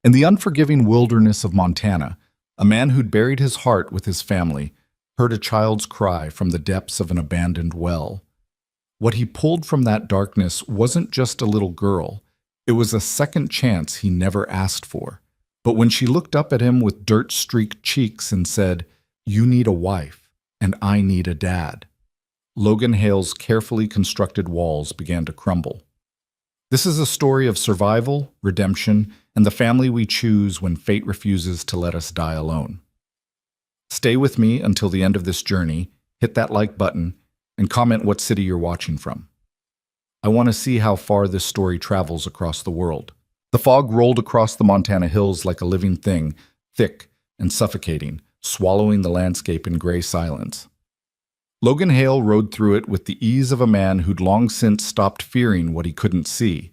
In the unforgiving wilderness of Montana, a man who'd buried his heart with his family heard a child's cry from the depths of an abandoned well. What he pulled from that darkness wasn't just a little girl, it was a second chance he never asked for. But when she looked up at him with dirt-streaked cheeks and said, "You need a wife, and I need a dad," Logan Hale's carefully constructed walls began to crumble. This is a story of survival, redemption, and the family we choose when fate refuses to let us die alone. Stay with me until the end of this journey, hit that like button, and comment what city you're watching from. I want to see how far this story travels across the world. The fog rolled across the Montana hills like a living thing, thick and suffocating, swallowing the landscape in gray silence. Logan Hale rode through it with the ease of a man who'd long since stopped fearing what he couldn't see.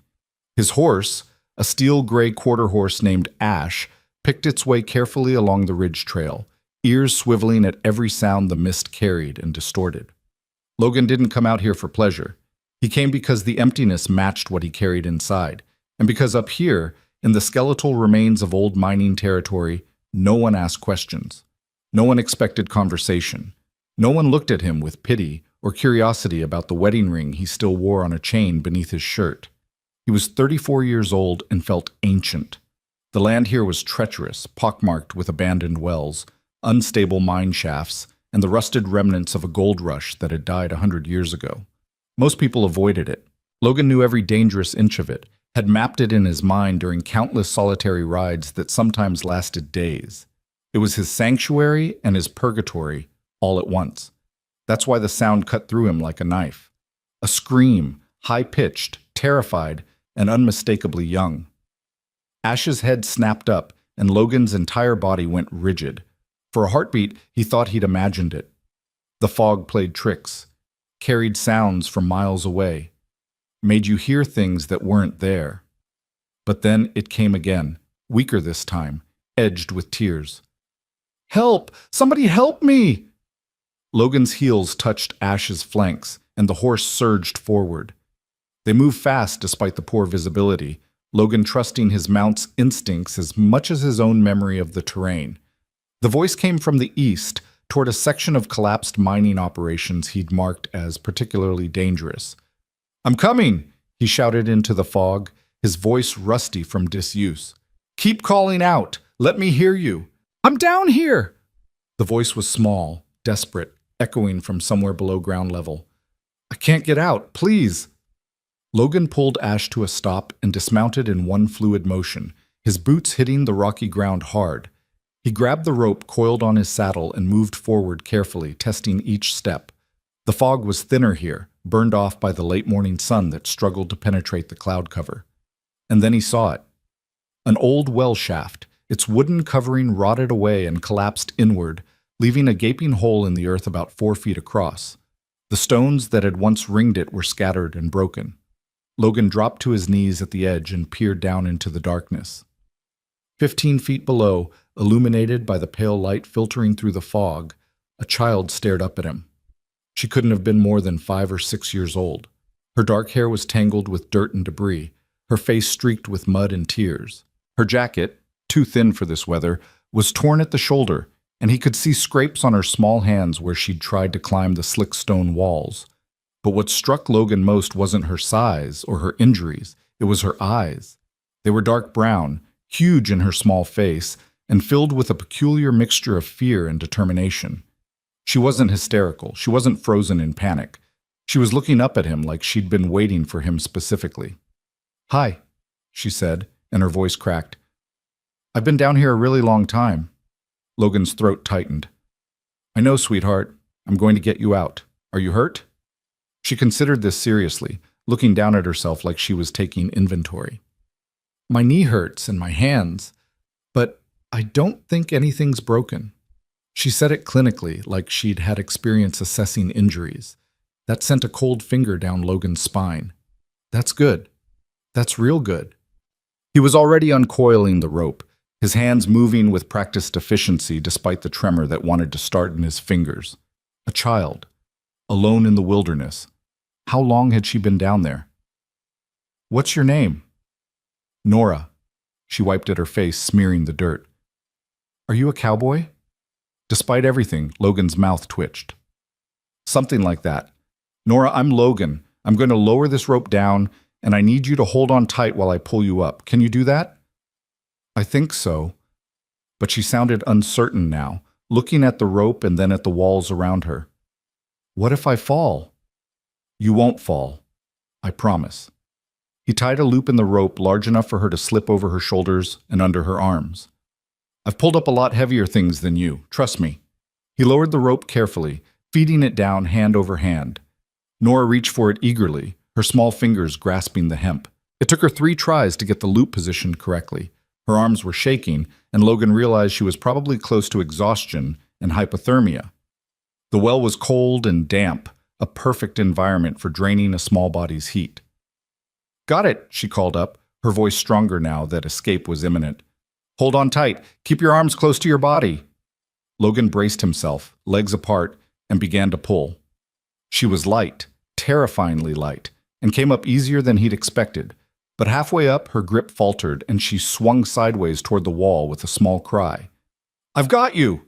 His horse, a steel-gray quarter horse named Ash, picked its way carefully along the ridge trail, ears swiveling at every sound the mist carried and distorted. Logan didn't come out here for pleasure. He came because the emptiness matched what he carried inside, and because up here, in the skeletal remains of old mining territory, no one asked questions. No one expected conversation. No one looked at him with pity or curiosity about the wedding ring he still wore on a chain beneath his shirt. He was 34 years old and felt ancient. The land here was treacherous, pockmarked with abandoned wells, unstable mine shafts, and the rusted remnants of a gold rush that had died 100 years ago. Most people avoided it. Logan knew every dangerous inch of it, had mapped it in his mind during countless solitary rides that sometimes lasted days. It was his sanctuary and his purgatory, all at once. That's why the sound cut through him like a knife. A scream, high-pitched, terrified, and unmistakably young. Ash's head snapped up, and Logan's entire body went rigid. For a heartbeat, he thought he'd imagined it. The fog played tricks, carried sounds from miles away, made you hear things that weren't there. But then it came again, weaker this time, edged with tears. "Help! Somebody help me!" Logan's heels touched Ash's flanks, and the horse surged forward. They moved fast despite the poor visibility, Logan trusting his mount's instincts as much as his own memory of the terrain. The voice came from the east, toward a section of collapsed mining operations he'd marked as particularly dangerous. "I'm coming!" he shouted into the fog, his voice rusty from disuse. "Keep calling out! Let me hear you! I'm down here!" The voice was small, desperate, echoing from somewhere below ground level. "I can't get out, please!" Logan pulled Ash to a stop and dismounted in one fluid motion, his boots hitting the rocky ground hard. He grabbed the rope coiled on his saddle and moved forward carefully, testing each step. The fog was thinner here, burned off by the late morning sun that struggled to penetrate the cloud cover. And then he saw it. An old well shaft, its wooden covering rotted away and collapsed inward, leaving a gaping hole in the earth about 4 feet across. The stones that had once ringed it were scattered and broken. Logan dropped to his knees at the edge and peered down into the darkness. 15 feet below, illuminated by the pale light filtering through the fog, a child stared up at him. She couldn't have been more than 5 or 6 years old. Her dark hair was tangled with dirt and debris, her face streaked with mud and tears. Her jacket, too thin for this weather, was torn at the shoulder, and he could see scrapes on her small hands where she'd tried to climb the slick stone walls. But what struck Logan most wasn't her size or her injuries, it was her eyes. They were dark brown, huge in her small face, and filled with a peculiar mixture of fear and determination. She wasn't hysterical, she wasn't frozen in panic. She was looking up at him like she'd been waiting for him specifically. "Hi," she said, and her voice cracked. "I've been down here a really long time." Logan's throat tightened. "I know, sweetheart. I'm going to get you out. Are you hurt?" She considered this seriously, looking down at herself like she was taking inventory. "My knee hurts and my hands, but I don't think anything's broken." She said it clinically, like she'd had experience assessing injuries. That sent a cold finger down Logan's spine. "That's good. That's real good." He was already uncoiling the rope, his hands moving with practiced efficiency despite the tremor that wanted to start in his fingers. A child, alone in the wilderness. How long had she been down there? "What's your name?" "Nora." She wiped at her face, smearing the dirt. Are you a cowboy? Despite everything, Logan's mouth twitched. Something like that. Nora, I'm Logan. I'm going to lower this rope down, and I need you to hold on tight while I pull you up. Can you do that? I think so. But she sounded uncertain now, looking at the rope and then at the walls around her. What if I fall? You won't fall. I promise. He tied a loop in the rope large enough for her to slip over her shoulders and under her arms. I've pulled up a lot heavier things than you, trust me. He lowered the rope carefully, feeding it down hand over hand. Nora reached for it eagerly, her small fingers grasping the hemp. It took her 3 tries to get the loop positioned correctly. Her arms were shaking, and Logan realized she was probably close to exhaustion and hypothermia. The well was cold and damp, a perfect environment for draining a small body's heat. Got it, she called up, her voice stronger now that escape was imminent. Hold on tight. Keep your arms close to your body. Logan braced himself, legs apart, and began to pull. She was light, terrifyingly light, and came up easier than he'd expected. But halfway up, her grip faltered, and she swung sideways toward the wall with a small cry. I've got you!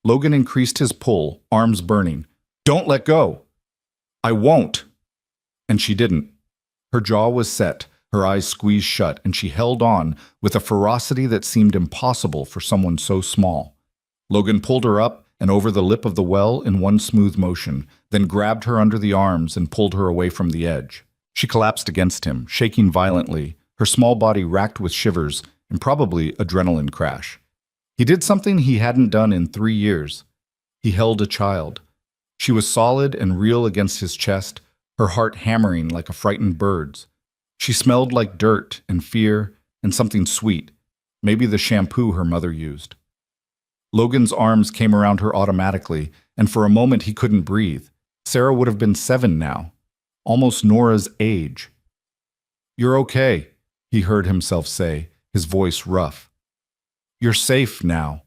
Logan increased his pull, arms burning. Don't let go! I won't! And she didn't. Her jaw was set, her eyes squeezed shut, and she held on with a ferocity that seemed impossible for someone so small. Logan pulled her up and over the lip of the well in one smooth motion, then grabbed her under the arms and pulled her away from the edge. She collapsed against him, shaking violently, her small body racked with shivers and probably adrenaline crash. He did something he hadn't done in 3 years. He held a child. She was solid and real against his chest, her heart hammering like a frightened bird's. She smelled like dirt and fear and something sweet, maybe the shampoo her mother used. Logan's arms came around her automatically, and for a moment he couldn't breathe. Sarah would have been 7 now, almost Nora's age. You're okay, he heard himself say, his voice rough. You're safe now.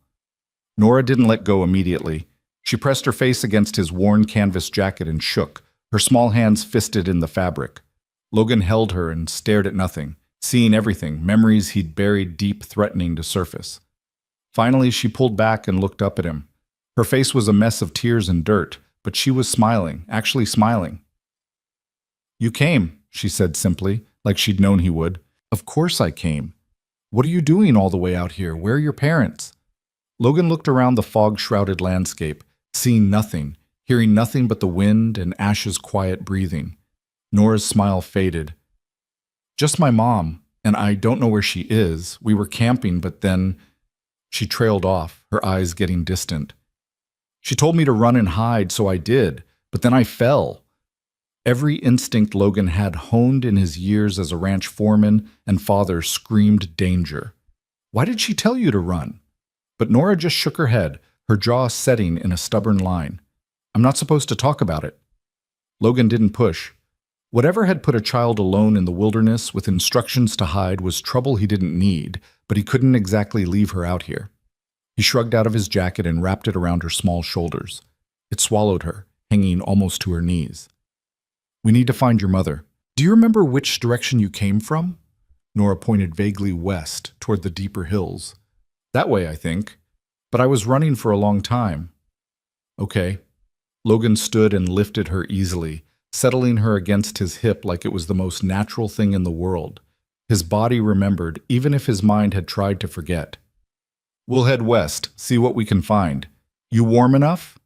Nora didn't let go immediately. She pressed her face against his worn canvas jacket and shook, her small hands fisted in the fabric. Logan held her and stared at nothing, seeing everything, memories he'd buried deep, threatening to surface. Finally, she pulled back and looked up at him. Her face was a mess of tears and dirt, but she was smiling, actually smiling. You came, she said simply, like she'd known he would. Of course I came. What are you doing all the way out here? Where are your parents? Logan looked around the fog-shrouded landscape, seeing nothing, hearing nothing but the wind and Ash's quiet breathing. Nora's smile faded. Just my mom, and I don't know where she is. We were camping, but then... She trailed off, her eyes getting distant. She told me to run and hide, so I did, but then I fell. Every instinct Logan had honed in his years as a ranch foreman and father screamed danger. Why did she tell you to run? But Nora just shook her head, her jaw setting in a stubborn line. I'm not supposed to talk about it. Logan didn't push. Whatever had put a child alone in the wilderness with instructions to hide was trouble he didn't need, but he couldn't exactly leave her out here. He shrugged out of his jacket and wrapped it around her small shoulders. It swallowed her, hanging almost to her knees. We need to find your mother. Do you remember which direction you came from? Nora pointed vaguely west, toward the deeper hills. That way, I think. But I was running for a long time. Okay. Logan stood and lifted her easily, settling her against his hip like it was the most natural thing in the world. His body remembered, even if his mind had tried to forget. We'll head west, see what we can find. You warm enough?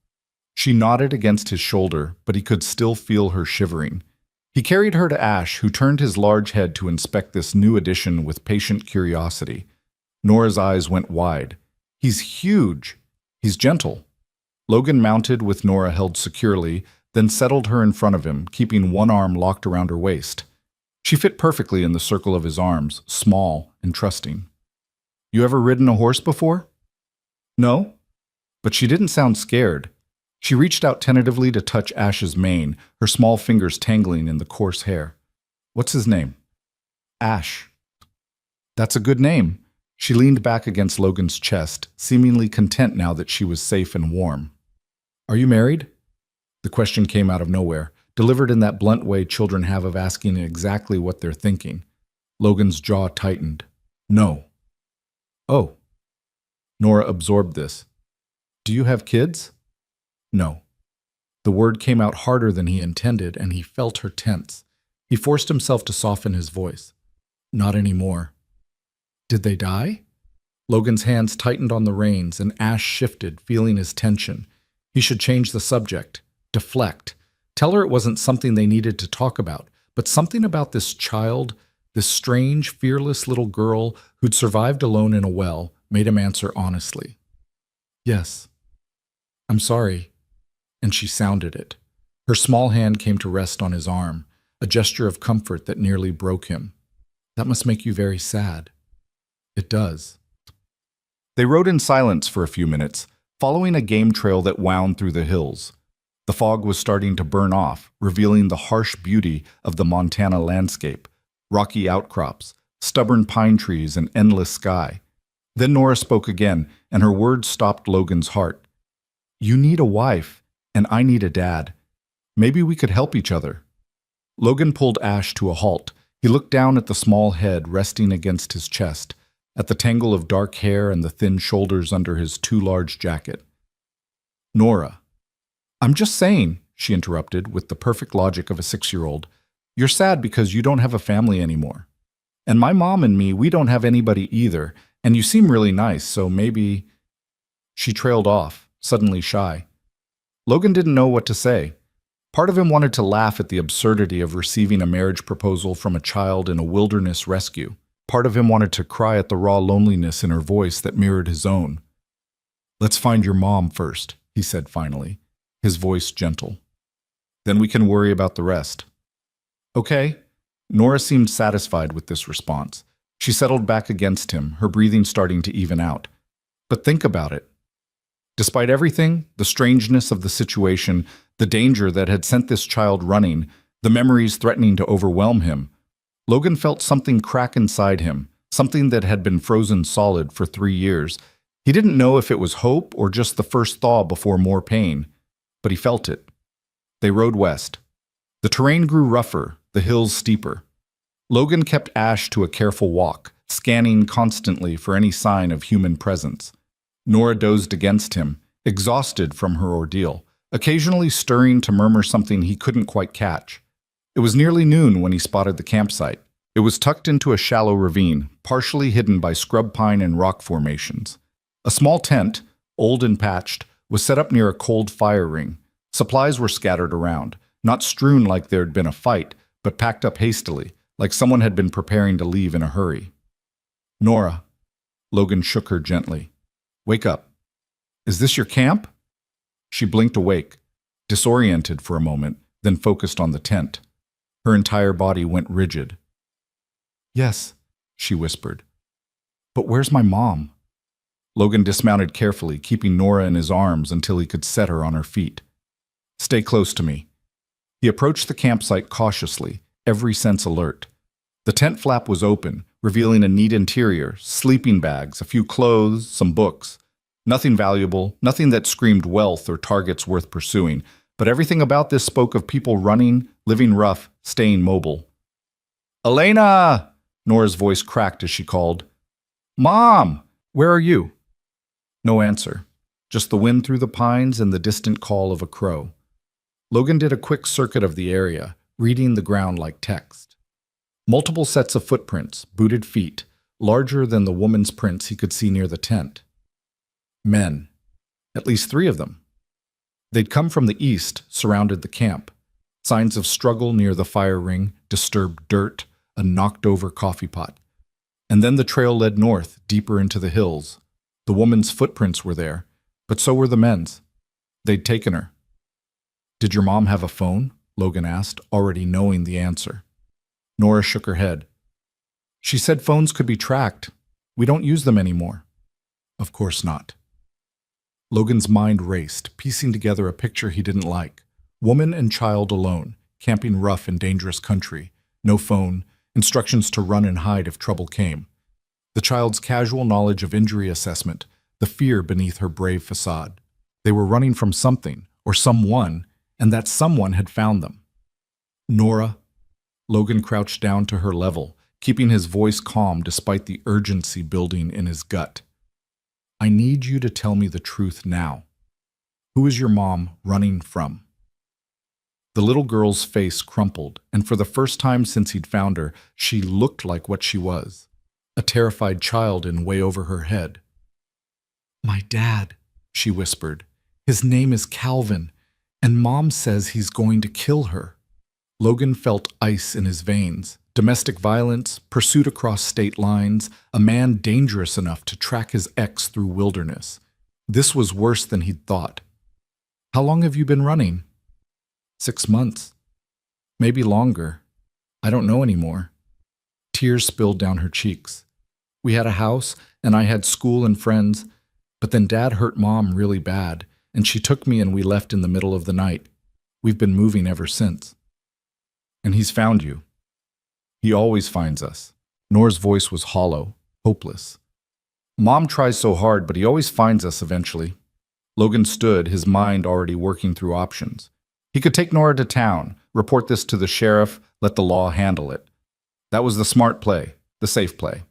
She nodded against his shoulder, but he could still feel her shivering. He carried her to Ash, who turned his large head to inspect this new addition with patient curiosity. Nora's eyes went wide. He's huge. He's gentle. Logan mounted with Nora held securely, then settled her in front of him, keeping one arm locked around her waist. She fit perfectly in the circle of his arms, small and trusting. You ever ridden a horse before? No? But she didn't sound scared. She reached out tentatively to touch Ash's mane, her small fingers tangling in the coarse hair. What's his name? Ash. That's a good name. She leaned back against Logan's chest, seemingly content now that she was safe and warm. Are you married? The question came out of nowhere, delivered in that blunt way children have of asking exactly what they're thinking. Logan's jaw tightened. No. Oh, Nora absorbed this. Do you have kids? No. The word came out harder than he intended, and he felt her tense. He forced himself to soften his voice. Not anymore. Did they die? Logan's hands tightened on the reins, and Ash shifted, feeling his tension. He should change the subject. Deflect. Tell her it wasn't something they needed to talk about, but something about this child, this strange, fearless little girl who'd survived alone in a well, made him answer honestly. Yes. I'm sorry. And she sounded it. Her small hand came to rest on his arm, a gesture of comfort that nearly broke him. That must make you very sad. It does. They rode in silence for a few minutes, following a game trail that wound through the hills. The fog was starting to burn off, revealing the harsh beauty of the Montana landscape, rocky outcrops, stubborn pine trees, and endless sky. Then Nora spoke again, and her words stopped Logan's heart. You need a wife, and I need a dad. Maybe we could help each other. Logan pulled Ash to a halt. He looked down at the small head resting against his chest, at the tangle of dark hair and the thin shoulders under his too large jacket. Nora. I'm just saying, she interrupted with the perfect logic of a 6-year-old. You're sad because you don't have a family anymore. And my mom and me, we don't have anybody either, and you seem really nice, so maybe... She trailed off, suddenly shy. Logan didn't know what to say. Part of him wanted to laugh at the absurdity of receiving a marriage proposal from a child in a wilderness rescue. Part of him wanted to cry at the raw loneliness in her voice that mirrored his own. Let's find your mom first, he said finally, his voice gentle. Then we can worry about the rest. Okay. Nora seemed satisfied with this response. She settled back against him, her breathing starting to even out. But think about it. Despite everything, the strangeness of the situation, the danger that had sent this child running, the memories threatening to overwhelm him, Logan felt something crack inside him, something that had been frozen solid for 3 years. He didn't know if it was hope or just the first thaw before more pain, but he felt it. They rode west. The terrain grew rougher, the hills steeper. Logan kept Ash to a careful walk, scanning constantly for any sign of human presence. Nora dozed against him, exhausted from her ordeal, occasionally stirring to murmur something he couldn't quite catch. It was nearly noon when he spotted the campsite. It was tucked into a shallow ravine, partially hidden by scrub pine and rock formations. A small tent, old and patched, was set up near a cold fire ring. Supplies were scattered around, not strewn like there had been a fight, but packed up hastily, like someone had been preparing to leave in a hurry. Nora. Logan shook her gently. Wake up. Is this your camp? She blinked awake, disoriented for a moment, then focused on the tent. Her entire body went rigid. Yes, she whispered. But where's my mom? Logan dismounted carefully, keeping Nora in his arms until he could set her on her feet. Stay close to me. He approached the campsite cautiously, every sense alert. The tent flap was open, revealing a neat interior, sleeping bags, a few clothes, some books. Nothing valuable, nothing that screamed wealth or targets worth pursuing, but everything about this spoke of people running, living rough, staying mobile. Elena! Nora's voice cracked as she called. Mom! Where are you? No answer, just the wind through the pines and the distant call of a crow. Logan did a quick circuit of the area, reading the ground like text. Multiple sets of footprints, booted feet, larger than the woman's prints he could see near the tent. Men. At least 3 of them. They'd come from the east, surrounded the camp. Signs of struggle near the fire ring, disturbed dirt, a knocked-over coffee pot. And then the trail led north, deeper into the hills. The woman's footprints were there, but so were the men's. They'd taken her. Did your mom have a phone? Logan asked, already knowing the answer. Nora shook her head. She said phones could be tracked. We don't use them anymore. Of course not. Logan's mind raced, piecing together a picture he didn't like. Woman and child alone, camping rough in dangerous country. No phone, instructions to run and hide if trouble came. The child's casual knowledge of injury assessment, the fear beneath her brave facade. They were running from something, or someone, and that someone had found them. Nora. Logan crouched down to her level, keeping his voice calm despite the urgency building in his gut. I need you to tell me the truth now. Who is your mom running from? The little girl's face crumpled, and for the first time since he'd found her, she looked like what she was, a terrified child in way over her head. My dad, she whispered. His name is Calvin, and Mom says he's going to kill her. Logan felt ice in his veins. Domestic violence, pursuit across state lines, a man dangerous enough to track his ex through wilderness. This was worse than he'd thought. How long have you been running? 6 months. Maybe longer. I don't know anymore. Tears spilled down her cheeks. We had a house, and I had school and friends, but then Dad hurt Mom really bad, and she took me and we left in the middle of the night. We've been moving ever since. And he's found you. He always finds us. Nora's voice was hollow, hopeless. Mom tries so hard, but he always finds us eventually. Logan stood, his mind already working through options. He could take Nora to town, report this to the sheriff, let the law handle it. That was the smart play, the safe play.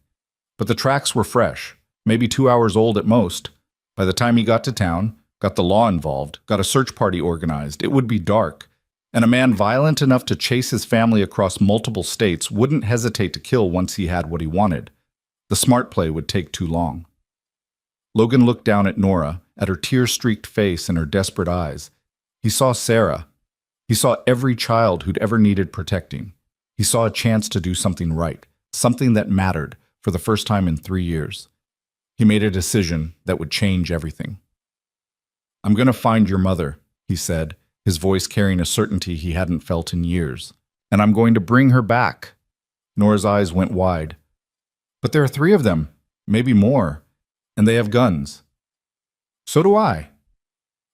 But the tracks were fresh, maybe 2 hours old at most. By the time he got to town, got the law involved, got a search party organized, it would be dark. And a man violent enough to chase his family across multiple states wouldn't hesitate to kill once he had what he wanted. The smart play would take too long. Logan looked down at Nora, at her tear-streaked face and her desperate eyes. He saw Sarah. He saw every child who'd ever needed protecting. He saw a chance to do something right, something that mattered, for the first time in 3 years. He made a decision that would change everything. I'm going to find your mother, he said, his voice carrying a certainty he hadn't felt in years. And I'm going to bring her back. Nora's eyes went wide. But there are 3 of them, maybe more, and they have guns. So do I.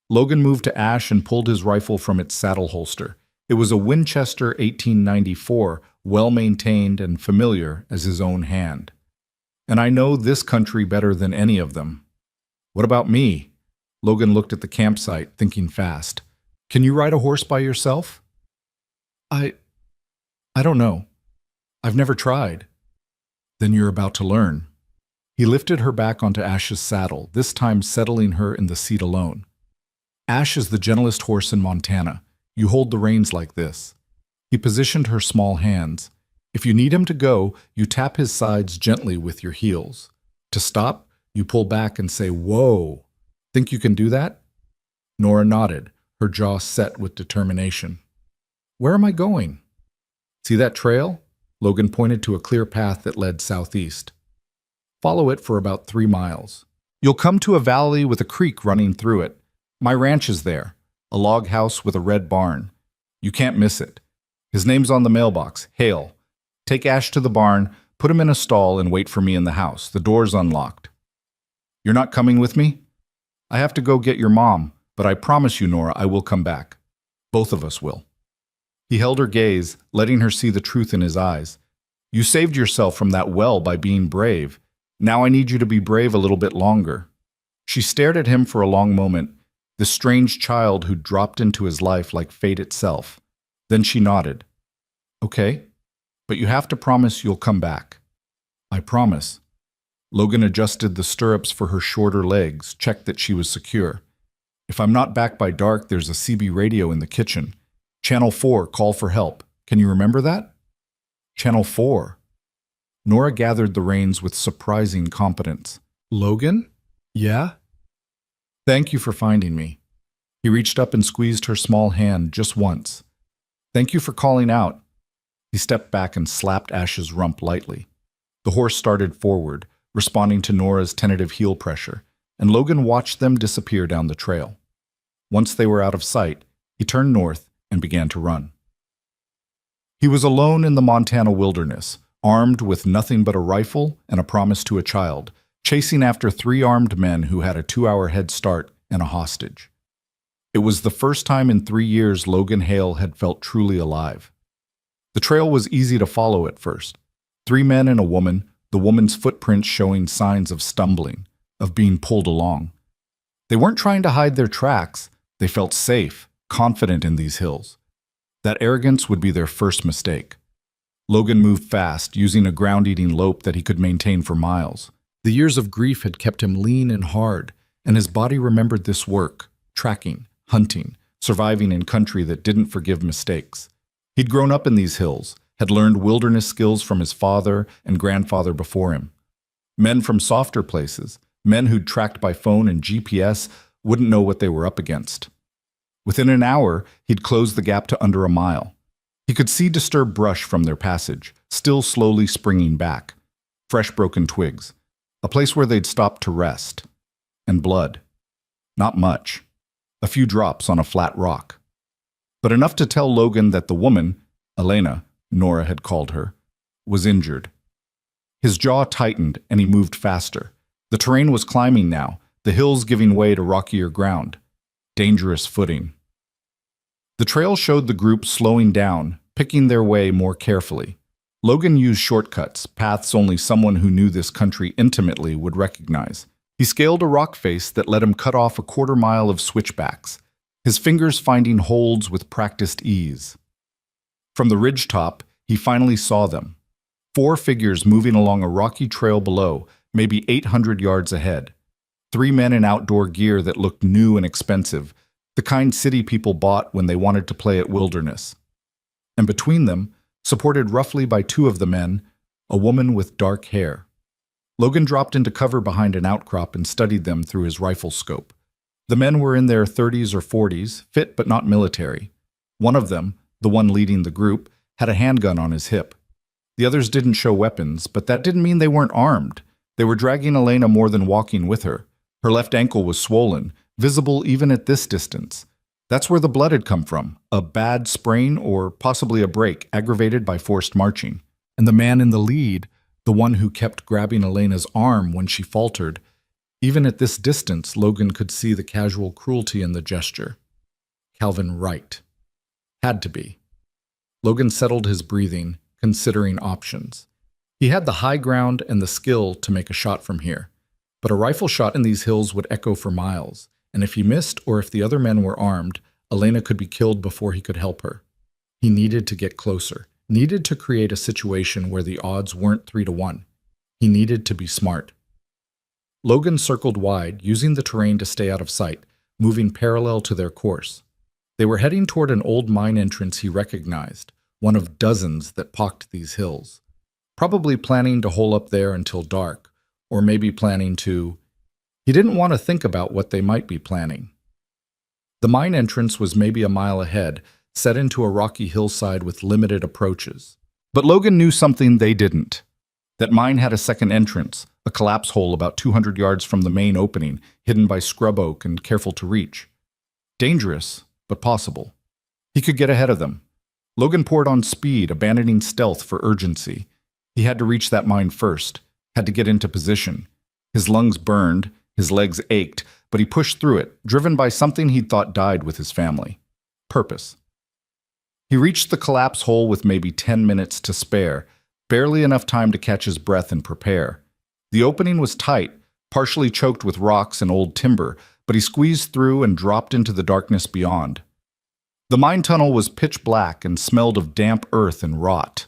Logan moved to Ash and pulled his rifle from its saddle holster. It was a Winchester 1894, well-maintained and familiar as his own hand. And I know this country better than any of them. What about me? Logan looked at the campsite, thinking fast. Can you ride a horse by yourself? I don't know. I've never tried. Then you're about to learn. He lifted her back onto Ash's saddle, this time settling her in the seat alone. Ash is the gentlest horse in Montana. You hold the reins like this. He positioned her small hands. If you need him to go, you tap his sides gently with your heels. To stop, you pull back and say, "Whoa." Think you can do that? Nora nodded, her jaw set with determination. Where am I going? See that trail? Logan pointed to a clear path that led southeast. Follow it for about 3 miles. You'll come to a valley with a creek running through it. My ranch is there, a log house with a red barn. You can't miss it. His name's on the mailbox, Hale. Take Ash to the barn, put him in a stall, and wait for me in the house. The door's unlocked. You're not coming with me? I have to go get your mom, but I promise you, Nora, I will come back. Both of us will. He held her gaze, letting her see the truth in his eyes. You saved yourself from that well by being brave. Now I need you to be brave a little bit longer. She stared at him for a long moment, this strange child who dropped into his life like fate itself. Then she nodded. Okay, but you have to promise you'll come back. I promise. Logan adjusted the stirrups for her shorter legs, checked that she was secure. If I'm not back by dark, there's a CB radio in the kitchen. Channel 4, call for help. Can you remember that? Channel 4. Nora gathered the reins with surprising competence. Logan? Yeah? Thank you for finding me. He reached up and squeezed her small hand just once. Thank you for calling out. He stepped back and slapped Ash's rump lightly. The horse started forward, responding to Nora's tentative heel pressure, and Logan watched them disappear down the trail. Once they were out of sight, he turned north and began to run. He was alone in the Montana wilderness, armed with nothing but a rifle and a promise to a child, chasing after 3 armed men who had a 2-hour head start and a hostage. It was the first time in 3 years Logan Hale had felt truly alive. The trail was easy to follow at first. 3 men and a woman, the woman's footprints showing signs of stumbling, of being pulled along. They weren't trying to hide their tracks. They felt safe, confident in these hills. That arrogance would be their first mistake. Logan moved fast, using a ground-eating lope that he could maintain for miles. The years of grief had kept him lean and hard, and his body remembered this work, tracking, hunting, surviving in country that didn't forgive mistakes. He'd grown up in these hills, had learned wilderness skills from his father and grandfather before him. Men from softer places, men who'd tracked by phone and GPS, wouldn't know what they were up against. Within an hour, he'd closed the gap to under a mile. He could see disturbed brush from their passage, still slowly springing back. Fresh broken twigs. A place where they'd stopped to rest. And blood. Not much. A few drops on a flat rock. But enough to tell Logan that the woman, Elena, Nora had called her, was injured. His jaw tightened and he moved faster. The terrain was climbing now, the hills giving way to rockier ground. Dangerous footing. The trail showed the group slowing down, picking their way more carefully. Logan used shortcuts, paths only someone who knew this country intimately would recognize. He scaled a rock face that let him cut off a quarter-mile of switchbacks, his fingers finding holds with practiced ease. From the ridgetop, he finally saw them. 4 figures moving along a rocky trail below, maybe 800 yards ahead. 3 men in outdoor gear that looked new and expensive, the kind city people bought when they wanted to play at wilderness. And between them, supported roughly by 2 of the men, a woman with dark hair. Logan dropped into cover behind an outcrop and studied them through his rifle scope. The men were in their 30s or 40s, fit but not military. One of them, the one leading the group, had a handgun on his hip. The others didn't show weapons, but that didn't mean they weren't armed. They were dragging Elena more than walking with her. Her left ankle was swollen, visible even at this distance. That's where the blood had come from, a bad sprain or possibly a break aggravated by forced marching. And the man in the lead, the one who kept grabbing Elena's arm when she faltered, even at this distance, Logan could see the casual cruelty in the gesture. Calvin Wright. Had to be. Logan settled his breathing, considering options. He had the high ground and the skill to make a shot from here. But a rifle shot in these hills would echo for miles, and if he missed or if the other men were armed, Elena could be killed before he could help her. He needed to get closer, needed to create a situation where the odds weren't 3-1. He needed to be smart. Logan circled wide, using the terrain to stay out of sight, moving parallel to their course. They were heading toward an old mine entrance he recognized, one of dozens that pocked these hills. Probably planning to hole up there until dark, or maybe planning to... He didn't want to think about what they might be planning. The mine entrance was maybe a mile ahead, set into a rocky hillside with limited approaches. But Logan knew something they didn't. That mine had a second entrance, a collapse hole about 200 yards from the main opening, hidden by scrub oak and careful to reach. Dangerous, but possible. He could get ahead of them. Logan poured on speed, abandoning stealth for urgency. He had to reach that mine first, had to get into position. His lungs burned, his legs ached, but he pushed through it, driven by something he'd thought died with his family. Purpose. He reached the collapse hole with maybe 10 minutes to spare, barely enough time to catch his breath and prepare. The opening was tight, partially choked with rocks and old timber, but he squeezed through and dropped into the darkness beyond. The mine tunnel was pitch black and smelled of damp earth and rot.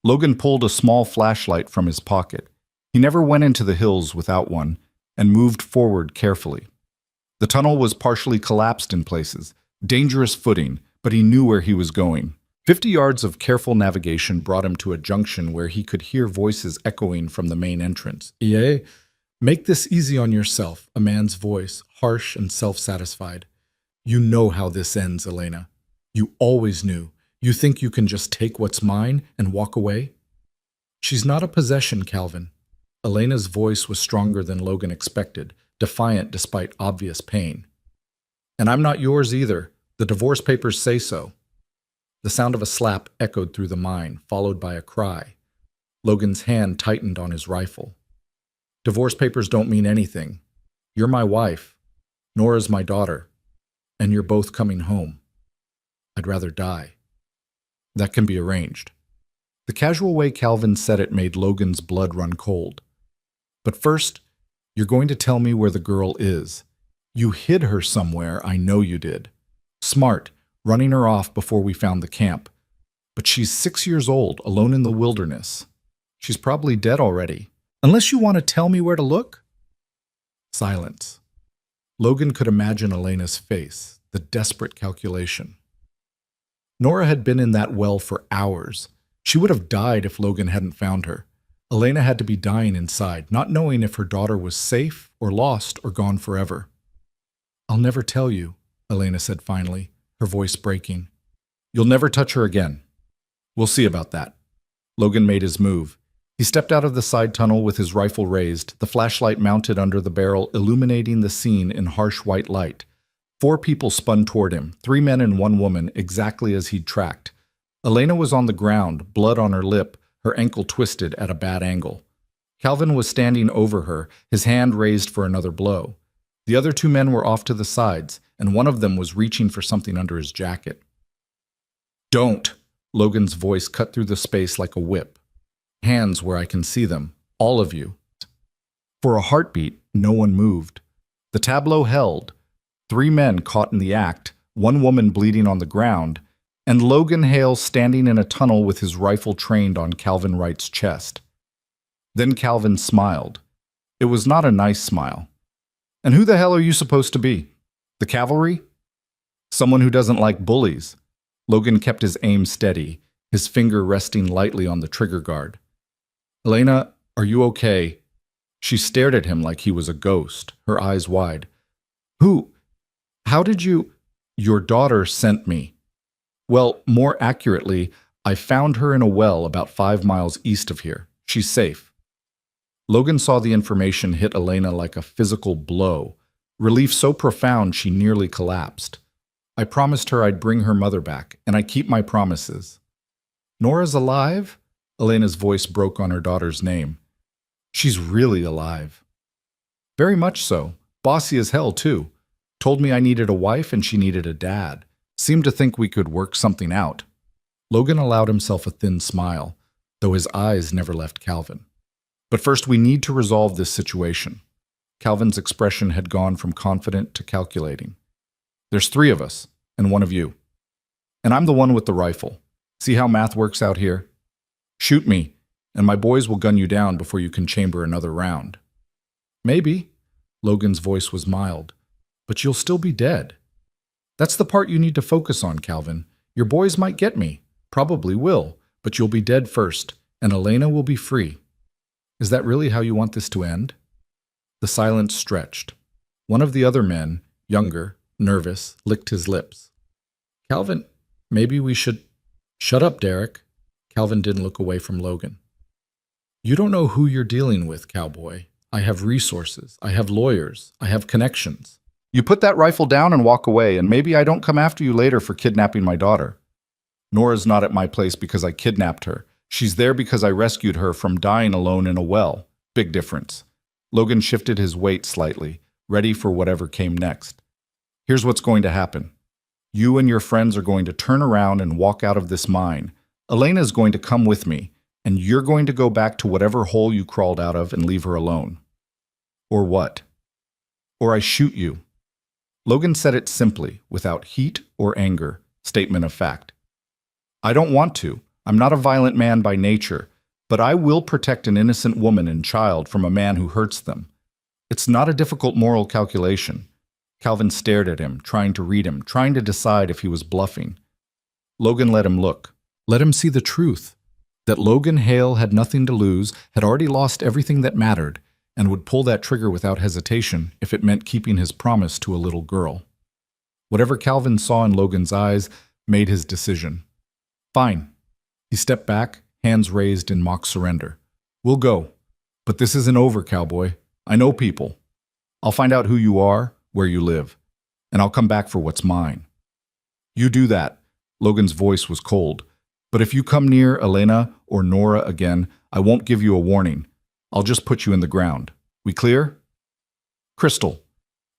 Logan pulled a small flashlight from his pocket. He never went into the hills without one, and moved forward carefully. The tunnel was partially collapsed in places, dangerous footing, but he knew where he was going. 50 yards of careful navigation brought him to a junction where he could hear voices echoing from the main entrance. "Yeah, make this easy on yourself," a man's voice, harsh and self-satisfied. "You know how this ends, Elena. You always knew. You think you can just take what's mine and walk away?" "She's not a possession, Calvin." Elena's voice was stronger than Logan expected, defiant despite obvious pain. "And I'm not yours either. The divorce papers say so." The sound of a slap echoed through the mine, followed by a cry. Logan's hand tightened on his rifle. "Divorce papers don't mean anything. You're my wife. Nora's my daughter. And you're both coming home. I'd rather die." "That can be arranged." The casual way Calvin said it made Logan's blood run cold. "But first, you're going to tell me where the girl is. You hid her somewhere, I know you did. Smart, running her off before we found the camp. But she's 6 years old, alone in the wilderness. She's probably dead already. Unless you want to tell me where to look? Silence. Logan could imagine Elena's face, the desperate calculation. Nora had been in that well for hours. She would have died if Logan hadn't found her. Elena had to be dying inside, not knowing if her daughter was safe or lost or gone forever. I'll never tell you, Elena said finally, her voice breaking. You'll never touch her again. We'll see about that. Logan made his move. He stepped out of the side tunnel with his rifle raised, the flashlight mounted under the barrel illuminating the scene in harsh white light. 4 people spun toward him, 3 men and 1 woman, exactly as he'd tracked. Elena was on the ground, blood on her lip, her ankle twisted at a bad angle. Calvin was standing over her, his hand raised for another blow. The other 2 men were off to the sides, and one of them was reaching for something under his jacket. Don't! Logan's voice cut through the space like a whip. Hands where I can see them, all of you. For a heartbeat, no one moved. The tableau held. 3 men caught in the act, 1 woman bleeding on the ground, and Logan Hale standing in a tunnel with his rifle trained on Calvin Wright's chest. Then Calvin smiled. It was not a nice smile. And who the hell are you supposed to be? The cavalry? Someone who doesn't like bullies. Logan kept his aim steady, his finger resting lightly on the trigger guard. Elena, are you okay? She stared at him like he was a ghost, her eyes wide. Who? How did you? Your daughter sent me. Well, more accurately, I found her in a well about 5 miles east of here. She's safe. Logan saw the information hit Elena like a physical blow, relief so profound she nearly collapsed. I promised her I'd bring her mother back, and I keep my promises. Nora's alive? Elena's voice broke on her daughter's name. She's really alive. Very much so. Bossy as hell, too. Told me I needed a wife and she needed a dad. Seemed to think we could work something out. Logan allowed himself a thin smile, though his eyes never left Calvin. But first we need to resolve this situation. Calvin's expression had gone from confident to calculating. There's 3 of us, and 1 of you. And I'm the one with the rifle. See how math works out here? Shoot me, and my boys will gun you down before you can chamber another round. Maybe. Logan's voice was mild. But you'll still be dead. That's the part you need to focus on, Calvin. Your boys might get me. Probably will, but you'll be dead first, and Elena will be free. Is that really how you want this to end? The silence stretched. One of the other men, younger, nervous, licked his lips. Calvin, maybe we should... Shut up, Derek. Calvin didn't look away from Logan. You don't know who you're dealing with, Cowboy. I have resources. I have lawyers. I have connections. You put that rifle down and walk away, and maybe I don't come after you later for kidnapping my daughter. Nora's not at my place because I kidnapped her. She's there because I rescued her from dying alone in a well. Big difference. Logan shifted his weight slightly, ready for whatever came next. Here's what's going to happen. You and your friends are going to turn around and walk out of this mine. Elena's going to come with me, and you're going to go back to whatever hole you crawled out of and leave her alone. Or what? Or I shoot you. Logan said it simply, without heat or anger, statement of fact. I don't want to. I'm not a violent man by nature, but I will protect an innocent woman and child from a man who hurts them. It's not a difficult moral calculation. Calvin stared at him, trying to read him, trying to decide if he was bluffing. Logan let him look. Let him see the truth. That Logan Hale had nothing to lose, had already lost everything that mattered, and would pull that trigger without hesitation if it meant keeping his promise to a little girl. Whatever Calvin saw in Logan's eyes made his decision. Fine. He stepped back, hands raised in mock surrender. We'll go. But this isn't over, Cowboy. I know people. I'll find out who you are, where you live, and I'll come back for what's mine. You do that. Logan's voice was cold. But if you come near Elena or Nora again, I won't give you a warning. I'll just put you in the ground. We clear? Crystal.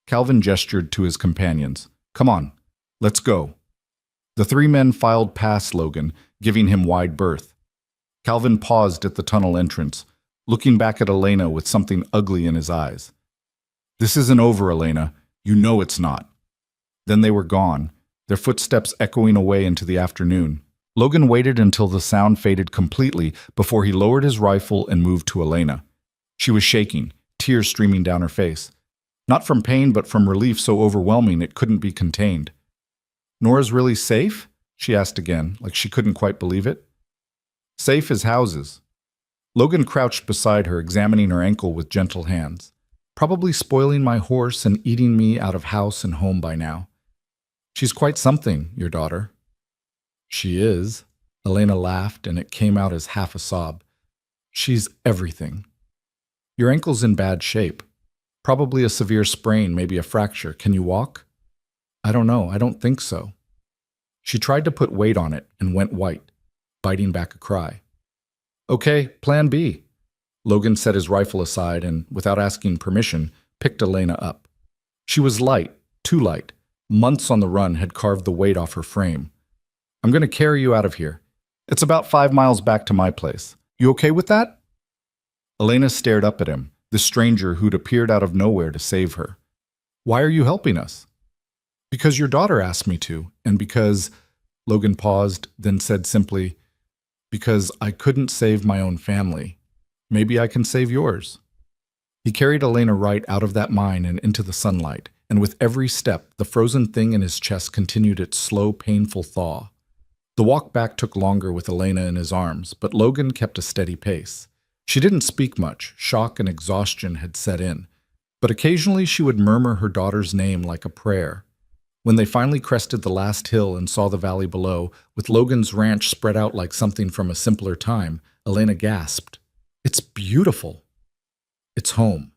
Calvin gestured to his companions. Come on, let's go. The 3 men filed past Logan, giving him wide berth. Calvin paused at the tunnel entrance, looking back at Elena with something ugly in his eyes. This isn't over, Elena. You know it's not. Then they were gone, their footsteps echoing away into the afternoon. Logan waited until the sound faded completely before he lowered his rifle and moved to Elena. She was shaking, tears streaming down her face. Not from pain, but from relief so overwhelming it couldn't be contained. "Nora's really safe?" she asked again, like she couldn't quite believe it. "Safe as houses." Logan crouched beside her, examining her ankle with gentle hands. "Probably spoiling my horse and eating me out of house and home by now. She's quite something, your daughter." "She is." Elena laughed, and it came out as half a sob. "She's everything." "Your ankle's in bad shape. Probably a severe sprain, maybe a fracture. Can you walk?" "I don't know. I don't think so." She tried to put weight on it and went white, biting back a cry. "Okay, plan B." Logan set his rifle aside and, without asking permission, picked Elena up. She was light, too light. Months on the run had carved the weight off her frame. "I'm going to carry you out of here. It's about 5 miles back to my place. You okay with that?" Elena stared up at him, the stranger who'd appeared out of nowhere to save her. "Why are you helping us?" "Because your daughter asked me to, and because—" Logan paused, then said simply, "because I couldn't save my own family. Maybe I can save yours." He carried Elena right out of that mine and into the sunlight, and with every step, the frozen thing in his chest continued its slow, painful thaw. The walk back took longer with Elena in his arms, but Logan kept a steady pace. She didn't speak much. Shock and exhaustion had set in, but occasionally she would murmur her daughter's name like a prayer. When they finally crested the last hill and saw the valley below, with Logan's ranch spread out like something from a simpler time, Elena gasped. "It's beautiful." "It's home."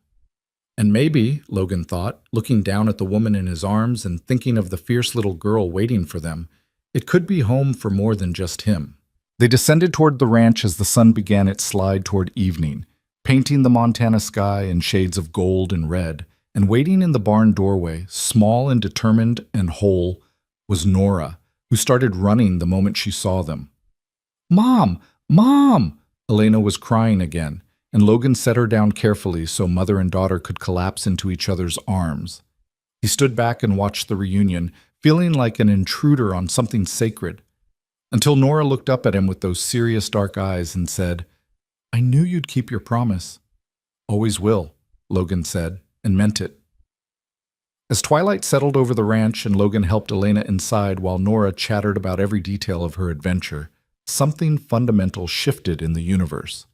And maybe, Logan thought, looking down at the woman in his arms and thinking of the fierce little girl waiting for them, it could be home for more than just him. They descended toward the ranch as the sun began its slide toward evening, painting the Montana sky in shades of gold and red, and waiting in the barn doorway, small and determined and whole, was Nora, who started running the moment she saw them. "Mom! Mom!" Elena was crying again, and Logan set her down carefully so mother and daughter could collapse into each other's arms. He stood back and watched the reunion, feeling like an intruder on something sacred, until Nora looked up at him with those serious dark eyes and said, "I knew you'd keep your promise." "Always will," Logan said, and meant it. As twilight settled over the ranch and Logan helped Elena inside while Nora chattered about every detail of her adventure, something fundamental shifted in the universe.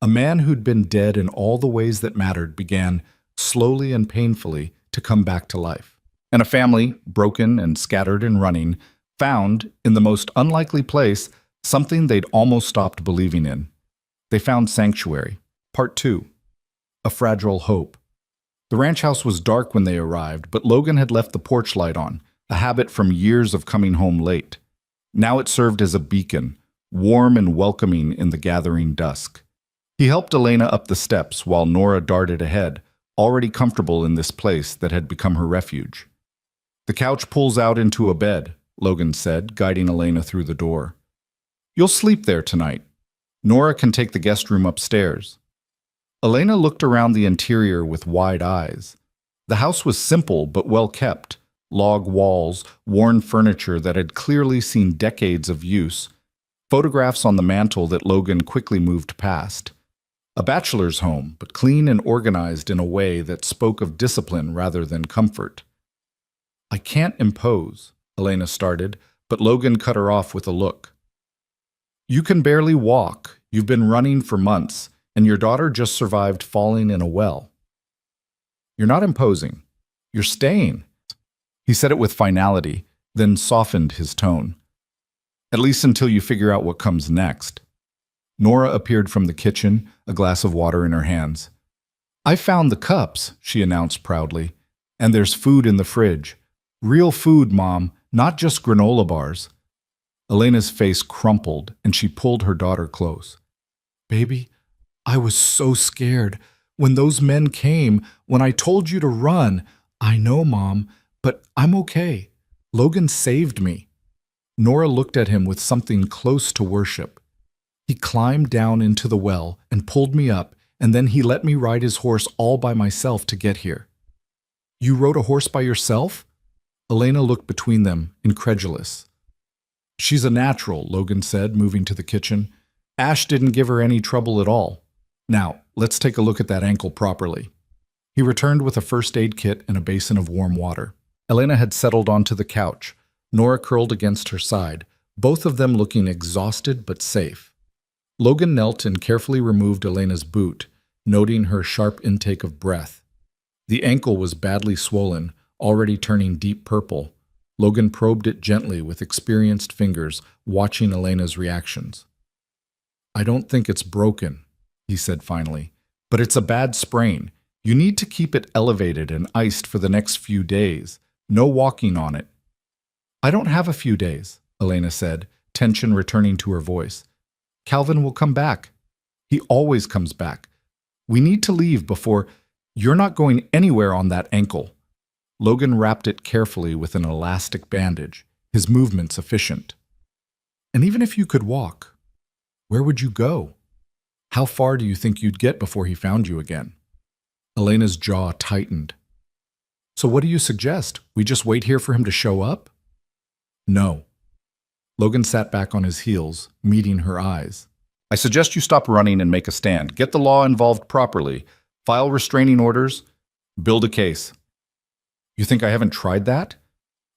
A man who'd been dead in all the ways that mattered began, slowly and painfully, to come back to life. And a family, broken and scattered and running, found, in the most unlikely place, something they'd almost stopped believing in. They found sanctuary. Part 2. A fragile hope. The ranch house was dark when they arrived, but Logan had left the porch light on, a habit from years of coming home late. Now it served as a beacon, warm and welcoming in the gathering dusk. He helped Elena up the steps while Nora darted ahead, already comfortable in this place that had become her refuge. "The couch pulls out into a bed," Logan said, guiding Elena through the door. "You'll sleep there tonight. Nora can take the guest room upstairs." Elena looked around the interior with wide eyes. The house was simple but well kept. Log walls, worn furniture that had clearly seen decades of use, photographs on the mantel that Logan quickly moved past. A bachelor's home, but clean and organized in a way that spoke of discipline rather than comfort. "I can't impose," Elena started, but Logan cut her off with a look. "You can barely walk. You've been running for months, and your daughter just survived falling in a well. You're not imposing. You're staying." He said it with finality, then softened his tone. "At least until you figure out what comes next." Nora appeared from the kitchen, a glass of water in her hands. "I found the cups," she announced proudly, "and there's food in the fridge. Real food, Mom, not just granola bars." Elena's face crumpled, and she pulled her daughter close. "Baby, I was so scared. When those men came, when I told you to run, I know, Mom, but I'm okay. Logan saved me." Nora looked at him with something close to worship. "He climbed down into the well and pulled me up, and then he let me ride his horse all by myself to get here." "You rode a horse by yourself?" Elena looked between them, incredulous. She's a natural, Logan said, moving to the kitchen. Ash didn't give her any trouble at all. Now, let's take a look at that ankle properly. He returned with a first aid kit and a basin of warm water. Elena had settled onto the couch, Nora curled against her side, both of them looking exhausted but safe. Logan knelt and carefully removed Elena's boot, noting her sharp intake of breath. The ankle was badly swollen, already turning deep purple. Logan probed it gently with experienced fingers, watching Elena's reactions. I don't think it's broken, he said finally, but it's a bad sprain. You need to keep it elevated and iced for the next few days. No walking on it. I don't have a few days, Elena said, tension returning to her voice. Calvin will come back. He always comes back. We need to leave before... You're not going anywhere on that ankle. Logan wrapped it carefully with an elastic bandage, his movements efficient. And even if you could walk, where would you go? How far do you think you'd get before he found you again? Elena's jaw tightened. So what do you suggest? We just wait here for him to show up? No. Logan sat back on his heels, meeting her eyes. I suggest you stop running and make a stand. Get the law involved properly. File restraining orders. Build a case. You think I haven't tried that?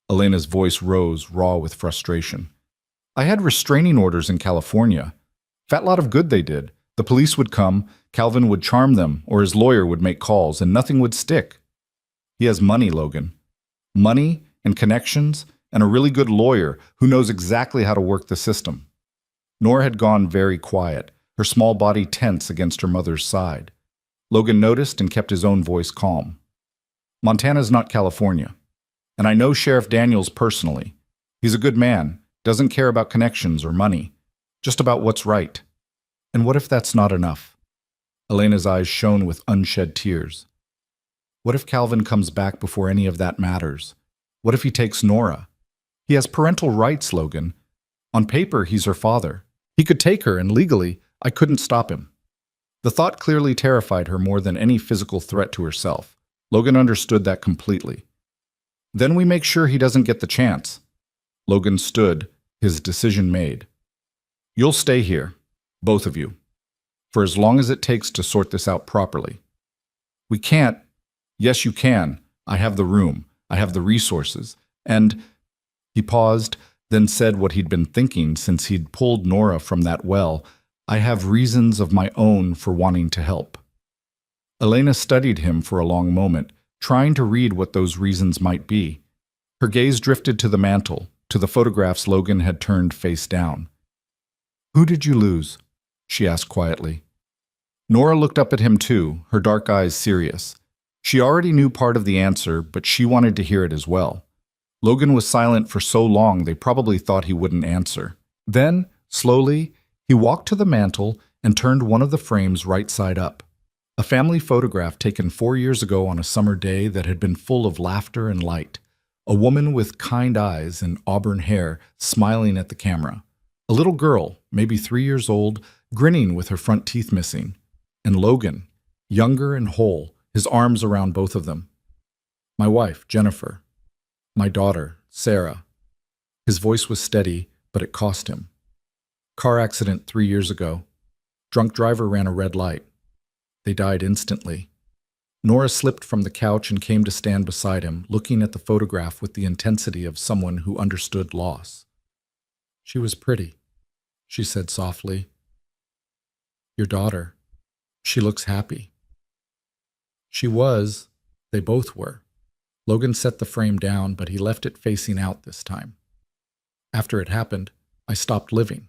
Elena's voice rose, raw with frustration. I had restraining orders in California. Fat lot of good they did. The police would come, Calvin would charm them, or his lawyer would make calls, and nothing would stick. He has money, Logan. Money and connections, and a really good lawyer who knows exactly how to work the system. Nora had gone very quiet, her small body tense against her mother's side. Logan noticed and kept his own voice calm. Montana's not California, and I know Sheriff Daniels personally. He's a good man, doesn't care about connections or money, just about what's right. And what if that's not enough? Elena's eyes shone with unshed tears. What if Calvin comes back before any of that matters? What if he takes Nora? He has parental rights, Logan. On paper, he's her father. He could take her, and legally, I couldn't stop him. The thought clearly terrified her more than any physical threat to herself. Logan understood that completely. Then we make sure he doesn't get the chance. Logan stood, his decision made. You'll stay here, both of you, for as long as it takes to sort this out properly. We can't. Yes, you can. I have the room. I have the resources. And he paused, then said what he'd been thinking since he'd pulled Nora from that well. I have reasons of my own for wanting to help. Elena studied him for a long moment, trying to read what those reasons might be. Her gaze drifted to the mantel, to the photographs Logan had turned face down. Who did you lose? She asked quietly. Nora looked up at him too, her dark eyes serious. She already knew part of the answer, but she wanted to hear it as well. Logan was silent for so long they probably thought he wouldn't answer. Then, slowly, he walked to the mantel and turned one of the frames right side up. A family photograph taken 4 years ago on a summer day that had been full of laughter and light. A woman with kind eyes and auburn hair smiling at the camera. A little girl, maybe 3 years old, grinning with her front teeth missing. And Logan, younger and whole, his arms around both of them. My wife, Jennifer. My daughter, Sarah. His voice was steady, but it cost him. Car accident 3 years ago. Drunk driver ran a red light. They died instantly. Nora slipped from the couch and came to stand beside him, looking at the photograph with the intensity of someone who understood loss. She was pretty, she said softly. Your daughter. She looks happy. She was. They both were. Logan set the frame down, but he left it facing out this time. After it happened, I stopped living.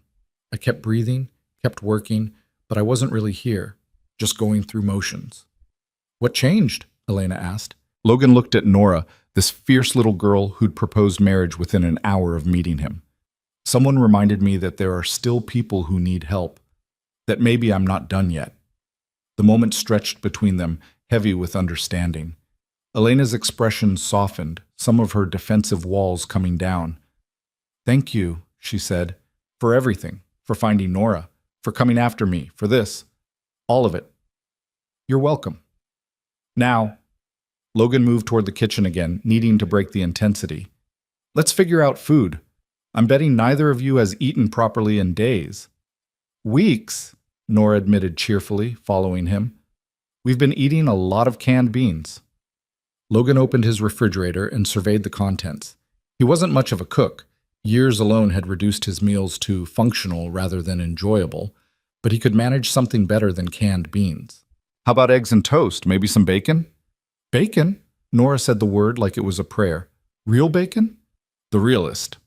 I kept breathing, kept working, but I wasn't really here, just going through motions. What changed? Elena asked. Logan looked at Nora, this fierce little girl who'd proposed marriage within an hour of meeting him. Someone reminded me that there are still people who need help, that maybe I'm not done yet. The moment stretched between them, heavy with understanding. Elena's expression softened, some of her defensive walls coming down. Thank you, she said, for everything, for finding Nora, for coming after me, for this, all of it. You're welcome. Now, Logan moved toward the kitchen again, needing to break the intensity. Let's figure out food. I'm betting neither of you has eaten properly in days. Weeks, Nora admitted cheerfully, following him. We've been eating a lot of canned beans. Logan opened his refrigerator and surveyed the contents. He wasn't much of a cook. Years alone had reduced his meals to functional rather than enjoyable, but he could manage something better than canned beans. How about eggs and toast? Maybe some bacon? Bacon? Nora said the word like it was a prayer. Real bacon? The realest.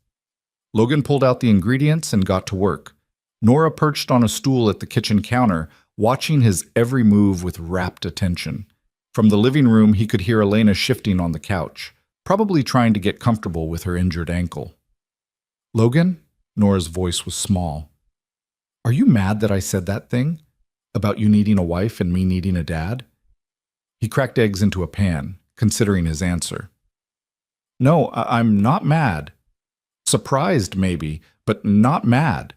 Logan pulled out the ingredients and got to work. Nora perched on a stool at the kitchen counter, watching his every move with rapt attention. From the living room, he could hear Elena shifting on the couch, probably trying to get comfortable with her injured ankle. Logan? Nora's voice was small. Are you mad that I said that thing? About you needing a wife and me needing a dad? He cracked eggs into a pan, considering his answer. No, I'm not mad. Surprised, maybe, but not mad.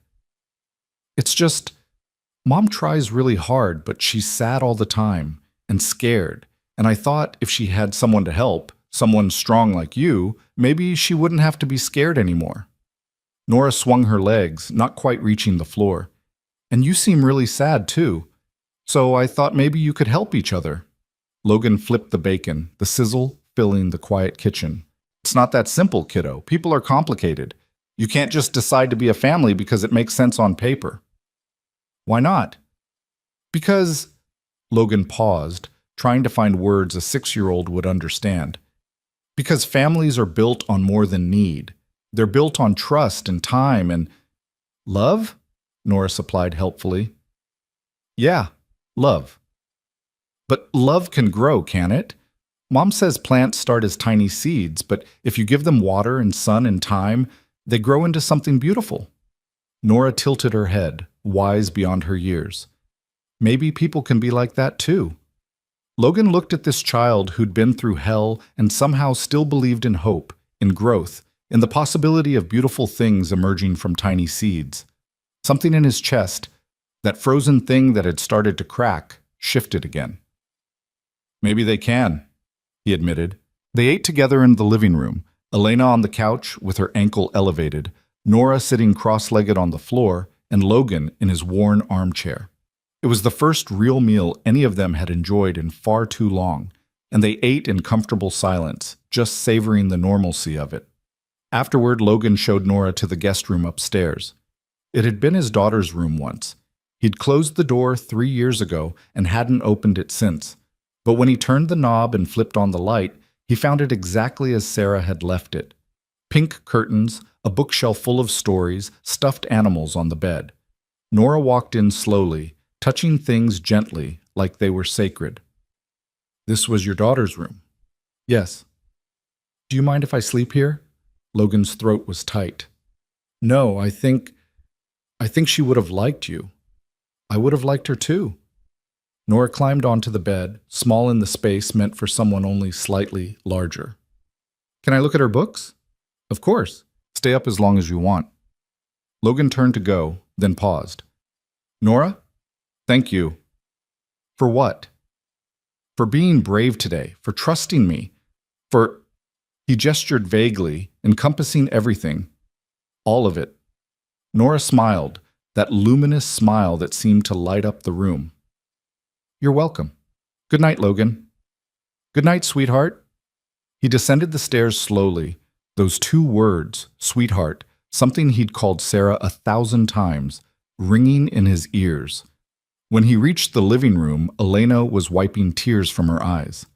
It's just, Mom tries really hard, but she's sad all the time and scared, and I thought if she had someone to help, someone strong like you, maybe she wouldn't have to be scared anymore. Nora swung her legs, not quite reaching the floor. And you seem really sad, too. So I thought maybe you could help each other. Logan flipped the bacon, the sizzle filling the quiet kitchen. It's not that simple, kiddo. People are complicated. You can't just decide to be a family because it makes sense on paper. Why not? Because... Logan paused, trying to find words a 6-year-old would understand. Because families are built on more than need. They're built on trust and time and... Love? Nora supplied helpfully. Yeah, love. But love can grow, can it? Mom says plants start as tiny seeds, but if you give them water and sun and time, they grow into something beautiful. Nora tilted her head, wise beyond her years. Maybe people can be like that too. Logan looked at this child who'd been through hell and somehow still believed in hope, in growth, in the possibility of beautiful things emerging from tiny seeds. Something in his chest, that frozen thing that had started to crack, shifted again. Maybe they can, he admitted. They ate together in the living room, Elena on the couch with her ankle elevated, Nora sitting cross-legged on the floor, and Logan in his worn armchair. It was the first real meal any of them had enjoyed in far too long, and they ate in comfortable silence, just savoring the normalcy of it. Afterward, Logan showed Nora to the guest room upstairs. It had been his daughter's room once. He'd closed the door 3 years ago and hadn't opened it since. But when he turned the knob and flipped on the light, he found it exactly as Sarah had left it. Pink curtains, a bookshelf full of stories, stuffed animals on the bed. Nora walked in slowly, touching things gently, like they were sacred. This was your daughter's room? Yes. Do you mind if I sleep here? Logan's throat was tight. No, I think she would have liked you. I would have liked her too. Nora climbed onto the bed, small in the space meant for someone only slightly larger. Can I look at her books? Of course. Stay up as long as you want. Logan turned to go, then paused. Nora? Thank you. For what? For being brave today, for trusting me, for... He gestured vaguely, encompassing everything. All of it. Nora smiled, that luminous smile that seemed to light up the room. You're welcome. Good night, Logan. Good night, sweetheart. He descended the stairs slowly. Those 2 words, sweetheart, something he'd called Sarah 1,000 times, ringing in his ears. When he reached the living room, Elena was wiping tears from her eyes.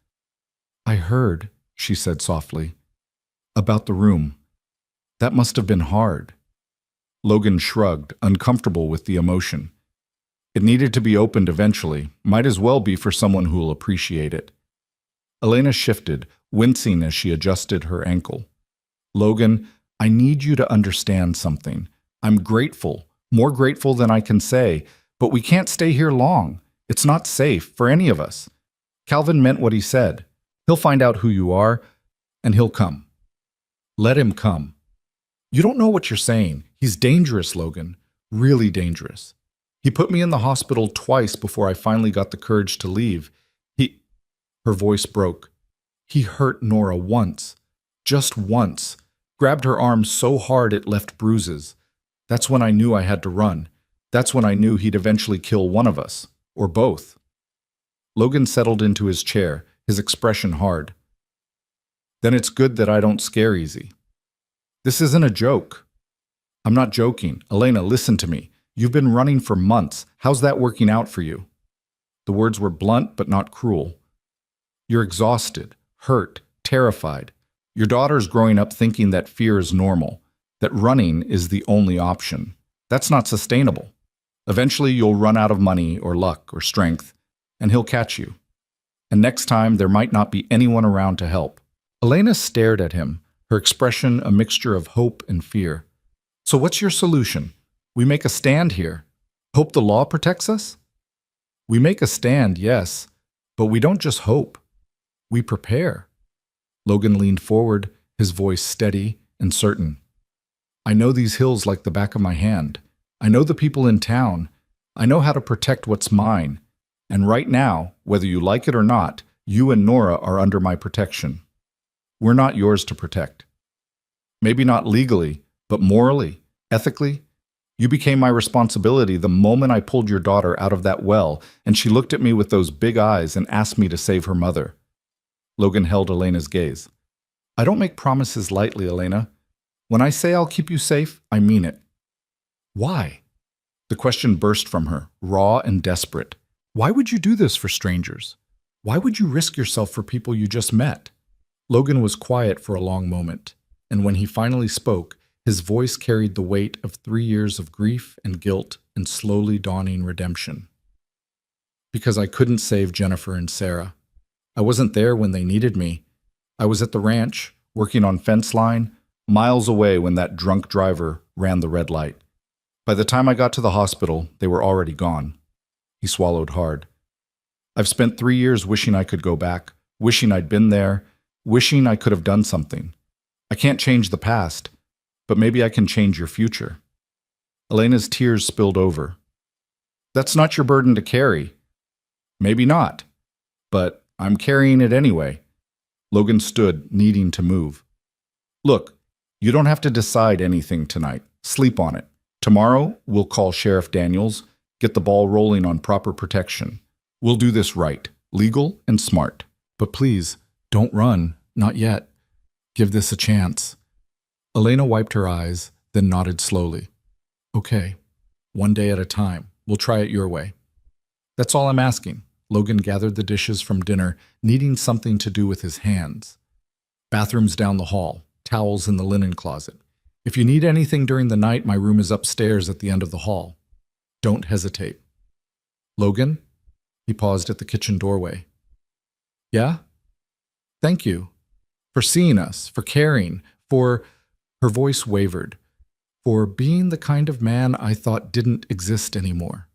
I heard, she said softly, about the room. That must have been hard. Logan shrugged, uncomfortable with the emotion. It needed to be opened eventually, might as well be for someone who'll appreciate it. Elena shifted, wincing as she adjusted her ankle. Logan, I need you to understand something. I'm grateful, more grateful than I can say, but we can't stay here long. It's not safe for any of us. Calvin meant what he said. He'll find out who you are, and he'll come. Let him come. You don't know what you're saying. He's dangerous, Logan. Really dangerous. He put me in the hospital twice before I finally got the courage to leave. Her voice broke. He hurt Nora once. Just once. Grabbed her arm so hard it left bruises. That's when I knew I had to run. That's when I knew he'd eventually kill one of us, or both. Logan settled into his chair, his expression hard. Then it's good that I don't scare easy. This isn't a joke. I'm not joking. Elena, listen to me. You've been running for months. How's that working out for you? The words were blunt but not cruel. You're exhausted, hurt, terrified. Your daughter's growing up thinking that fear is normal, that running is the only option. That's not sustainable. Eventually you'll run out of money or luck or strength, and he'll catch you. And next time there might not be anyone around to help. Elena stared at him, her expression a mixture of hope and fear. So what's your solution? We make a stand here. Hope the law protects us? We make a stand, yes, but we don't just hope. We prepare. Logan leaned forward, his voice steady and certain. I know these hills like the back of my hand. I know the people in town. I know how to protect what's mine. And right now, whether you like it or not, you and Nora are under my protection. We're not yours to protect. Maybe not legally, but morally, ethically. You became my responsibility the moment I pulled your daughter out of that well, and she looked at me with those big eyes and asked me to save her mother. Logan held Elena's gaze. I don't make promises lightly, Elena. When I say I'll keep you safe, I mean it. Why? The question burst from her, raw and desperate. Why would you do this for strangers? Why would you risk yourself for people you just met? Logan was quiet for a long moment, and when he finally spoke, his voice carried the weight of 3 years of grief and guilt and slowly dawning redemption. Because I couldn't save Jennifer and Sarah. I wasn't there when they needed me. I was at the ranch, working on fence line, miles away when that drunk driver ran the red light. By the time I got to the hospital, they were already gone. He swallowed hard. I've spent 3 years wishing I could go back, wishing I'd been there, wishing I could have done something. I can't change the past, but maybe I can change your future. Elena's tears spilled over. That's not your burden to carry. Maybe not, but I'm carrying it anyway. Logan stood, needing to move. Look, you don't have to decide anything tonight. Sleep on it. Tomorrow, we'll call Sheriff Daniels, get the ball rolling on proper protection. We'll do this right, legal and smart. But please, don't run, not yet. Give this a chance. Elena wiped her eyes, then nodded slowly. Okay, one day at a time. We'll try it your way. That's all I'm asking. Logan gathered the dishes from dinner, needing something to do with his hands. Bathrooms down the hall, towels in the linen closet. If you need anything during the night, my room is upstairs at the end of the hall. Don't hesitate. Logan? He paused at the kitchen doorway. Yeah? Thank you. For seeing us, for caring, for... Her voice wavered. For being the kind of man I thought didn't exist anymore.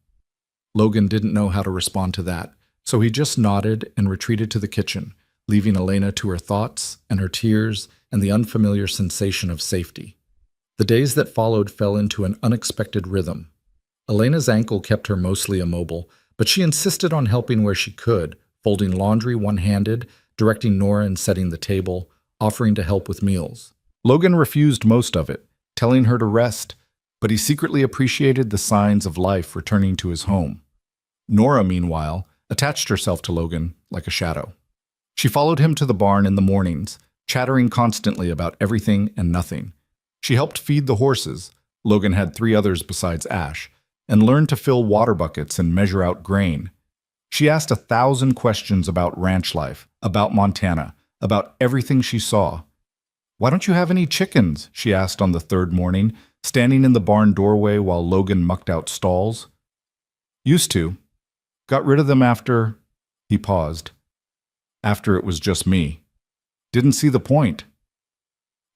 Logan didn't know how to respond to that, so he just nodded and retreated to the kitchen, leaving Elena to her thoughts and her tears and the unfamiliar sensation of safety. The days that followed fell into an unexpected rhythm. Elena's ankle kept her mostly immobile, but she insisted on helping where she could, folding laundry one-handed, directing Nora and setting the table, offering to help with meals. Logan refused most of it, telling her to rest, but he secretly appreciated the signs of life returning to his home. Nora, meanwhile, attached herself to Logan like a shadow. She followed him to the barn in the mornings, chattering constantly about everything and nothing. She helped feed the horses, Logan had 3 others besides Ash, and learned to fill water buckets and measure out grain. She asked 1,000 questions about ranch life, about Montana, about everything she saw. Why don't you have any chickens? She asked on the 3rd morning, standing in the barn doorway while Logan mucked out stalls. Used to. Got rid of them after... He paused. After it was just me. Didn't see the point.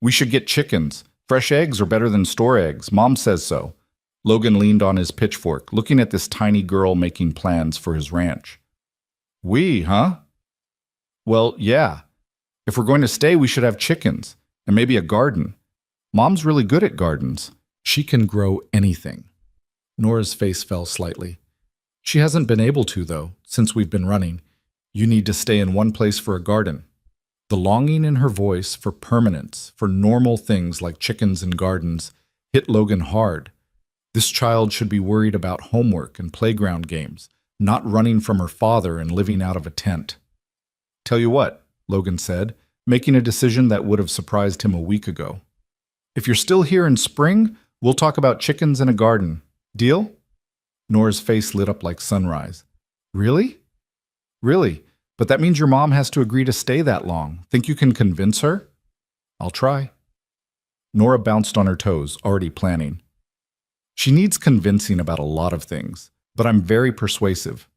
We should get chickens. Fresh eggs are better than store eggs. Mom says so. Logan leaned on his pitchfork, looking at this tiny girl making plans for his ranch. We, huh? Well, yeah. If we're going to stay, we should have chickens. And maybe a garden. Mom's really good at gardens. She can grow anything. Nora's face fell slightly. She hasn't been able to, though, since we've been running. You need to stay in one place for a garden. The longing in her voice for permanence, for normal things like chickens and gardens, hit Logan hard. This child should be worried about homework and playground games, not running from her father and living out of a tent. "Tell you what," Logan said, making a decision that would have surprised him a week ago. "If you're still here in spring, we'll talk about chickens and a garden. Deal?" Nora's face lit up like sunrise. "Really?" "Really. But that means your mom has to agree to stay that long. Think you can convince her?" "I'll try." Nora bounced on her toes, already planning. "She needs convincing about a lot of things, but I'm very persuasive."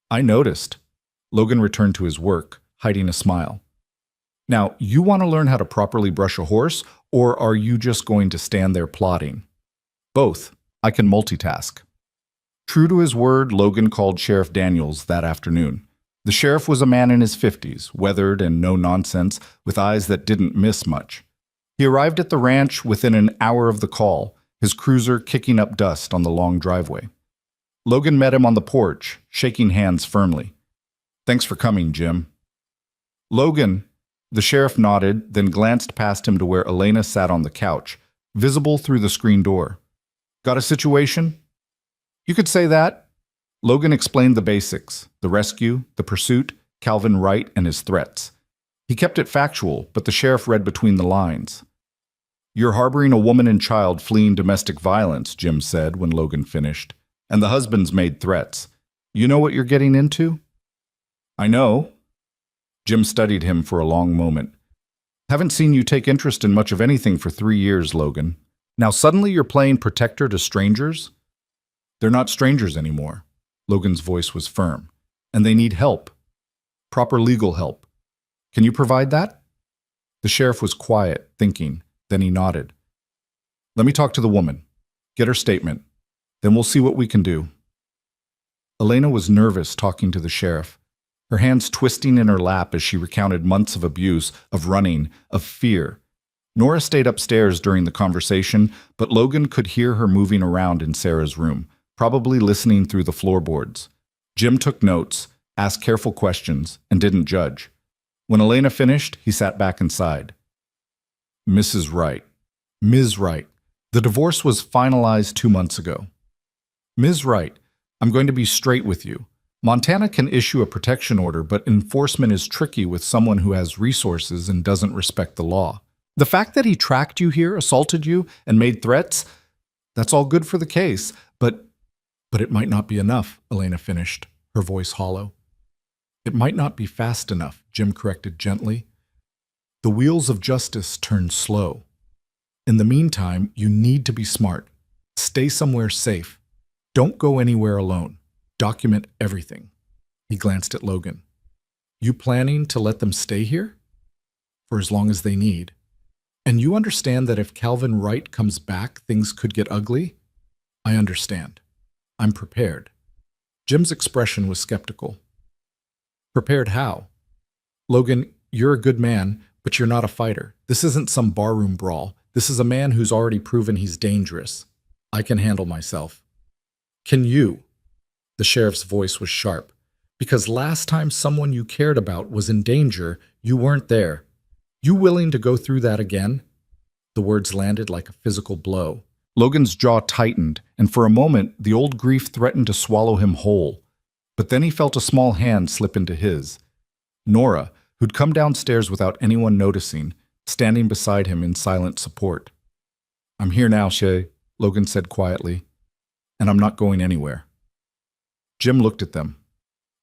"I noticed." Logan returned to his work, hiding a smile. "Now, you want to learn how to properly brush a horse, or are you just going to stand there plotting?" "Both. I can multitask." True to his word, Logan called Sheriff Daniels that afternoon. The sheriff was a man in his 50s, weathered and no-nonsense, with eyes that didn't miss much. He arrived at the ranch within an hour of the call, his cruiser kicking up dust on the long driveway. Logan met him on the porch, shaking hands firmly. "Thanks for coming, Jim." "Logan," the sheriff nodded, then glanced past him to where Elena sat on the couch, visible through the screen door. "Got a situation?" "You could say that." Logan explained the basics: the rescue, the pursuit, Calvin Wright, and his threats. He kept it factual, but the sheriff read between the lines. "You're harboring a woman and child fleeing domestic violence," Jim said when Logan finished, "and the husband's made threats. You know what you're getting into?" "I know." Jim studied him for a long moment. "Haven't seen you take interest in much of anything for 3 years, Logan. Now suddenly you're playing protector to strangers?" "They're not strangers anymore." Logan's voice was firm. "And they need help. Proper legal help. Can you provide that?" The sheriff was quiet, thinking. Then he nodded. "Let me talk to the woman. Get her statement. Then we'll see what we can do." Elena was nervous talking to the sheriff, her hands twisting in her lap as she recounted months of abuse, of running, of fear. Nora stayed upstairs during the conversation, but Logan could hear her moving around in Sarah's room, probably listening through the floorboards. Jim took notes, asked careful questions, and didn't judge. When Elena finished, he sat back and sighed. "Mrs. Wright. Ms. Wright. The divorce was finalized 2 months ago. Ms. Wright, I'm going to be straight with you. Montana can issue a protection order, but enforcement is tricky with someone who has resources and doesn't respect the law. The fact that he tracked you here, assaulted you, and made threats, that's all good for the case, but it might not be enough," Elena finished, her voice hollow. "It might not be fast enough," Jim corrected gently. "The wheels of justice turn slow. In the meantime, you need to be smart. Stay somewhere safe. Don't go anywhere alone. Document everything." He glanced at Logan. "You planning to let them stay here?" "For as long as they need." "And you understand that if Calvin Wright comes back, things could get ugly?" "I understand. I'm prepared." Jim's expression was skeptical. "Prepared how?" "Logan, you're a good man, but you're not a fighter. This isn't some barroom brawl. This is a man who's already proven he's dangerous. I can handle myself." "Can you?" The sheriff's voice was sharp. "Because last time someone you cared about was in danger, you weren't there. You willing to go through that again?" The words landed like a physical blow. Logan's jaw tightened, and for a moment, the old grief threatened to swallow him whole. But then he felt a small hand slip into his. Nora, who'd come downstairs without anyone noticing, standing beside him in silent support. "I'm here now, Shay," Logan said quietly, "and I'm not going anywhere." Jim looked at them.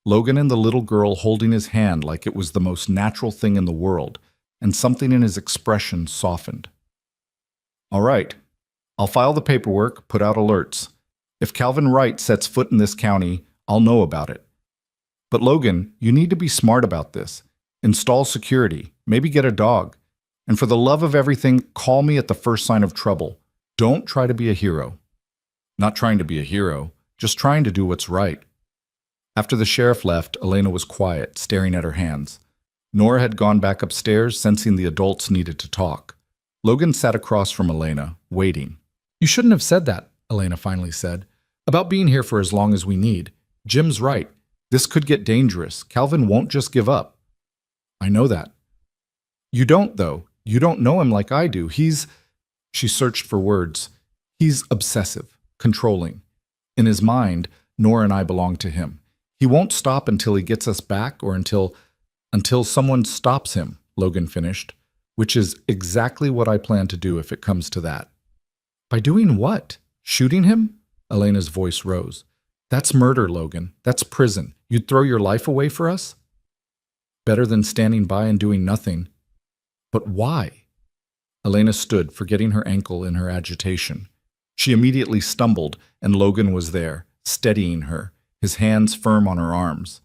Logan and the little girl holding his hand like it was the most natural thing in the world, and something in his expression softened. "All right. I'll file the paperwork, put out alerts. If Calvin Wright sets foot in this county, I'll know about it. But Logan, you need to be smart about this. Install security, maybe get a dog. And for the love of everything, call me at the first sign of trouble. Don't try to be a hero." "Not trying to be a hero, just trying to do what's right." After the sheriff left, Elena was quiet, staring at her hands. Nora had gone back upstairs, sensing the adults needed to talk. Logan sat across from Elena, waiting. "You shouldn't have said that," Elena finally said, "about being here for as long as we need. Jim's right. This could get dangerous. Calvin won't just give up." "I know that. You don't, though. You don't know him like I do. She searched for words. He's obsessive, controlling. In his mind, Nora and I belong to him. He won't stop until he gets us back or until someone stops him, Logan finished, which is exactly what I plan to do if it comes to that. By doing what? Shooting him? Elena's voice rose. That's murder, Logan. That's prison. You'd throw your life away for us? Better than standing by and doing nothing. But why? Elena stood, forgetting her ankle in her agitation. She immediately stumbled, and Logan was there, steadying her, his hands firm on her arms.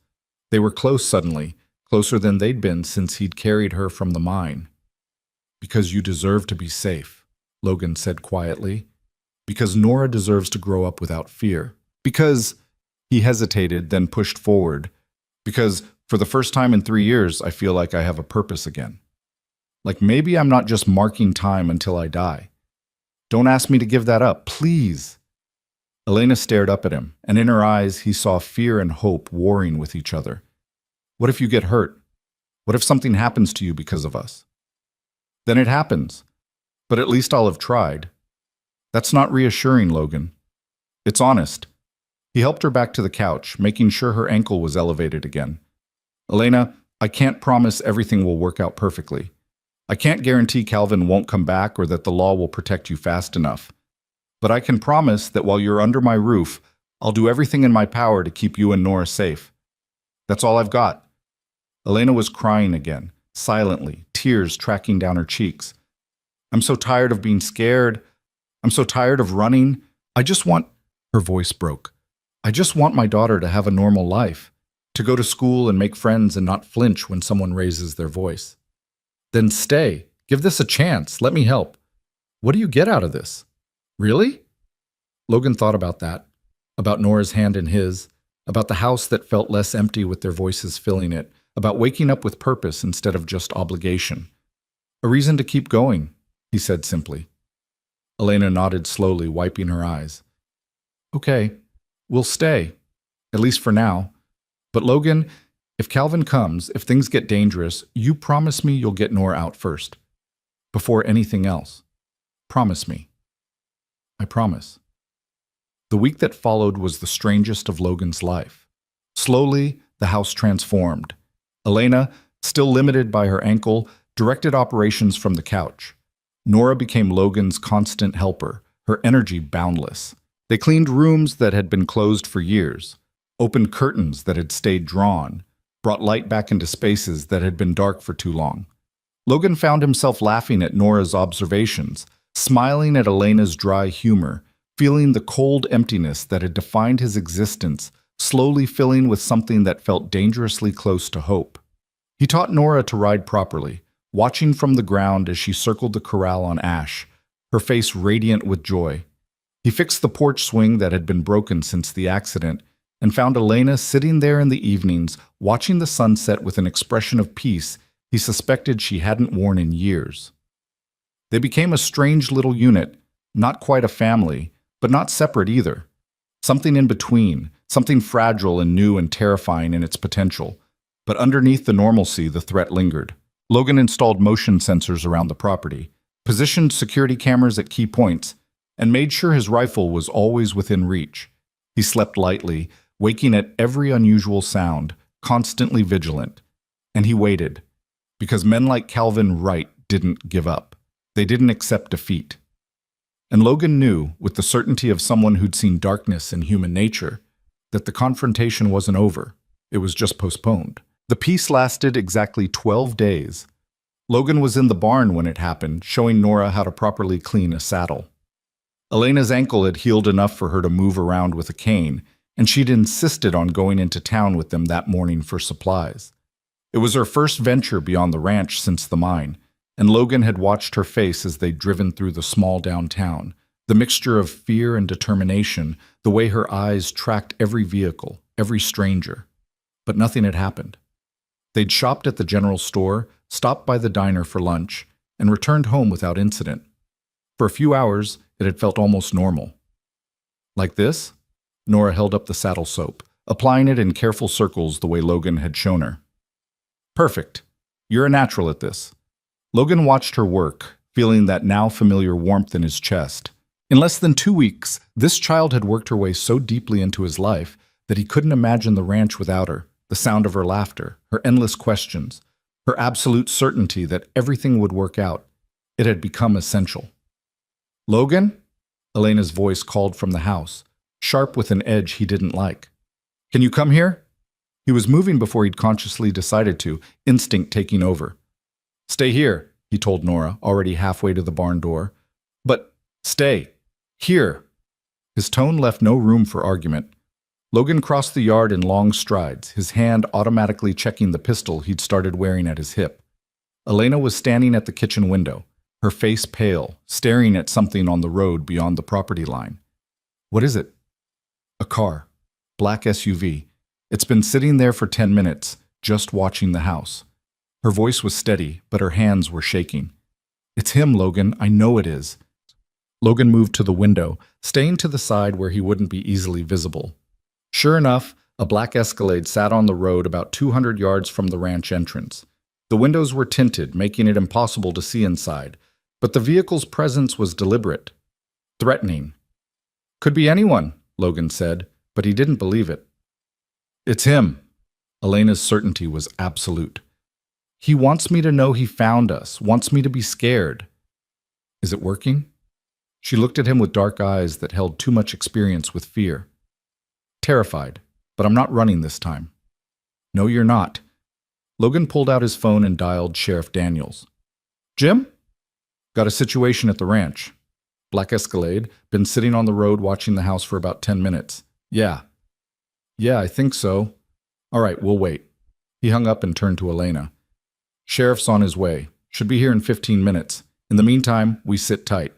They were close suddenly, closer than they'd been since he'd carried her from the mine. Because you deserve to be safe, Logan said quietly. Because Nora deserves to grow up without fear. Because, he hesitated, then pushed forward. Because, for the first time in 3 years, I feel like I have a purpose again. Like maybe I'm not just marking time until I die. Don't ask me to give that up, please. Elena stared up at him, and in her eyes he saw fear and hope warring with each other. What if you get hurt? What if something happens to you because of us? Then it happens. But at least I'll have tried. That's not reassuring, Logan. It's honest. He helped her back to the couch, making sure her ankle was elevated again. Elena, I can't promise everything will work out perfectly. I can't guarantee Calvin won't come back or that the law will protect you fast enough. But I can promise that while you're under my roof, I'll do everything in my power to keep you and Nora safe. That's all I've got. Elena was crying again, silently, tears tracking down her cheeks. I'm so tired of being scared. I'm so tired of running. Her voice broke. I just want my daughter to have a normal life, to go to school and make friends and not flinch when someone raises their voice. Then stay. Give this a chance. Let me help. What do you get out of this? Really? Logan thought about that, about Nora's hand in his, about the house that felt less empty with their voices filling it, about waking up with purpose instead of just obligation. A reason to keep going, he said simply. Elena nodded slowly, wiping her eyes. Okay, we'll stay, at least for now. But Logan, if Calvin comes, if things get dangerous, you promise me you'll get Nora out first. Before anything else. Promise me. I promise. The week that followed was the strangest of Logan's life. Slowly, the house transformed. Elena, still limited by her ankle, directed operations from the couch. Nora became Logan's constant helper, her energy boundless. They cleaned rooms that had been closed for years, opened curtains that had stayed drawn, brought light back into spaces that had been dark for too long. Logan found himself laughing at Nora's observations, smiling at Elena's dry humor, feeling the cold emptiness that had defined his existence, slowly filling with something that felt dangerously close to hope. He taught Nora to ride properly, watching from the ground as she circled the corral on Ash, her face radiant with joy. He fixed the porch swing that had been broken since the accident, and found Elena sitting there in the evenings, watching the sunset with an expression of peace he suspected she hadn't worn in years. They became a strange little unit, not quite a family, but not separate either. Something in between, something fragile and new and terrifying in its potential. But underneath the normalcy, the threat lingered. Logan installed motion sensors around the property, positioned security cameras at key points, and made sure his rifle was always within reach. He slept lightly, waking at every unusual sound, constantly vigilant. And he waited, because men like Calvin Wright didn't give up. They didn't accept defeat. And Logan knew, with the certainty of someone who'd seen darkness in human nature, that the confrontation wasn't over. It was just postponed. The peace lasted exactly 12 days. Logan was in the barn when it happened, showing Nora how to properly clean a saddle. Elena's ankle had healed enough for her to move around with a cane, and she'd insisted on going into town with them that morning for supplies. It was her first venture beyond the ranch since the mine, and Logan had watched her face as they'd driven through the small downtown, the mixture of fear and determination, the way her eyes tracked every vehicle, every stranger. But nothing had happened. They'd shopped at the general store, stopped by the diner for lunch, and returned home without incident. For a few hours, it had felt almost normal. Like this? Nora held up the saddle soap, applying it in careful circles the way Logan had shown her. Perfect. You're a natural at this. Logan watched her work, feeling that now familiar warmth in his chest. In less than 2 weeks, this child had worked her way so deeply into his life that he couldn't imagine the ranch without her, the sound of her laughter, her endless questions, her absolute certainty that everything would work out. It had become essential. "Logan?" Elena's voice called from the house, sharp with an edge he didn't like. "Can you come here?" He was moving before he'd consciously decided to, instinct taking over. "Stay here," he told Nora, already halfway to the barn door. "But stay. Here." His tone left no room for argument. Logan crossed the yard in long strides, his hand automatically checking the pistol he'd started wearing at his hip. Elena was standing at the kitchen window, her face pale, staring at something on the road beyond the property line. "What is it?" "A car. Black SUV. It's been sitting there for 10 minutes, just watching the house." Her voice was steady, but her hands were shaking. "It's him, Logan. I know it is." Logan moved to the window, staying to the side where he wouldn't be easily visible. Sure enough, a black Escalade sat on the road about 200 yards from the ranch entrance. The windows were tinted, making it impossible to see inside, but the vehicle's presence was deliberate, threatening. "Could be anyone," Logan said, but he didn't believe it. "It's him." Elena's certainty was absolute. "He wants me to know he found us, wants me to be scared." "Is it working?" She looked at him with dark eyes that held too much experience with fear. "Terrified, but I'm not running this time." "No, you're not." Logan pulled out his phone and dialed Sheriff Daniels. "Jim?" "Got a situation at the ranch." "Black Escalade, been sitting on the road watching the house for about 10 minutes. "Yeah." "Yeah, I think so." "All right, we'll wait." He hung up and turned to Elena. "Sheriff's on his way. Should be here in 15 minutes. In the meantime, we sit tight."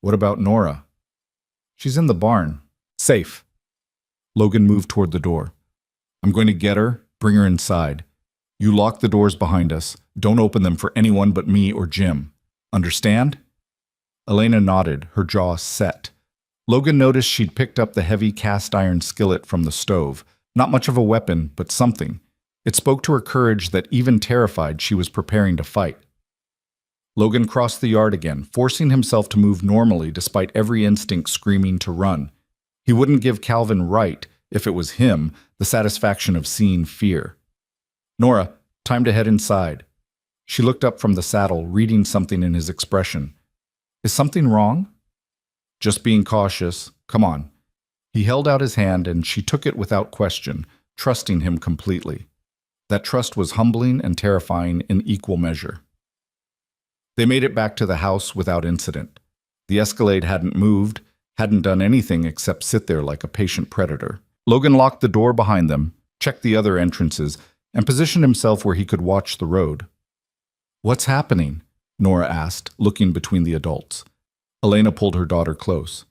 "What about Nora?" "She's in the barn. Safe." Logan moved toward the door. "I'm going to get her, bring her inside. You lock the doors behind us. Don't open them for anyone but me or Jim. Understand?" Elena nodded, her jaw set. Logan noticed she'd picked up the heavy cast-iron skillet from the stove. Not much of a weapon, but something. It spoke to her courage that even terrified, she was preparing to fight. Logan crossed the yard again, forcing himself to move normally despite every instinct screaming to run. He wouldn't give Calvin Wright, if it was him, the satisfaction of seeing fear. "Nora, time to head inside." She looked up from the saddle, reading something in his expression. "Is something wrong?" "Just being cautious. Come on." He held out his hand and she took it without question, trusting him completely. That trust was humbling and terrifying in equal measure. They made it back to the house without incident. The Escalade hadn't moved, hadn't done anything except sit there like a patient predator. Logan locked the door behind them, checked the other entrances, and positioned himself where he could watch the road. "What's happening?" Nora asked, looking between the adults. Elena pulled her daughter close.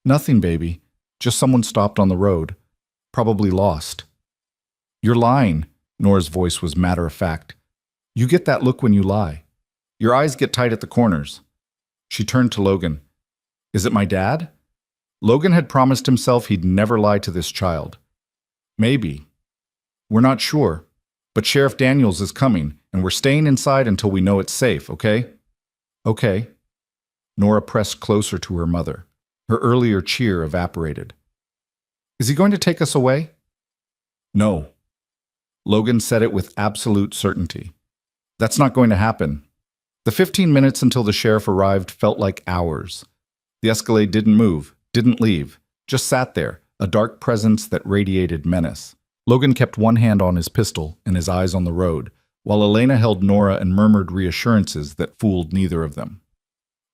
"Nothing, baby. Just someone stopped on the road. Probably lost." "You're lying." Nora's voice was matter-of-fact. "You get that look when you lie. Your eyes get tight at the corners." She turned to Logan. "Is it my dad?" Logan had promised himself he'd never lie to this child. "Maybe. We're not sure. But Sheriff Daniels is coming, and we're staying inside until we know it's safe, okay?" "Okay." Nora pressed closer to her mother. Her earlier cheer evaporated. "Is he going to take us away?" "No." Logan said it with absolute certainty. "That's not going to happen." The 15 minutes until the sheriff arrived felt like hours. The Escalade didn't move, didn't leave, just sat there, a dark presence that radiated menace. Logan kept one hand on his pistol and his eyes on the road, while Elena held Nora and murmured reassurances that fooled neither of them.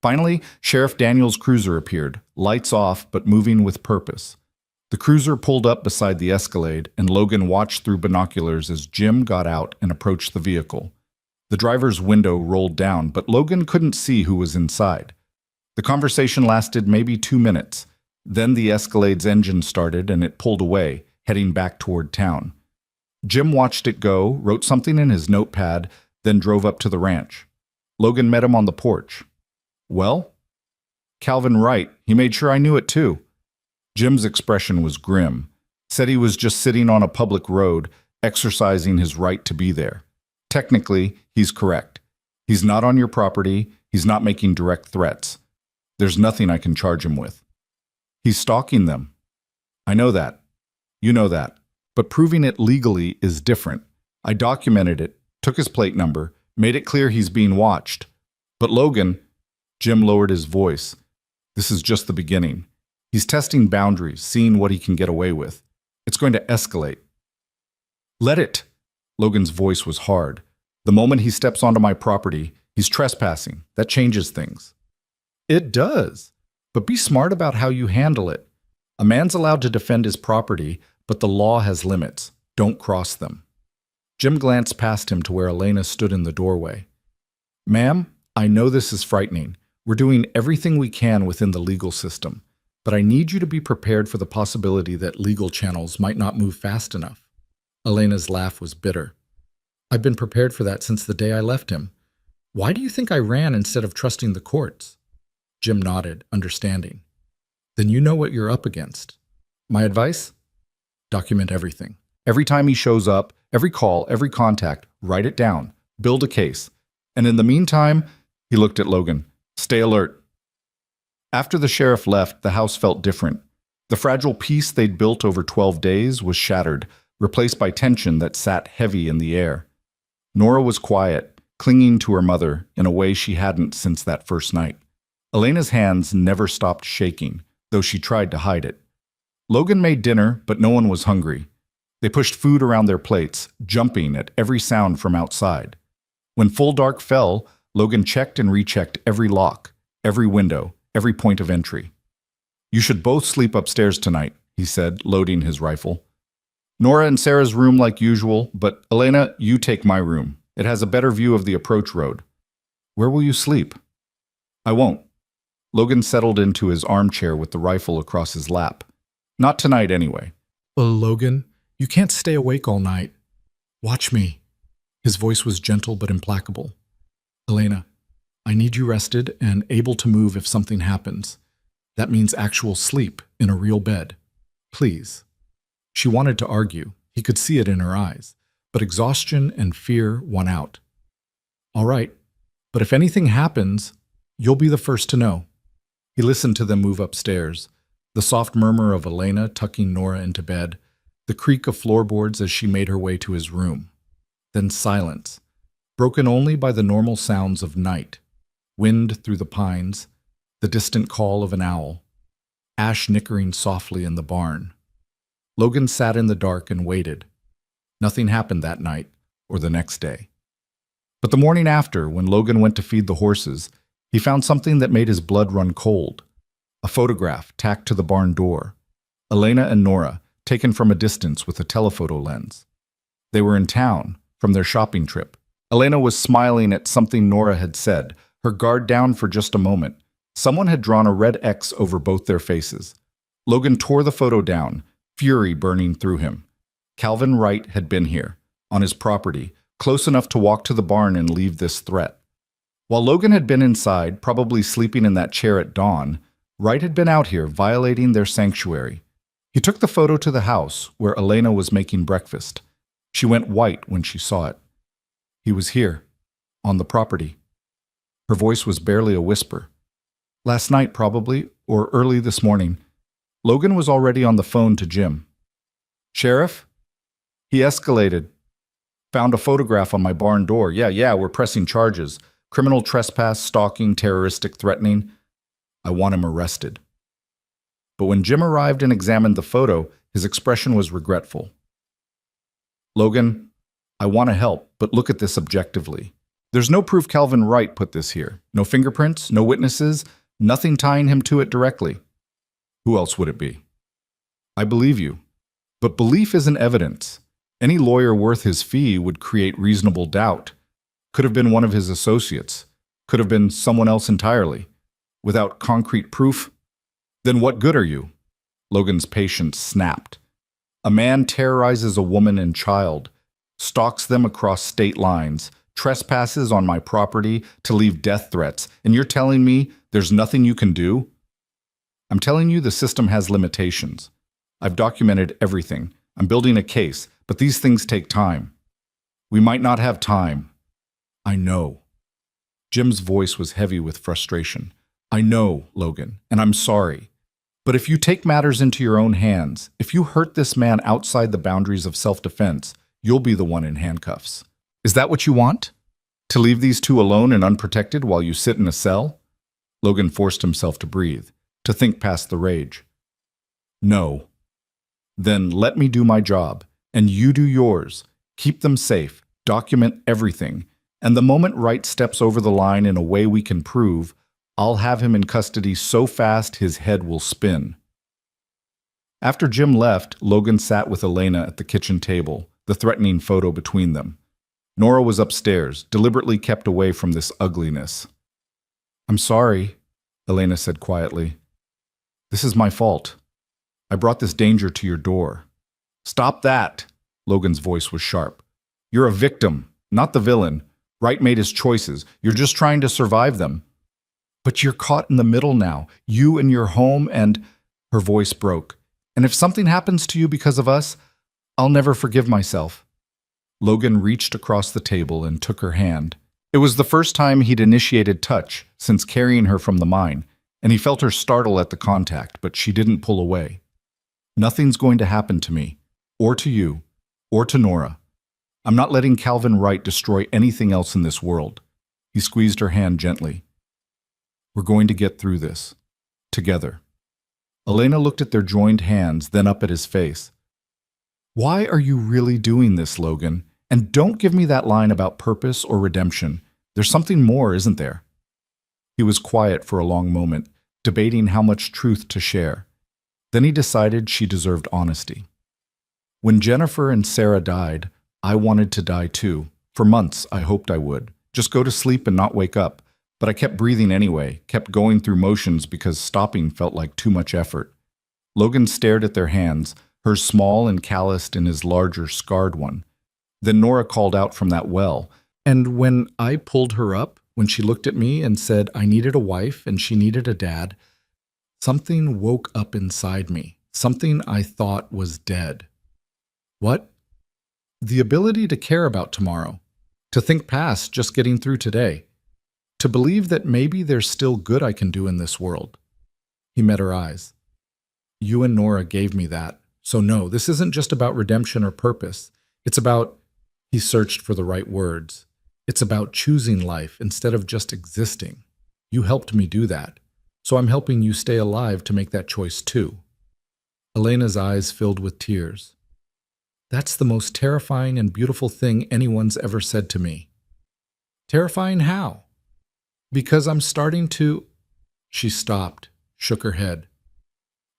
Finally, Sheriff Daniels' cruiser appeared, lights off but moving with purpose. The cruiser pulled up beside the Escalade, and Logan watched through binoculars as Jim got out and approached the vehicle. The driver's window rolled down, but Logan couldn't see who was inside. The conversation lasted maybe 2 minutes. Then the Escalade's engine started and it pulled away, heading back toward town. Jim watched it go, wrote something in his notepad, then drove up to the ranch. Logan met him on the porch. "Well?" "Calvin Wright. He made sure I knew it too." Jim's expression was grim. Said he was just sitting on a public road, exercising his right to be there. Technically, he's correct. He's not on your property. He's not making direct threats. There's nothing I can charge him with. He's stalking them. I know that. You know that. But proving it legally is different. I documented it, took his plate number, made it clear he's being watched. But Logan, Jim lowered his voice. This is just the beginning. He's testing boundaries, seeing what he can get away with. It's going to escalate. Let it. Logan's voice was hard. The moment he steps onto my property, he's trespassing. That changes things. It does. But be smart about how you handle it. A man's allowed to defend his property, but the law has limits. Don't cross them. Jim glanced past him to where Elena stood in the doorway. Ma'am, I know this is frightening. We're doing everything we can within the legal system, but I need you to be prepared for the possibility that legal channels might not move fast enough. Elena's laugh was bitter. I've been prepared for that since the day I left him. Why do you think I ran instead of trusting the courts? Jim nodded, understanding. Then you know what you're up against. My advice? Document everything. Every time he shows up, every call, every contact, write it down. Build a case. And in the meantime, he looked at Logan. Stay alert. After the sheriff left, the house felt different. The fragile peace they'd built over 12 days was shattered, replaced by tension that sat heavy in the air. Nora was quiet, clinging to her mother in a way she hadn't since that first night. Elena's hands never stopped shaking, though she tried to hide it. Logan made dinner, but no one was hungry. They pushed food around their plates, jumping at every sound from outside. When full dark fell, Logan checked and rechecked every lock, every window, every point of entry. You should both sleep upstairs tonight, he said, loading his rifle. Nora and Sarah's room like usual, but Elena, you take my room. It has a better view of the approach road. Where will you sleep? I won't. Logan settled into his armchair with the rifle across his lap. Not tonight, anyway. Well, Logan, you can't stay awake all night. Watch me. His voice was gentle but implacable. Elena, I need you rested and able to move if something happens. That means actual sleep in a real bed. Please. She wanted to argue. He could see it in her eyes. But exhaustion and fear won out. All right, but if anything happens, you'll be the first to know. He listened to them move upstairs, the soft murmur of Elena tucking Nora into bed, the creak of floorboards as she made her way to his room. Then silence, broken only by the normal sounds of night, wind through the pines, the distant call of an owl, ash nickering softly in the barn. Logan sat in the dark and waited. Nothing happened that night or the next day. But the morning after, when Logan went to feed the horses, he found something that made his blood run cold. A photograph tacked to the barn door. Elena and Nora, taken from a distance with a telephoto lens. They were in town, from their shopping trip. Elena was smiling at something Nora had said, her guard down for just a moment. Someone had drawn a red X over both their faces. Logan tore the photo down, fury burning through him. Calvin Wright had been here, on his property, close enough to walk to the barn and leave this threat. While Logan had been inside, probably sleeping in that chair at dawn, Wright had been out here violating their sanctuary. He took the photo to the house where Elena was making breakfast. She went white when she saw it. He was here, on the property. Her voice was barely a whisper. Last night, probably, or early this morning, Logan was already on the phone to Jim. Sheriff? He escalated. Found a photograph on my barn door. Yeah, we're pressing charges. Criminal trespass, stalking, terroristic threatening. I want him arrested. But when Jim arrived and examined the photo, his expression was regretful. Logan, I want to help, but look at this objectively. There's no proof Calvin Wright put this here. No fingerprints, no witnesses, nothing tying him to it directly. Who else would it be? I believe you. But belief isn't evidence. Any lawyer worth his fee would create reasonable doubt. Could have been one of his associates. Could have been someone else entirely. Without concrete proof, then what good are you? Logan's patience snapped. A man terrorizes a woman and child, stalks them across state lines, trespasses on my property to leave death threats, and you're telling me there's nothing you can do? I'm telling you the system has limitations. I've documented everything. I'm building a case, but these things take time. We might not have time. I know. Jim's voice was heavy with frustration. I know, Logan, and I'm sorry. But if you take matters into your own hands, if you hurt this man outside the boundaries of self-defense, you'll be the one in handcuffs. Is that what you want? To leave these two alone and unprotected while you sit in a cell? Logan forced himself to breathe, to think past the rage. No. Then let me do my job, and you do yours. Keep them safe, document everything, and the moment Wright steps over the line in a way we can prove, I'll have him in custody so fast his head will spin. After Jim left, Logan sat with Elena at the kitchen table, the threatening photo between them. Nora was upstairs, deliberately kept away from this ugliness. I'm sorry, Elena said quietly. This is my fault. I brought this danger to your door. Stop that! Logan's voice was sharp. You're a victim, not the villain. Wright made his choices. You're just trying to survive them. But you're caught in the middle now, you and your home and… Her voice broke. And if something happens to you because of us, I'll never forgive myself. Logan reached across the table and took her hand. It was the first time he'd initiated touch since carrying her from the mine, and he felt her startle at the contact, but she didn't pull away. Nothing's going to happen to me, or to you, or to Nora. I'm not letting Calvin Wright destroy anything else in this world. He squeezed her hand gently. We're going to get through this. Together. Elena looked at their joined hands, then up at his face. Why are you really doing this, Logan? And don't give me that line about purpose or redemption. There's something more, isn't there? He was quiet for a long moment, debating how much truth to share. Then he decided she deserved honesty. When Jennifer and Sarah died, I wanted to die too. For months, I hoped I would. Just go to sleep and not wake up. But I kept breathing anyway, kept going through motions because stopping felt like too much effort. Logan stared at their hands, hers small and calloused in his larger, scarred one. Then Nora called out from that well, and when I pulled her up, when she looked at me and said I needed a wife and she needed a dad, something woke up inside me, something I thought was dead. What? The ability to care about tomorrow, to think past just getting through today, to believe that maybe there's still good I can do in this world. He met her eyes. You and Nora gave me that. So no, this isn't just about redemption or purpose. It's about, he searched for the right words. It's about choosing life instead of just existing. You helped me do that. So I'm helping you stay alive to make that choice too. Elena's eyes filled with tears. That's the most terrifying and beautiful thing anyone's ever said to me. Terrifying how? Because I'm starting to… She stopped, shook her head.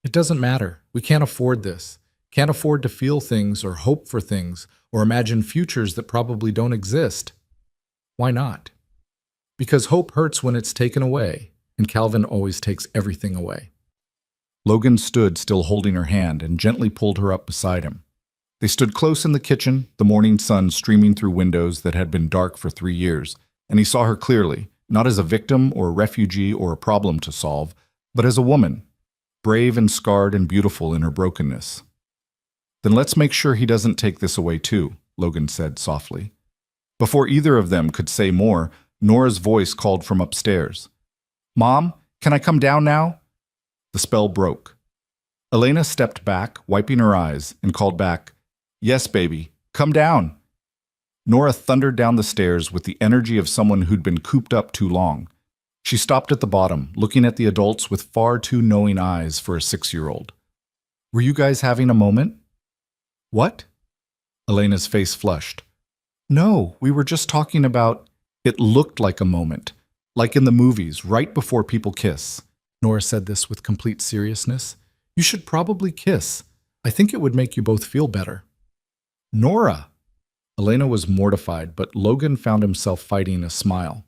It doesn't matter. We can't afford this. Can't afford to feel things or hope for things or imagine futures that probably don't exist. Why not? Because hope hurts when it's taken away, and Calvin always takes everything away. Logan stood still holding her hand and gently pulled her up beside him. They stood close in the kitchen, the morning sun streaming through windows that had been dark for 3 years, and he saw her clearly, not as a victim or a refugee or a problem to solve, but as a woman, brave and scarred and beautiful in her brokenness. Then let's make sure he doesn't take this away too, Logan said softly. Before either of them could say more, Nora's voice called from upstairs. Mom, can I come down now? The spell broke. Elena stepped back, wiping her eyes, and called back, Yes, baby, come down. Nora thundered down the stairs with the energy of someone who'd been cooped up too long. She stopped at the bottom, looking at the adults with far too knowing eyes for a 6-year-old. Were you guys having a moment? What? Elena's face flushed. No, we were just talking about… It looked like a moment, like in the movies, right before people kiss. Nora said this with complete seriousness. You should probably kiss. I think it would make you both feel better. Nora! Elena was mortified, but Logan found himself fighting a smile.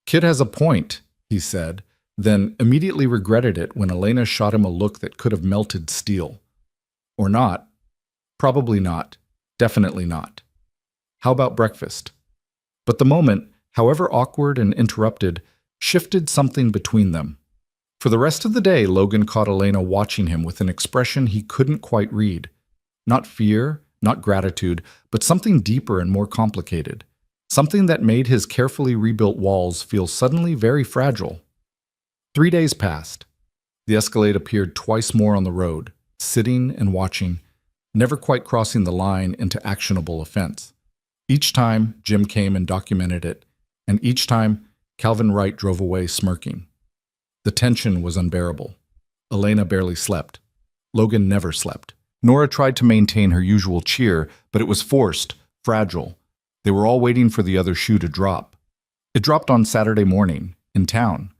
Kid has a point, he said, then immediately regretted it when Elena shot him a look that could have melted steel. Or not. Probably not. Definitely not. How about breakfast? But the moment, however awkward and interrupted, shifted something between them. For the rest of the day, Logan caught Elena watching him with an expression he couldn't quite read. Not fear, not gratitude, but something deeper and more complicated. something that made his carefully rebuilt walls feel suddenly very fragile. 3 days passed. The Escalade appeared twice more on the road, sitting and watching, never quite crossing the line into actionable offense. Each time, Jim came and documented it, and each time, Calvin Wright drove away smirking. The tension was unbearable. Elena barely slept. Logan never slept. Nora tried to maintain her usual cheer, but it was forced, fragile. They were all waiting for the other shoe to drop. It dropped on Saturday morning, in town.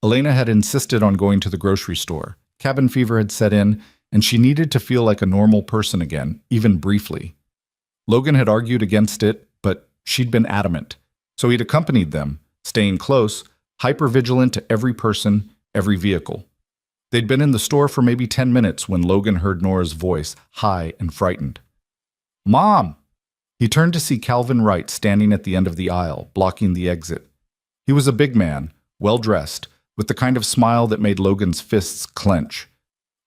Elena had insisted on going to the grocery store. Cabin fever had set in, and she needed to feel like a normal person again, even briefly. Logan had argued against it, but she'd been adamant. So he'd accompanied them, staying close, hyper-vigilant to every person, every vehicle. They'd been in the store for maybe 10 minutes when Logan heard Nora's voice, high and frightened. "Mom!" He turned to see Calvin Wright standing at the end of the aisle, blocking the exit. He was a big man, well-dressed, with the kind of smile that made Logan's fists clench.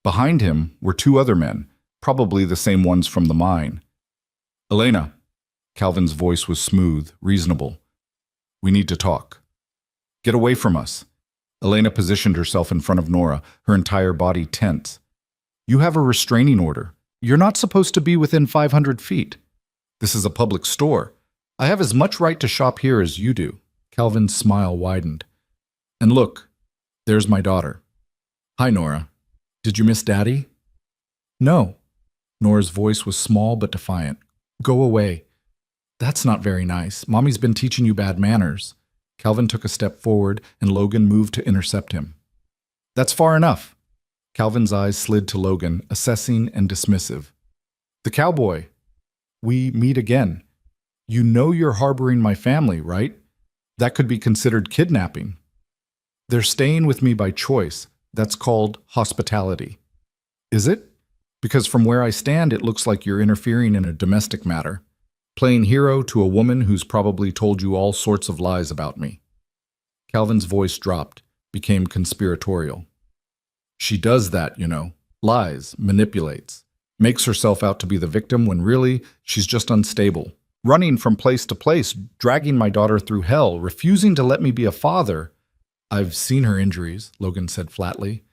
Behind him were two other men, probably the same ones from the mine. "Elena." Calvin's voice was smooth, reasonable. "We need to talk." "Get away from us." Elena positioned herself in front of Nora, her entire body tense. "You have a restraining order. You're not supposed to be within 500 feet. This is a public store. I have as much right to shop here as you do." Calvin's smile widened. "And look, there's my daughter." "Hi, Nora. Did you miss Daddy?" "No." Nora's voice was small but defiant. "Go away." "That's not very nice. Mommy's been teaching you bad manners." Calvin took a step forward, and Logan moved to intercept him. "That's far enough." Calvin's eyes slid to Logan, assessing and dismissive. "The cowboy. We meet again. You know you're harboring my family, right? That could be considered kidnapping." "They're staying with me by choice. That's called hospitality." "Is it? Because from where I stand, it looks like you're interfering in a domestic matter. Playing hero to a woman who's probably told you all sorts of lies about me." Calvin's voice dropped, became conspiratorial. "She does that, you know. Lies, manipulates, makes herself out to be the victim when really she's just unstable. Running from place to place, dragging my daughter through hell, refusing to let me be a father." "I've seen her injuries," Logan said flatly.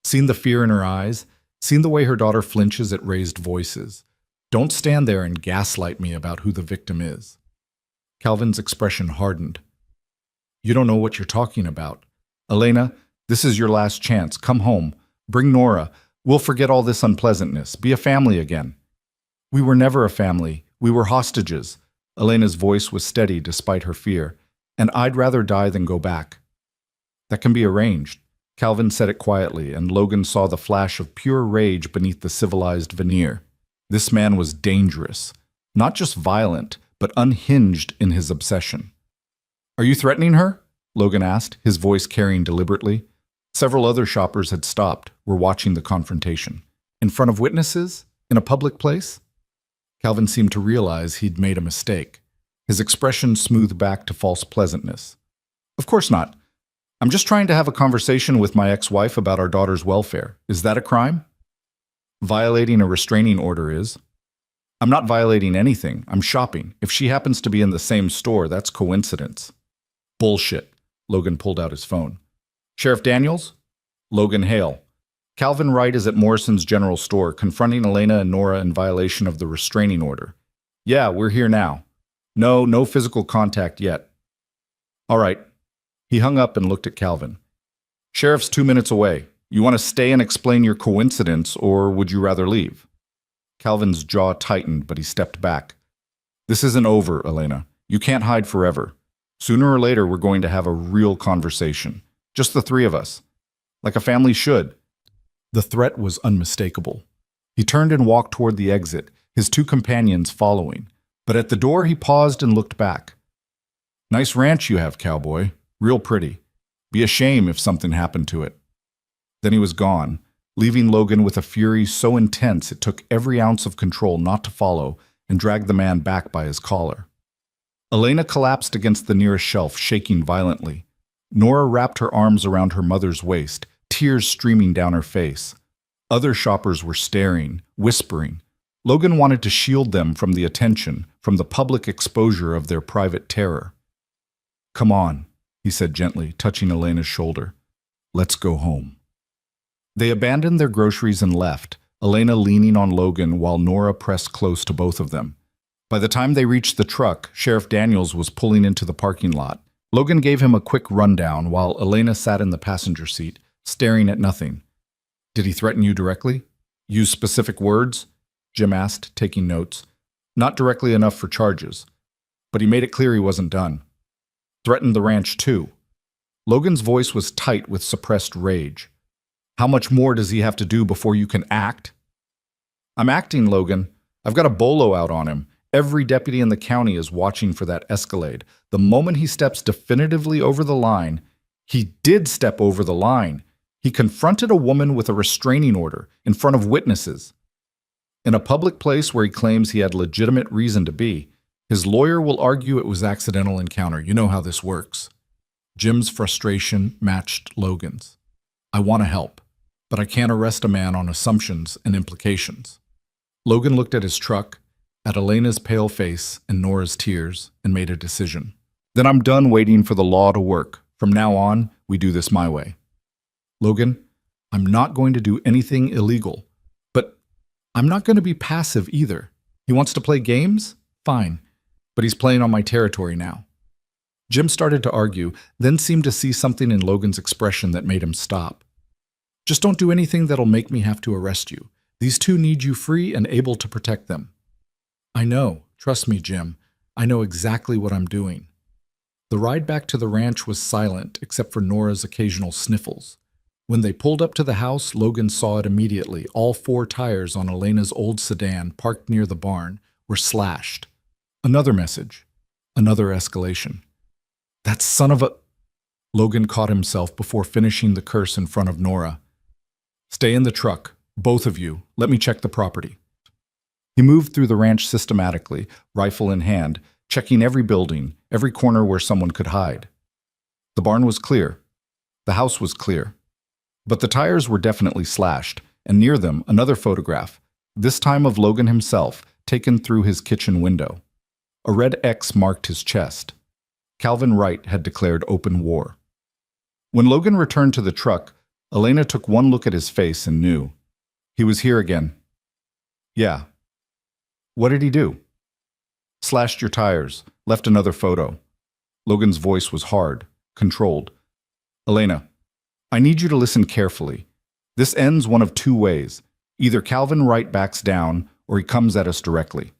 "Seen the fear in her eyes, seen the way her daughter flinches at raised voices. Don't stand there and gaslight me about who the victim is." Calvin's expression hardened. "You don't know what you're talking about. Elena, this is your last chance. Come home. Bring Nora. We'll forget all this unpleasantness. Be a family again." "We were never a family. We were hostages." Elena's voice was steady despite her fear. "And I'd rather die than go back." "That can be arranged." Calvin said it quietly, and Logan saw the flash of pure rage beneath the civilized veneer. This man was dangerous, not just violent, but unhinged in his obsession. "Are you threatening her?" Logan asked, his voice carrying deliberately. Several other shoppers had stopped, were watching the confrontation. "In front of witnesses? In a public place?" Calvin seemed to realize he'd made a mistake. His expression smoothed back to false pleasantness. "Of course not. I'm just trying to have a conversation with my ex-wife about our daughter's welfare. Is that a crime?" "Violating a restraining order is." "I'm not violating anything. I'm shopping. If she happens to be in the same store, that's coincidence." "Bullshit." Logan pulled out his phone. "Sheriff Daniels?" "Logan Hale. Calvin Wright is at Morrison's General Store, confronting Elena and Nora in violation of the restraining order." "Yeah, we're here now." No physical contact yet." "All right." He hung up and looked at Calvin. "Sheriff's 2 minutes away. You want to stay and explain your coincidence, or would you rather leave?" Calvin's jaw tightened, but he stepped back. "This isn't over, Elena. You can't hide forever. Sooner or later, we're going to have a real conversation. Just the three of us. Like a family should." The threat was unmistakable. He turned and walked toward the exit, his two companions following. But at the door, he paused and looked back. "Nice ranch you have, Cowboy. Real pretty. Be a shame if something happened to it." Then he was gone, leaving Logan with a fury so intense it took every ounce of control not to follow and drag the man back by his collar. Elena collapsed against the nearest shelf, shaking violently. Nora wrapped her arms around her mother's waist, tears streaming down her face. Other shoppers were staring, whispering. Logan wanted to shield them from the attention, from the public exposure of their private terror. "Come on," he said gently, touching Elena's shoulder. "Let's go home." They abandoned their groceries and left, Elena leaning on Logan while Nora pressed close to both of them. By the time they reached the truck, Sheriff Daniels was pulling into the parking lot. Logan gave him a quick rundown while Elena sat in the passenger seat, staring at nothing. "Did he threaten you directly? Use specific words?" Jim asked, taking notes. "Not directly enough for charges, but he made it clear he wasn't done. Threatened the ranch too." Logan's voice was tight with suppressed rage. "How much more does he have to do before you can act?" "I'm acting, Logan. I've got a bolo out on him. Every deputy in the county is watching for that Escalade. The moment he steps definitively over the line, he did step over the line. He confronted a woman with a restraining order in front of witnesses. In a public place where he claims he had legitimate reason to be, his lawyer will argue it was accidental encounter. You know how this works." Jim's frustration matched Logan's. "I want to help, but I can't arrest a man on assumptions and implications." Logan looked at his truck, at Elena's pale face and Nora's tears, and made a decision. "Then I'm done waiting for the law to work. From now on, we do this my way." "Logan, I'm not going to do anything illegal, but I'm not going to be passive either. He wants to play games? Fine, but he's playing on my territory now." Jim started to argue, then seemed to see something in Logan's expression that made him stop. "Just don't do anything that'll make me have to arrest you. These two need you free and able to protect them." "I know. Trust me, Jim. I know exactly what I'm doing." The ride back to the ranch was silent, except for Nora's occasional sniffles. When they pulled up to the house, Logan saw it immediately. All 4 tires on Elena's old sedan, parked near the barn, were slashed. Another message. Another escalation. "That son of a—" Logan caught himself before finishing the curse in front of Nora. "Stay in the truck. Both of you. Let me check the property." He moved through the ranch systematically, rifle in hand, checking every building, every corner where someone could hide. The barn was clear. The house was clear. But the tires were definitely slashed, and near them another photograph, this time of Logan himself, taken through his kitchen window. A red X marked his chest. Calvin Wright had declared open war. When Logan returned to the truck, Elena took one look at his face and knew. He was here again. "Yeah." "What did he do?" "Slashed your tires, left another photo." Logan's voice was hard, controlled. "Elena, I need you to listen carefully. This ends one of 2 ways. Either Calvin Wright backs down, or he comes at us directly."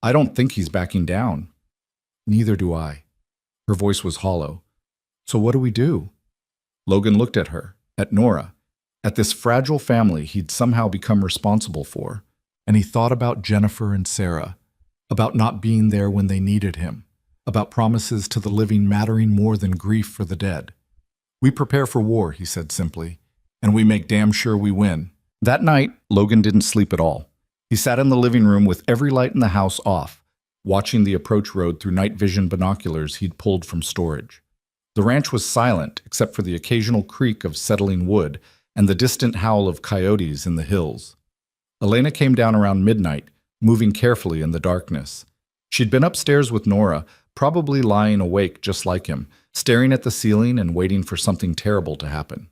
"I don't think he's backing down." "Neither do I." Her voice was hollow. "So what do we do?" Logan looked at her, at Nora, at this fragile family he'd somehow become responsible for, and he thought about Jennifer and Sarah, about not being there when they needed him, about promises to the living mattering more than grief for the dead. "We prepare for war," he said simply, "and we make damn sure we win." That night, Logan didn't sleep at all. He sat in the living room with every light in the house off, watching the approach road through night vision binoculars he'd pulled from storage. The ranch was silent, except for the occasional creak of settling wood and the distant howl of coyotes in the hills. Elena came down around midnight, moving carefully in the darkness. She'd been upstairs with Nora, probably lying awake just like him, staring at the ceiling and waiting for something terrible to happen.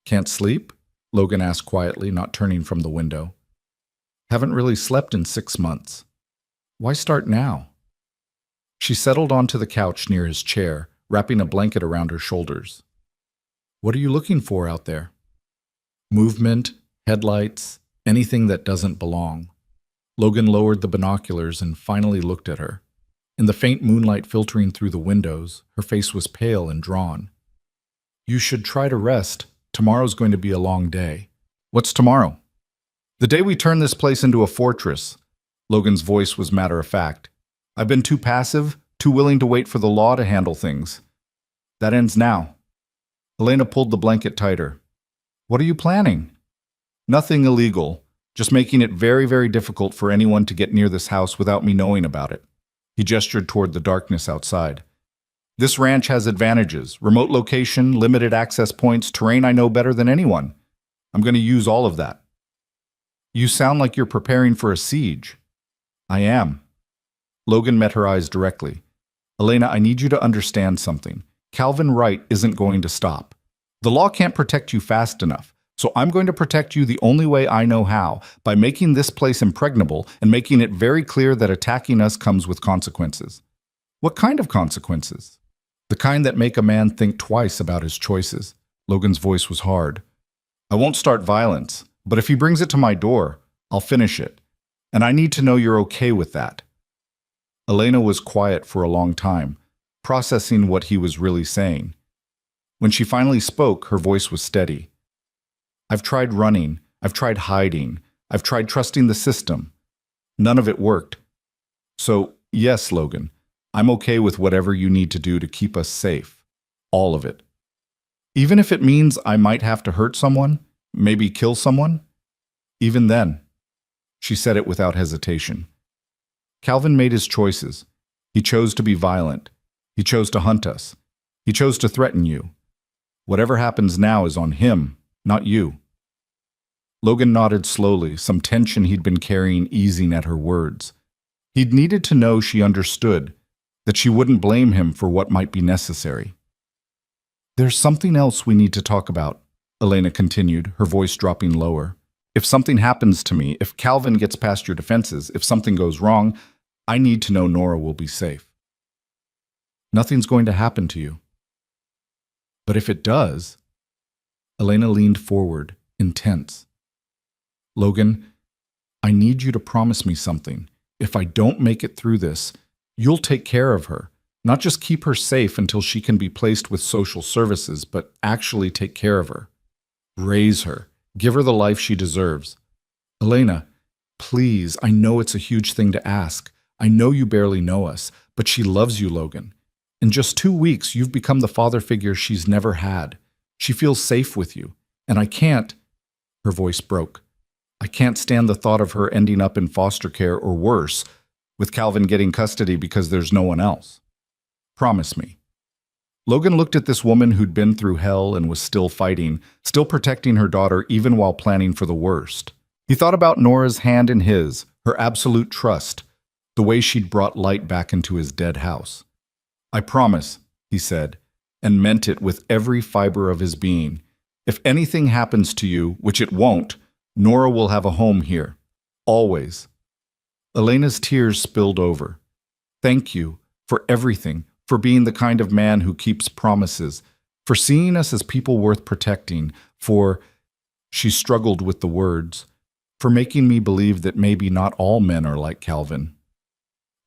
"Can't sleep?" Logan asked quietly, not turning from the window. "Haven't really slept in 6 months. Why start now?" She settled onto the couch near his chair, wrapping a blanket around her shoulders. "What are you looking for out there?" "Movement, headlights, anything that doesn't belong." Logan lowered the binoculars and finally looked at her. In the faint moonlight filtering through the windows, her face was pale and drawn. "You should try to rest. Tomorrow's going to be a long day." "What's tomorrow?" "The day we turn this place into a fortress." Logan's voice was matter-of-fact. "I've been too passive, too willing to wait for the law to handle things. That ends now." Elena pulled the blanket tighter. "What are you planning?" "Nothing illegal, just making it very, very difficult for anyone to get near this house without me knowing about it." He gestured toward the darkness outside. "This ranch has advantages: remote location, limited access points, terrain I know better than anyone. I'm going to use all of that." You sound like you're preparing for a siege. I am. Logan met her eyes directly. Elena, I need you to understand something. Calvin Wright isn't going to stop. The law can't protect you fast enough, so I'm going to protect you the only way I know how, by making this place impregnable and making it very clear that attacking us comes with consequences. What kind of consequences? The kind that make a man think twice about his choices. Logan's voice was hard. I won't start violence, but if he brings it to my door, I'll finish it. And I need to know you're okay with that. Elena was quiet for a long time, processing what he was really saying. When she finally spoke, her voice was steady. I've tried running, I've tried hiding, I've tried trusting the system. None of it worked. So, yes, Logan, I'm okay with whatever you need to do to keep us safe. All of it. Even if it means I might have to hurt someone, maybe kill someone. Even then. She said it without hesitation. Calvin made his choices. He chose to be violent. He chose to hunt us. He chose to threaten you. Whatever happens now is on him, not you. Logan nodded slowly, some tension he'd been carrying easing at her words. He'd needed to know she understood, that she wouldn't blame him for what might be necessary. There's something else we need to talk about, Elena continued, her voice dropping lower. If something happens to me, if Calvin gets past your defenses, if something goes wrong, I need to know Nora will be safe. Nothing's going to happen to you. But if it does, Elena leaned forward, intense. Logan, I need you to promise me something. If I don't make it through this, you'll take care of her. Not just keep her safe until she can be placed with social services, but actually take care of her. Raise her. Give her the life she deserves. Elena, please, I know it's a huge thing to ask. I know you barely know us, but she loves you, Logan. In just 2 weeks, you've become the father figure she's never had. She feels safe with you. And I can't, her voice broke. I can't stand the thought of her ending up in foster care or worse, with Calvin getting custody because there's no one else. Promise me. Logan looked at this woman who'd been through hell and was still fighting, still protecting her daughter even while planning for the worst. He thought about Nora's hand in his, her absolute trust, the way she'd brought light back into his dead house. I promise, he said, and meant it with every fiber of his being. If anything happens to you, which it won't, Nora will have a home here. Always. Elena's tears spilled over. Thank you for everything, for being the kind of man who keeps promises, for seeing us as people worth protecting, for, she struggled with the words, for making me believe that maybe not all men are like Calvin.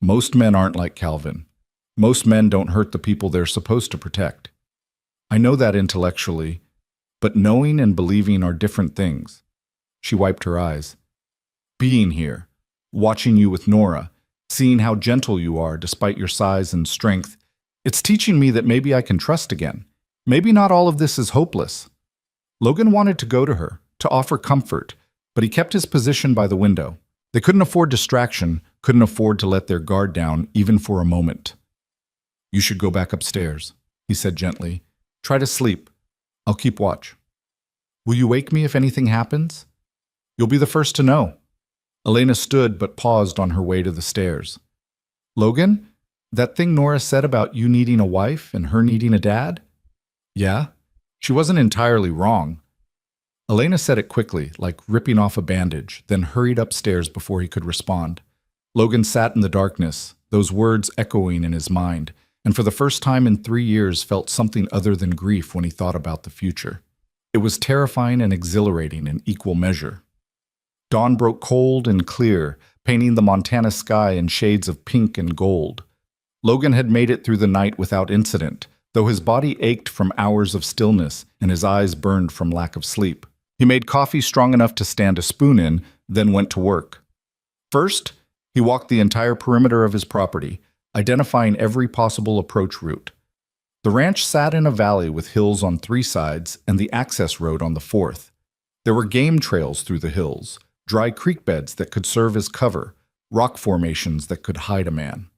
Most men aren't like Calvin. Most men don't hurt the people they're supposed to protect. I know that intellectually, but knowing and believing are different things. She wiped her eyes. Being here, watching you with Nora, seeing how gentle you are despite your size and strength, it's teaching me that maybe I can trust again. Maybe not all of this is hopeless. Logan wanted to go to her, to offer comfort, but he kept his position by the window. They couldn't afford distraction, couldn't afford to let their guard down even for a moment. You should go back upstairs, he said gently. Try to sleep. I'll keep watch. Will you wake me if anything happens? You'll be the first to know. Elena stood but paused on her way to the stairs. Logan, that thing Nora said about you needing a wife and her needing a dad? Yeah, she wasn't entirely wrong. Elena said it quickly, like ripping off a bandage, then hurried upstairs before he could respond. Logan sat in the darkness, those words echoing in his mind, and for the first time in 3 years felt something other than grief when he thought about the future. It was terrifying and exhilarating in equal measure. Dawn broke cold and clear, painting the Montana sky in shades of pink and gold. Logan had made it through the night without incident, though his body ached from hours of stillness and his eyes burned from lack of sleep. He made coffee strong enough to stand a spoon in, then went to work. First, he walked the entire perimeter of his property, identifying every possible approach route. The ranch sat in a valley with hills on 3 sides and the access road on the 4th. There were game trails through the hills, dry creek beds that could serve as cover, rock formations that could hide a man.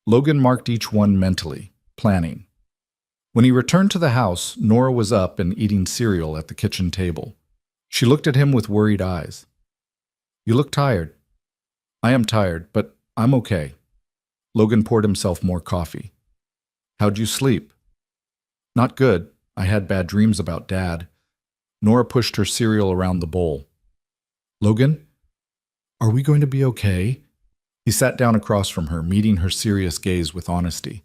Logan marked each one mentally, planning. When he returned to the house, Nora was up and eating cereal at the kitchen table. She looked at him with worried eyes. You look tired. I am tired, but I'm okay. Logan poured himself more coffee. How'd you sleep? Not good. I had bad dreams about Dad. Nora pushed her cereal around the bowl. Logan, are we going to be okay? He sat down across from her, meeting her serious gaze with honesty.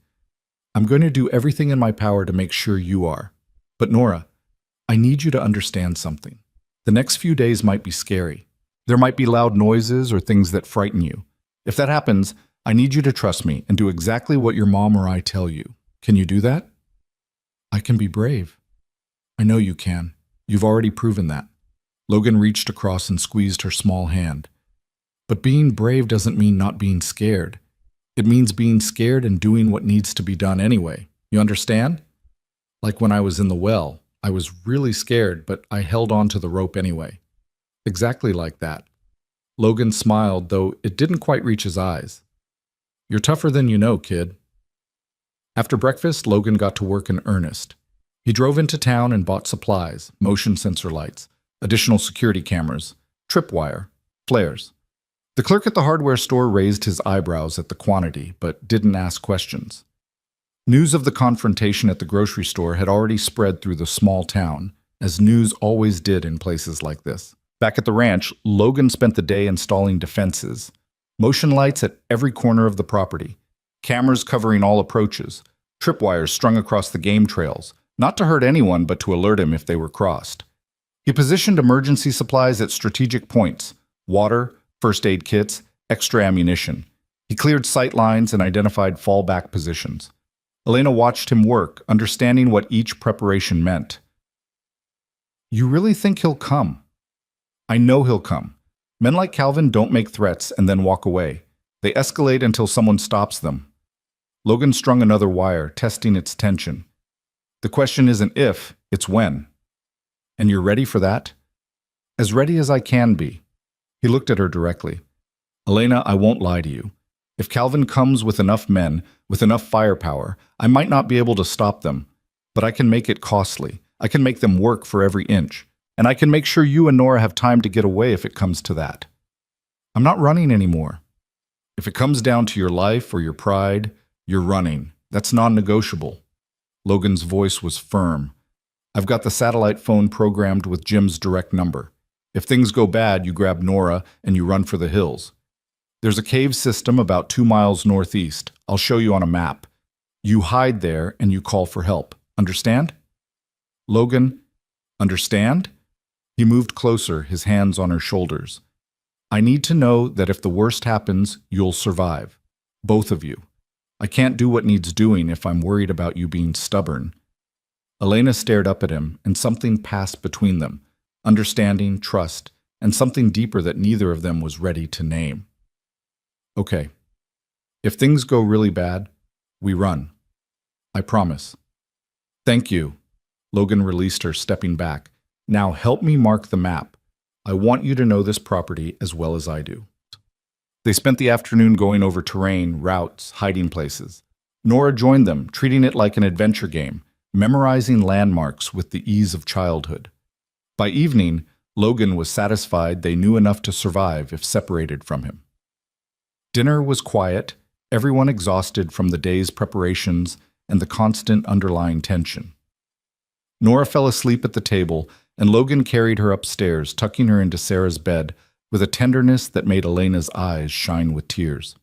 I'm going to do everything in my power to make sure you are. But Nora, I need you to understand something. The next few days might be scary. There might be loud noises or things that frighten you. If that happens, I need you to trust me and do exactly what your mom or I tell you. Can you do that? I can be brave. I know you can. You've already proven that. Logan reached across and squeezed her small hand. But being brave doesn't mean not being scared. It means being scared and doing what needs to be done anyway. You understand? Like when I was in the well, I was really scared, but I held on to the rope anyway. Exactly like that. Logan smiled, though it didn't quite reach his eyes. You're tougher than you know, kid. After breakfast, Logan got to work in earnest. He drove into town and bought supplies, motion sensor lights, additional security cameras, tripwire, flares. The clerk at the hardware store raised his eyebrows at the quantity, but didn't ask questions. News of the confrontation at the grocery store had already spread through the small town, as news always did in places like this. Back at the ranch, Logan spent the day installing defenses, motion lights at every corner of the property, cameras covering all approaches, tripwires strung across the game trails, not to hurt anyone but to alert him if they were crossed. He positioned emergency supplies at strategic points, water, first aid kits, extra ammunition. He cleared sight lines and identified fallback positions. Elena watched him work, understanding what each preparation meant. You really think he'll come? I know he'll come. Men like Calvin don't make threats and then walk away. They escalate until someone stops them. Logan strung another wire, testing its tension. The question isn't if, it's when. And you're ready for that? As ready as I can be. He looked at her directly. Elena, I won't lie to you. If Calvin comes with enough men, with enough firepower, I might not be able to stop them. But I can make it costly. I can make them work for every inch. And I can make sure you and Nora have time to get away if it comes to that. I'm not running anymore. If it comes down to your life or your pride, you're running. That's non-negotiable. Logan's voice was firm. I've got the satellite phone programmed with Jim's direct number. If things go bad, you grab Nora and you run for the hills. There's a cave system about 2 miles northeast. I'll show you on a map. You hide there and you call for help. Understand? Logan, understand? He moved closer, his hands on her shoulders. I need to know that if the worst happens, you'll survive. Both of you. I can't do what needs doing if I'm worried about you being stubborn. Elena stared up at him, and something passed between them. Understanding, trust, and something deeper that neither of them was ready to name. Okay. If things go really bad, we run. I promise. Thank you. Logan released her, stepping back. Now help me mark the map. I want you to know this property as well as I do. They spent the afternoon going over terrain, routes, hiding places. Nora joined them, treating it like an adventure game, memorizing landmarks with the ease of childhood. By evening, Logan was satisfied they knew enough to survive if separated from him. Dinner was quiet, everyone exhausted from the day's preparations and the constant underlying tension. Nora fell asleep at the table, and Logan carried her upstairs, tucking her into Sarah's bed with a tenderness that made Elena's eyes shine with tears.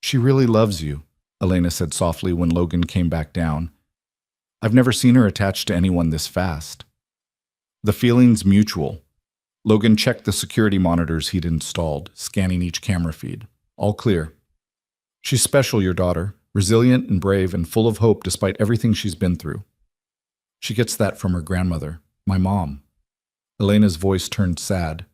She really loves you, Elena said softly when Logan came back down. I've never seen her attached to anyone this fast. The feeling's mutual. Logan checked the security monitors he'd installed, scanning each camera feed. All clear. She's special, your daughter, resilient and brave and full of hope despite everything she's been through. She gets that from her grandmother, my mom. Elena's voice turned sad.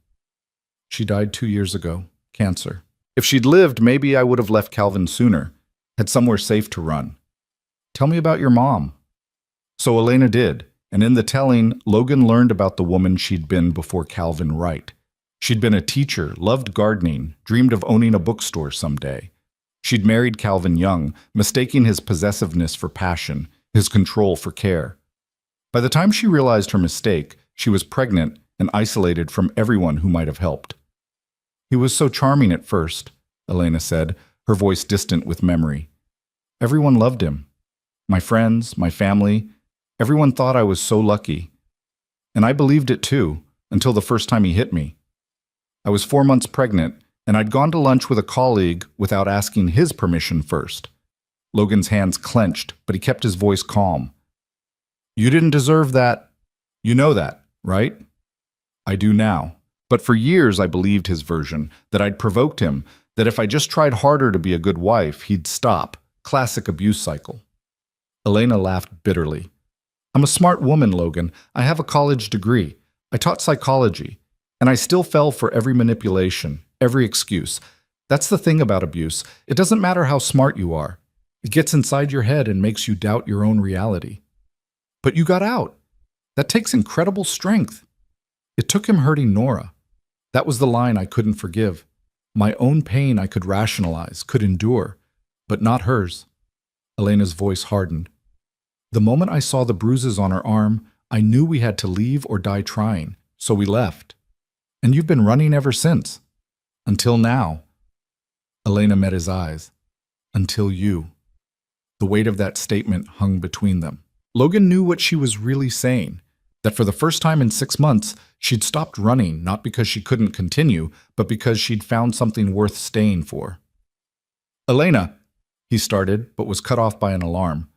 She died 2 years ago, cancer. If she'd lived, maybe I would have left Calvin sooner, had somewhere safe to run. Tell me about your mom. So Elena did, and in the telling, Logan learned about the woman she'd been before Calvin Wright. She'd been a teacher, loved gardening, dreamed of owning a bookstore someday. She'd married Calvin young, mistaking his possessiveness for passion, his control for care. By the time she realized her mistake, she was pregnant and isolated from everyone who might have helped. He was so charming at first, Elena said, her voice distant with memory. Everyone loved him. My friends, my family, everyone thought I was so lucky. And I believed it too, until the first time he hit me. I was 4 months pregnant, and I'd gone to lunch with a colleague without asking his permission first. Logan's hands clenched, but he kept his voice calm. You didn't deserve that. You know that, right? I do now. But for years I believed his version, that I'd provoked him, that if I just tried harder to be a good wife, he'd stop. Classic abuse cycle. Elena laughed bitterly. I'm a smart woman, Logan. I have a college degree. I taught psychology. And I still fell for every manipulation, every excuse. That's the thing about abuse. It doesn't matter how smart you are. It gets inside your head and makes you doubt your own reality. But you got out. That takes incredible strength. It took him hurting Nora. That was the line I couldn't forgive. My own pain I could rationalize, could endure, but not hers. Elena's voice hardened. The moment I saw the bruises on her arm, I knew we had to leave or die trying, so we left. And you've been running ever since. Until now. Elena met his eyes. Until you. The weight of that statement hung between them. Logan knew what she was really saying, that for the first time in 6 months, she'd stopped running not because she couldn't continue, but because she'd found something worth staying for. Elena, he started, but was cut off by an alarm.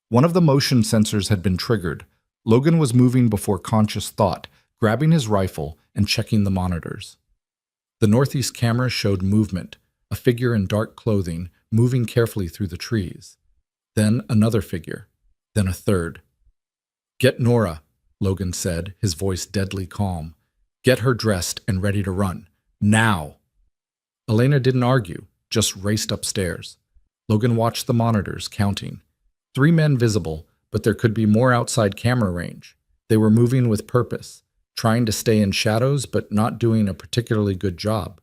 One of the motion sensors had been triggered. Logan was moving before conscious thought, grabbing his rifle and checking the monitors. The northeast camera showed movement, a figure in dark clothing moving carefully through the trees. Then another figure. Then a third. Get Nora, Logan said, his voice deadly calm. Get her dressed and ready to run. Now! Elena didn't argue, just raced upstairs. Logan watched the monitors, counting. 3 men visible, but there could be more outside camera range. They were moving with purpose, trying to stay in shadows but not doing a particularly good job.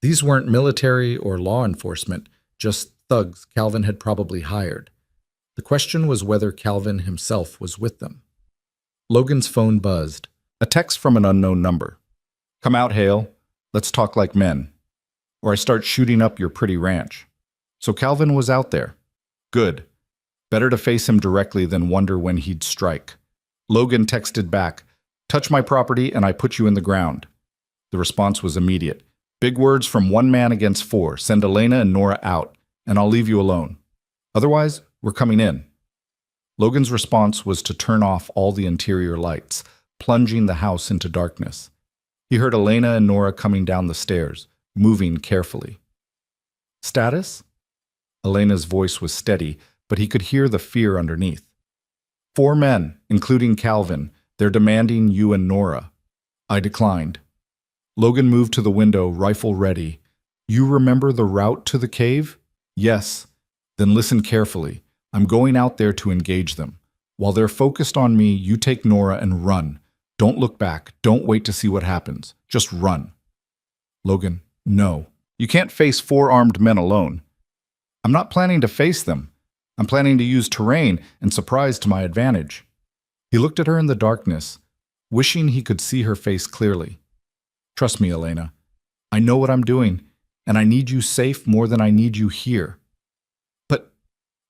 These weren't military or law enforcement, just thugs Calvin had probably hired. The question was whether Calvin himself was with them. Logan's phone buzzed. A text from an unknown number. Come out, Hale. Let's talk like men. Or I start shooting up your pretty ranch. So Calvin was out there. Good. Better to face him directly than wonder when he'd strike. Logan texted back, touch my property and I put you in the ground. The response was immediate. Big words from 1 man against 4. Send Elena and Nora out, and I'll leave you alone. Otherwise, we're coming in. Logan's response was to turn off all the interior lights, plunging the house into darkness. He heard Elena and Nora coming down the stairs, moving carefully. Status? Elena's voice was steady, but he could hear the fear underneath. 4 men, including Calvin. They're demanding you and Nora. I declined. Logan moved to the window, rifle ready. You remember the route to the cave? Yes. Then listen carefully. I'm going out there to engage them. While they're focused on me, you take Nora and run. Don't look back. Don't wait to see what happens. Just run. Logan, no. You can't face 4 armed men alone. I'm not planning to face them. I'm planning to use terrain and surprise to my advantage. He looked at her in the darkness, wishing he could see her face clearly. Trust me, Elena. I know what I'm doing, and I need you safe more than I need you here. But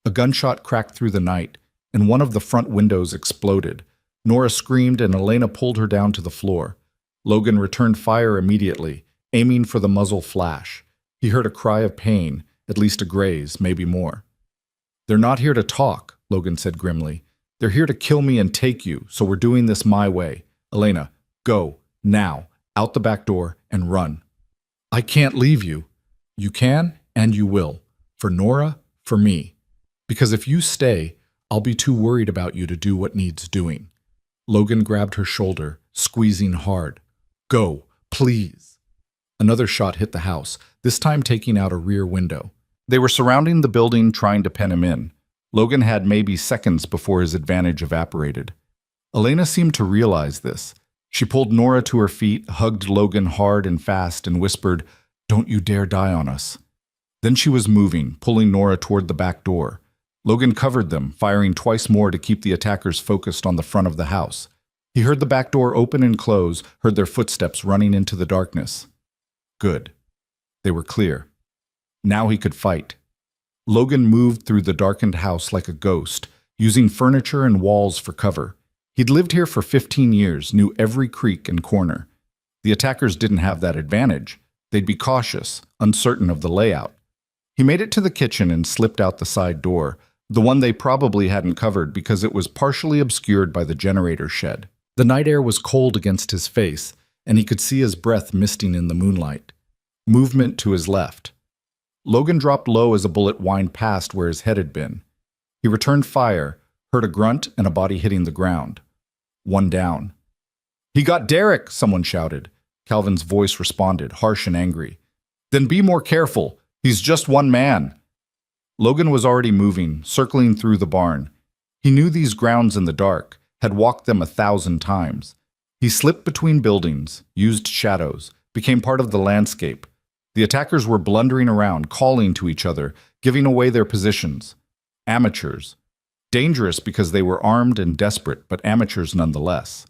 a gunshot cracked through the night, and one of the front windows exploded. Nora screamed, and Elena pulled her down to the floor. Logan returned fire immediately, aiming for the muzzle flash. He heard a cry of pain, at least a graze, maybe more. They're not here to talk, Logan said grimly. They're here to kill me and take you, so we're doing this my way. Elena, go, now, out the back door, and run. I can't leave you. You can, and you will. For Nora, for me. Because if you stay, I'll be too worried about you to do what needs doing. Logan grabbed her shoulder, squeezing hard. Go, please. Another shot hit the house, this time taking out a rear window. They were surrounding the building, trying to pen him in. Logan had maybe seconds before his advantage evaporated. Elena seemed to realize this. She pulled Nora to her feet, hugged Logan hard and fast, and whispered, "Don't you dare die on us." Then she was moving, pulling Nora toward the back door. Logan covered them, firing twice more to keep the attackers focused on the front of the house. He heard the back door open and close, heard their footsteps running into the darkness. Good. They were clear. Now he could fight. Logan moved through the darkened house like a ghost, using furniture and walls for cover. He'd lived here for 15 years, knew every creak and corner. The attackers didn't have that advantage. They'd be cautious, uncertain of the layout. He made it to the kitchen and slipped out the side door, the one they probably hadn't covered because it was partially obscured by the generator shed. The night air was cold against his face, and he could see his breath misting in the moonlight. Movement to his left. Logan dropped low as a bullet whined past where his head had been. He returned fire, heard a grunt and a body hitting the ground. One down. "He got Derek!" someone shouted. Calvin's voice responded, harsh and angry. "Then be more careful. He's just one man." Logan was already moving, circling through the barn. He knew these grounds in the dark, had walked them 1,000 times. He slipped between buildings, used shadows, became part of the landscape. The attackers were blundering around, calling to each other, giving away their positions. Amateurs. Dangerous because they were armed and desperate, but amateurs nonetheless.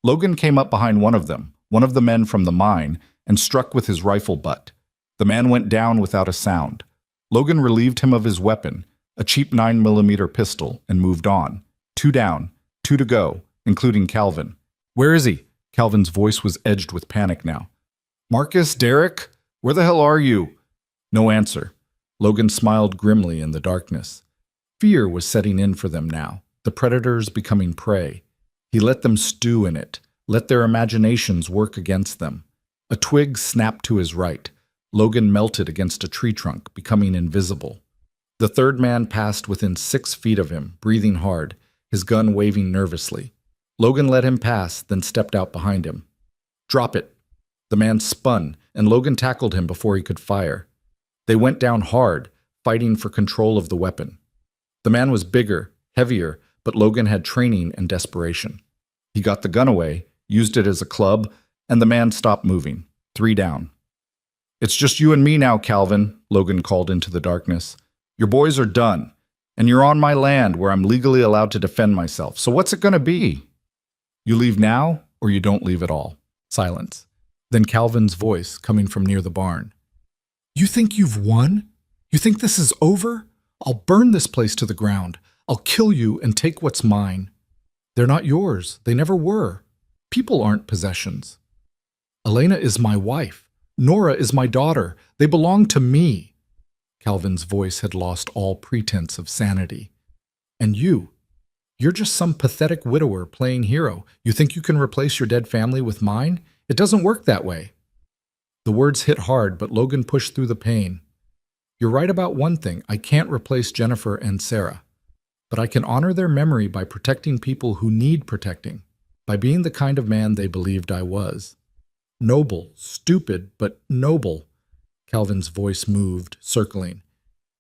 Logan came up behind one of them, one of the men from the mine, and struck with his rifle butt. The man went down without a sound. Logan relieved him of his weapon, a cheap 9mm pistol, and moved on. 2 down, 2 to go, including Calvin. "Where is he?" Calvin's voice was edged with panic now. "Marcus, Derek? Where the hell are you?" No answer. Logan smiled grimly in the darkness. Fear was setting in for them now, the predators becoming prey. He let them stew in it, let their imaginations work against them. A twig snapped to his right. Logan melted against a tree trunk, becoming invisible. The third man passed within 6 feet of him, breathing hard, his gun waving nervously. Logan let him pass, then stepped out behind him. "Drop it." The man spun, and Logan tackled him before he could fire. They went down hard, fighting for control of the weapon. The man was bigger, heavier, but Logan had training and desperation. He got the gun away, used it as a club, and the man stopped moving. 3 down. "It's just you and me now, Calvin," Logan called into the darkness. "Your boys are done, and you're on my land where I'm legally allowed to defend myself. So what's it going to be? You leave now, or you don't leave at all." Silence. Then Calvin's voice coming from near the barn. "You think you've won? You think this is over? I'll burn this place to the ground. I'll kill you and take what's mine. They're not yours. They never were. People aren't possessions. Elena is my wife. Nora is my daughter. They belong to me." Calvin's voice had lost all pretense of sanity. "And you're just some pathetic widower playing hero. You think you can replace your dead family with mine? It doesn't work that way." The words hit hard, but Logan pushed through the pain. "You're right about one thing. I can't replace Jennifer and Sarah. But I can honor their memory by protecting people who need protecting, by being the kind of man they believed I was. Noble, stupid, but noble." Calvin's voice moved, circling.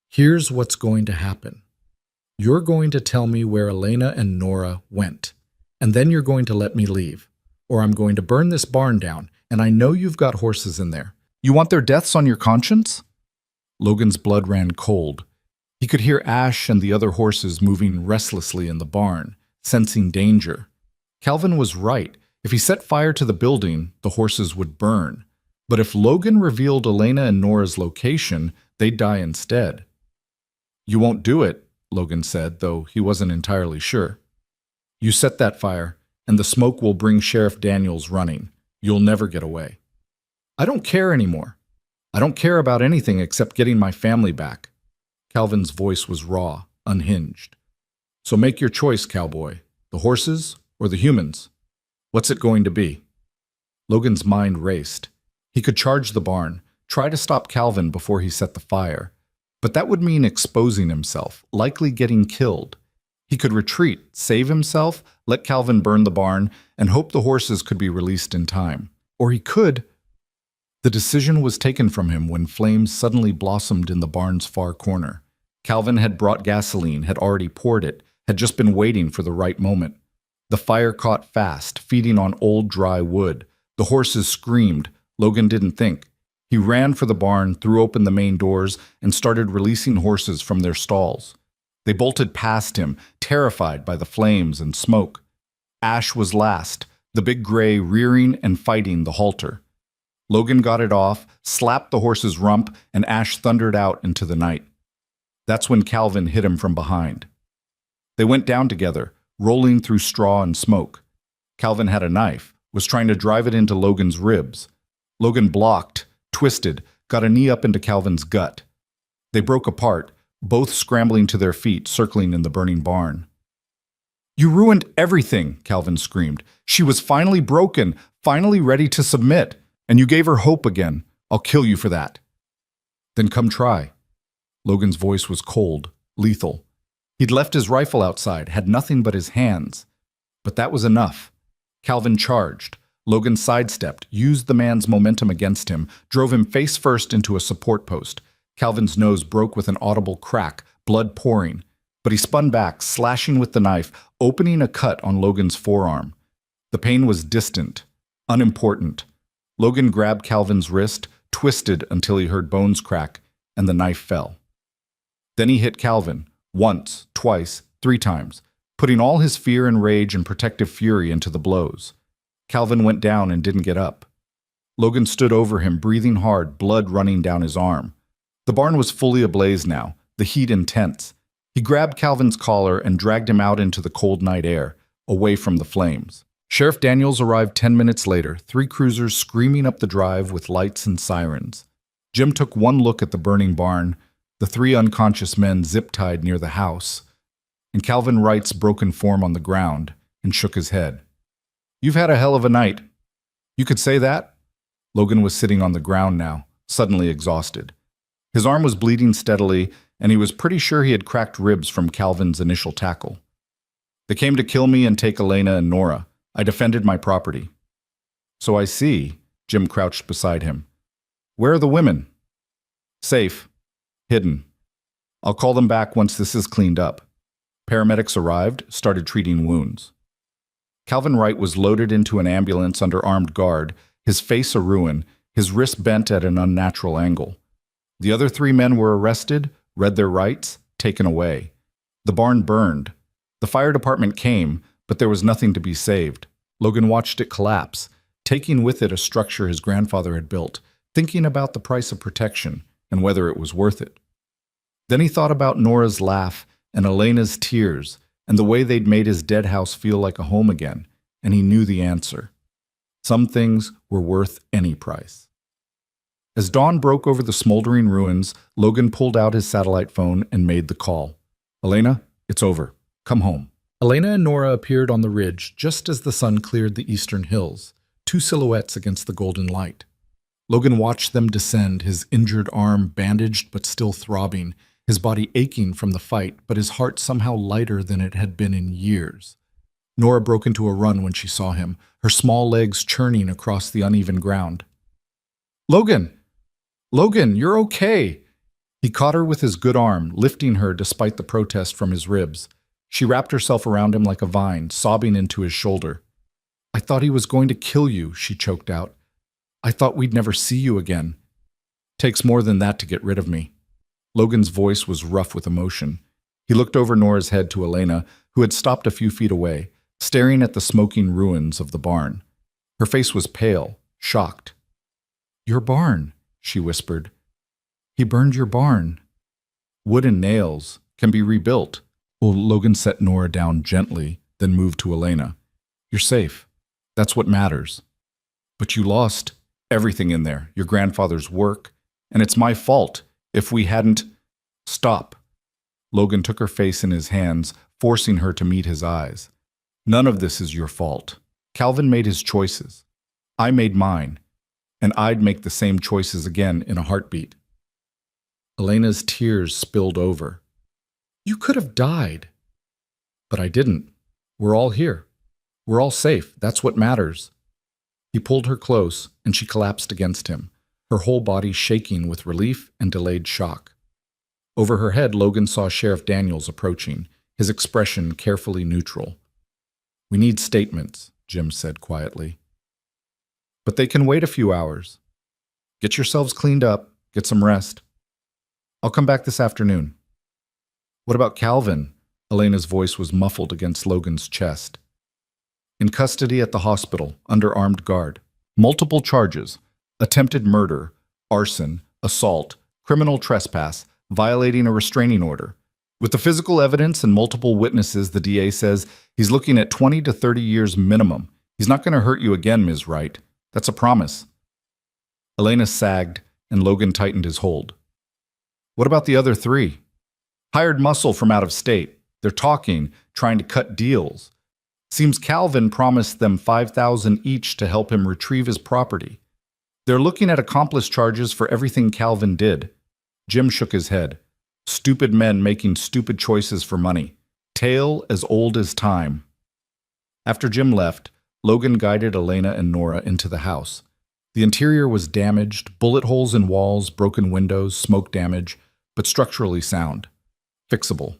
"Here's what's going to happen. You're going to tell me where Elena and Nora went, and then you're going to let me leave, or I'm going to burn this barn down, and I know you've got horses in there. You want their deaths on your conscience?" Logan's blood ran cold. He could hear Ash and the other horses moving restlessly in the barn, sensing danger. Calvin was right. If he set fire to the building, the horses would burn. But if Logan revealed Elena and Nora's location, they'd die instead. "You won't do it," Logan said, though he wasn't entirely sure. "You set that fire, and the smoke will bring Sheriff Daniels running. You'll never get away." "I don't care anymore. I don't care about anything except getting my family back." Calvin's voice was raw, unhinged. "So make your choice, cowboy. The horses or the humans? What's it going to be?" Logan's mind raced. He could charge the barn, try to stop Calvin before he set the fire. But that would mean exposing himself, likely getting killed. He could retreat, save himself, let Calvin burn the barn, and hope the horses could be released in time. Or he could... The decision was taken from him when flames suddenly blossomed in the barn's far corner. Calvin had brought gasoline, had already poured it, had just been waiting for the right moment. The fire caught fast, feeding on old dry wood. The horses screamed. Logan didn't think. He ran for the barn, threw open the main doors, and started releasing horses from their stalls. They bolted past him, terrified by the flames and smoke. Ash was last, the big gray rearing and fighting the halter. Logan got it off, slapped the horse's rump, and Ash thundered out into the night. That's when Calvin hit him from behind. They went down together, rolling through straw and smoke. Calvin had a knife, was trying to drive it into Logan's ribs. Logan blocked, twisted, got a knee up into Calvin's gut. They broke apart, both scrambling to their feet, circling in the burning barn. "You ruined everything," Calvin screamed. "She was finally broken, finally ready to submit, and you gave her hope again. I'll kill you for that." "Then come try." Logan's voice was cold, lethal. He'd left his rifle outside, had nothing but his hands. But that was enough. Calvin charged. Logan sidestepped, used the man's momentum against him, drove him face first into a support post. Calvin's nose broke with an audible crack, blood pouring. But he spun back, slashing with the knife, opening a cut on Logan's forearm. The pain was distant, unimportant. Logan grabbed Calvin's wrist, twisted until he heard bones crack, and the knife fell. Then he hit Calvin, once, twice, 3 times, putting all his fear and rage and protective fury into the blows. Calvin went down and didn't get up. Logan stood over him, breathing hard, blood running down his arm. The barn was fully ablaze now, the heat intense. He grabbed Calvin's collar and dragged him out into the cold night air, away from the flames. Sheriff Daniels arrived 10 minutes later, 3 cruisers screaming up the drive with lights and sirens. Jim took one look at the burning barn, the 3 unconscious men zip-tied near the house, and Calvin Wright's broken form on the ground, and shook his head. "You've had a hell of a night." "You could say that?" Logan was sitting on the ground now, suddenly exhausted. His arm was bleeding steadily, and he was pretty sure he had cracked ribs from Calvin's initial tackle. "They came to kill me and take Elena and Nora. I defended my property." "So I see." Jim crouched beside him. "Where are the women?" "Safe. Hidden. I'll call them back once this is cleaned up." Paramedics arrived, started treating wounds. Calvin Wright was loaded into an ambulance under armed guard, his face a ruin, his wrist bent at an unnatural angle. The other 3 men were arrested, read their rights, taken away. The barn burned. The fire department came, but there was nothing to be saved. Logan watched it collapse, taking with it a structure his grandfather had built, thinking about the price of protection and whether it was worth it. Then he thought about Nora's laugh and Elena's tears and the way they'd made his dead house feel like a home again, and he knew the answer. Some things were worth any price. As dawn broke over the smoldering ruins, Logan pulled out his satellite phone and made the call. "Elena, it's over. Come home." Elena and Nora appeared on the ridge just as the sun cleared the eastern hills, 2 silhouettes against the golden light. Logan watched them descend, his injured arm bandaged but still throbbing, his body aching from the fight, but his heart somehow lighter than it had been in years. Nora broke into a run when she saw him, her small legs churning across the uneven ground. "Logan! Logan, you're okay!" He caught her with his good arm, lifting her despite the protest from his ribs. She wrapped herself around him like a vine, sobbing into his shoulder. "I thought he was going to kill you," she choked out. "I thought we'd never see you again." "Takes more than that to get rid of me." Logan's voice was rough with emotion. He looked over Nora's head to Elena, who had stopped a few feet away, staring at the smoking ruins of the barn. Her face was pale, shocked. "Your barn," she whispered. "He burned your barn." "Wood and nails can be rebuilt." Well, Logan set Nora down gently, then moved to Elena. "You're safe. That's what matters. But you lost everything in there, your grandfather's work, and it's my fault if we hadn't—" "Stop." Logan took her face in his hands, forcing her to meet his eyes. "None of this is your fault. Calvin made his choices. I made mine, and I'd make the same choices again in a heartbeat." Elena's tears spilled over. "You could have died." "But I didn't. We're all here. We're all safe. That's what matters." He pulled her close, and she collapsed against him, her whole body shaking with relief and delayed shock. Over her head, Logan saw Sheriff Daniels approaching, his expression carefully neutral. "We need statements," Jim said quietly. "But they can wait a few hours. Get yourselves cleaned up, get some rest. I'll come back this afternoon." "What about Calvin?" Elena's voice was muffled against Logan's chest. "In custody at the hospital, under armed guard. Multiple charges. attempted murder, arson, assault, criminal trespass, violating a restraining order. With the physical evidence and multiple witnesses, the DA says he's looking at 20 to 30 years minimum. He's not going to hurt you again, Ms. Wright. That's a promise. Elena sagged, and Logan tightened his hold. What about the other three? Hired muscle from out of state. They're talking, trying to cut deals. Seems Calvin promised them $5,000 each to help him retrieve his property. They're looking at accomplice charges for everything Calvin did. Jim shook his head. Stupid men making stupid choices for money. Tale as old as time. After Jim left, Logan guided Elena and Nora into the house. The interior was damaged, bullet holes in walls, broken windows, smoke damage, but structurally sound. Fixable.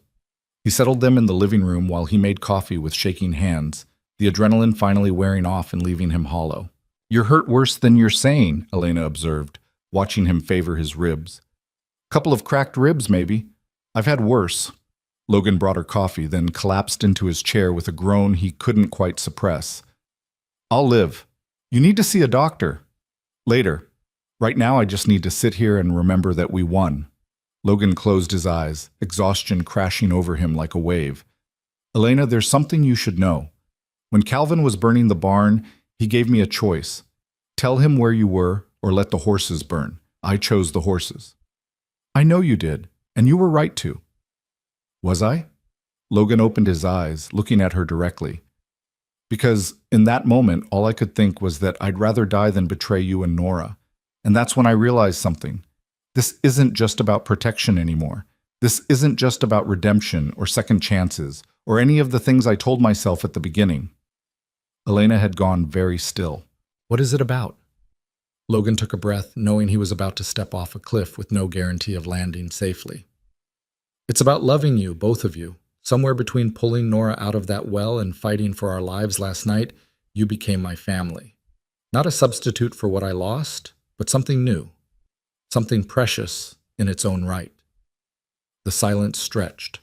He settled them in the living room while he made coffee with shaking hands, the adrenaline finally wearing off and leaving him hollow. You're hurt worse than you're saying, Elena observed, watching him favor his ribs. Couple of cracked ribs, maybe. I've had worse. Logan brought her coffee, then collapsed into his chair with a groan he couldn't quite suppress. I'll live. You need to see a doctor. Later. Right now I just need to sit here and remember that we won. Logan closed his eyes, exhaustion crashing over him like a wave. Elena, there's something you should know. When Calvin was burning the barn, he gave me a choice. Tell him where you were or let the horses burn. I chose the horses. I know you did, and you were right to. Was I? Logan opened his eyes, looking at her directly. Because in that moment, all I could think was that I'd rather die than betray you and Nora. And that's when I realized something. This isn't just about protection anymore. This isn't just about redemption or second chances or any of the things I told myself at the beginning. Elena had gone very still. What is it about? Logan took a breath, knowing he was about to step off a cliff with no guarantee of landing safely. It's about loving you, both of you. Somewhere between pulling Nora out of that well and fighting for our lives last night, you became my family. Not a substitute for what I lost, but something new. Something precious in its own right. The silence stretched.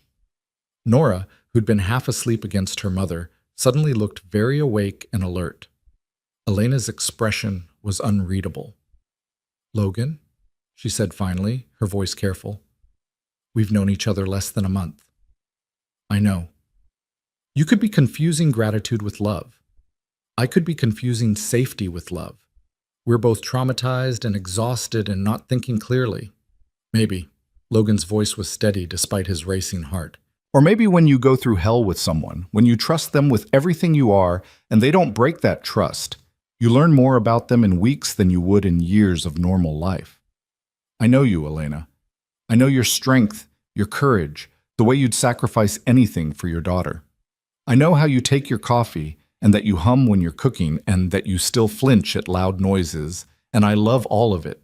Nora, who'd been half asleep against her mother, suddenly looked very awake and alert. Elena's expression was unreadable. Logan, she said finally, her voice careful. We've known each other less than a month. I know. You could be confusing gratitude with love. I could be confusing safety with love. We're both traumatized and exhausted and not thinking clearly. Maybe. Logan's voice was steady despite his racing heart. Or maybe when you go through hell with someone, when you trust them with everything you are, and they don't break that trust, you learn more about them in weeks than you would in years of normal life. I know you, Elena. I know your strength, your courage, the way you'd sacrifice anything for your daughter. I know how you take your coffee, and that you hum when you're cooking, and that you still flinch at loud noises, and I love all of it.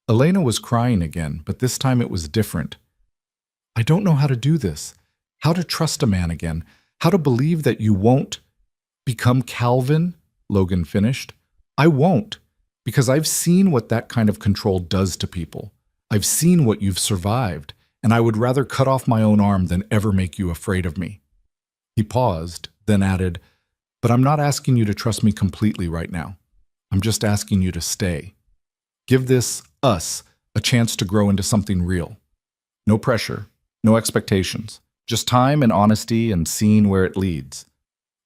Elena was crying again, but this time it was different. I don't know how to do this, how to trust a man again, how to believe that you won't become Calvin, Logan finished. I won't, because I've seen what that kind of control does to people. I've seen what you've survived, and I would rather cut off my own arm than ever make you afraid of me. He paused, then added, but I'm not asking you to trust me completely right now. I'm just asking you to stay. Give this, us, a chance to grow into something real. No pressure, no expectations, just time and honesty and seeing where it leads.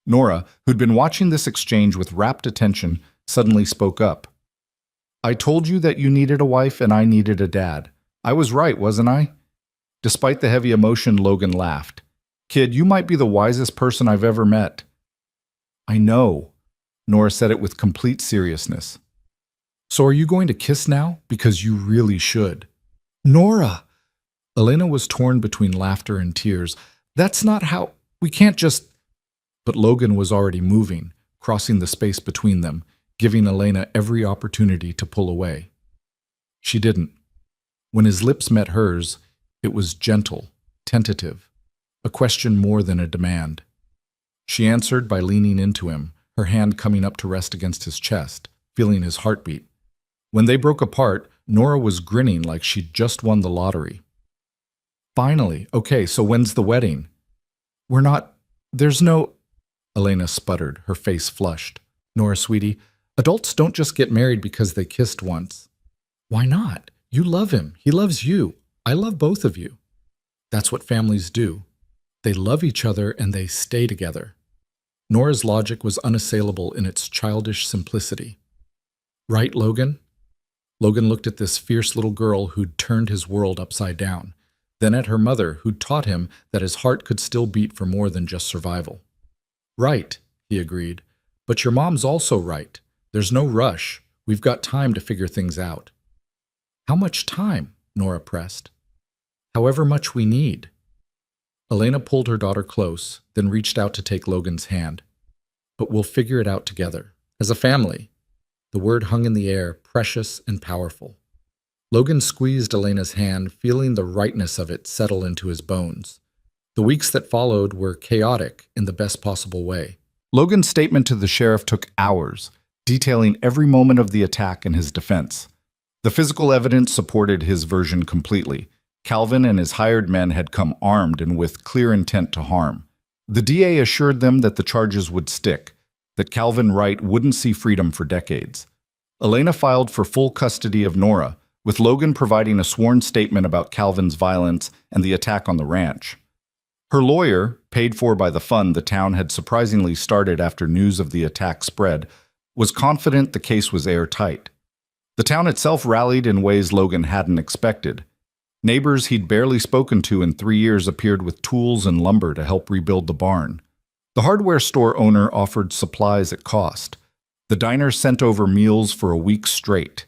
Nora, who'd been watching this exchange with rapt attention, suddenly spoke up. I told you that you needed a wife and I needed a dad. I was right, wasn't I? Despite the heavy emotion, Logan laughed. Kid, you might be the wisest person I've ever met. I know, Nora said it with complete seriousness. So are you going to kiss now? Because you really should. Nora! Elena was torn between laughter and tears. That's not how... We can't just... But Logan was already moving, crossing the space between them, giving Elena every opportunity to pull away. She didn't. When his lips met hers, it was gentle, tentative, a question more than a demand. She answered by leaning into him, her hand coming up to rest against his chest, feeling his heartbeat. When they broke apart, Nora was grinning like she'd just won the lottery. Finally, okay, so when's the wedding? There's no... Elena sputtered, her face flushed. Nora, sweetie, Adults don't just get married because they kissed once. Why not? You love him. He loves you. I love both of you. That's what families do. They love each other and they stay together. Nora's logic was unassailable in its childish simplicity. Right, Logan? Logan looked at this fierce little girl who'd turned his world upside down, then at her mother who'd taught him that his heart could still beat for more than just survival. Right, he agreed. But your mom's also right. There's no rush. We've got time to figure things out. How much time? Nora pressed. However much we need. Elena pulled her daughter close, then reached out to take Logan's hand. But we'll figure it out together, as a family. The word hung in the air, precious and powerful. Logan squeezed Elena's hand, feeling the rightness of it settle into his bones. The weeks that followed were chaotic in the best possible way. Logan's statement to the sheriff took hours, detailing every moment of the attack in his defense. The physical evidence supported his version completely. Calvin and his hired men had come armed and with clear intent to harm. The DA assured them that the charges would stick, that Calvin Wright wouldn't see freedom for decades. Elena filed for full custody of Nora, with Logan providing a sworn statement about Calvin's violence and the attack on the ranch. Her lawyer, paid for by the fund the town had surprisingly started after news of the attack spread, was confident the case was airtight. The town itself rallied in ways Logan hadn't expected. Neighbors he'd barely spoken to in 3 years appeared with tools and lumber to help rebuild the barn. The hardware store owner offered supplies at cost. The diner sent over meals for a week straight.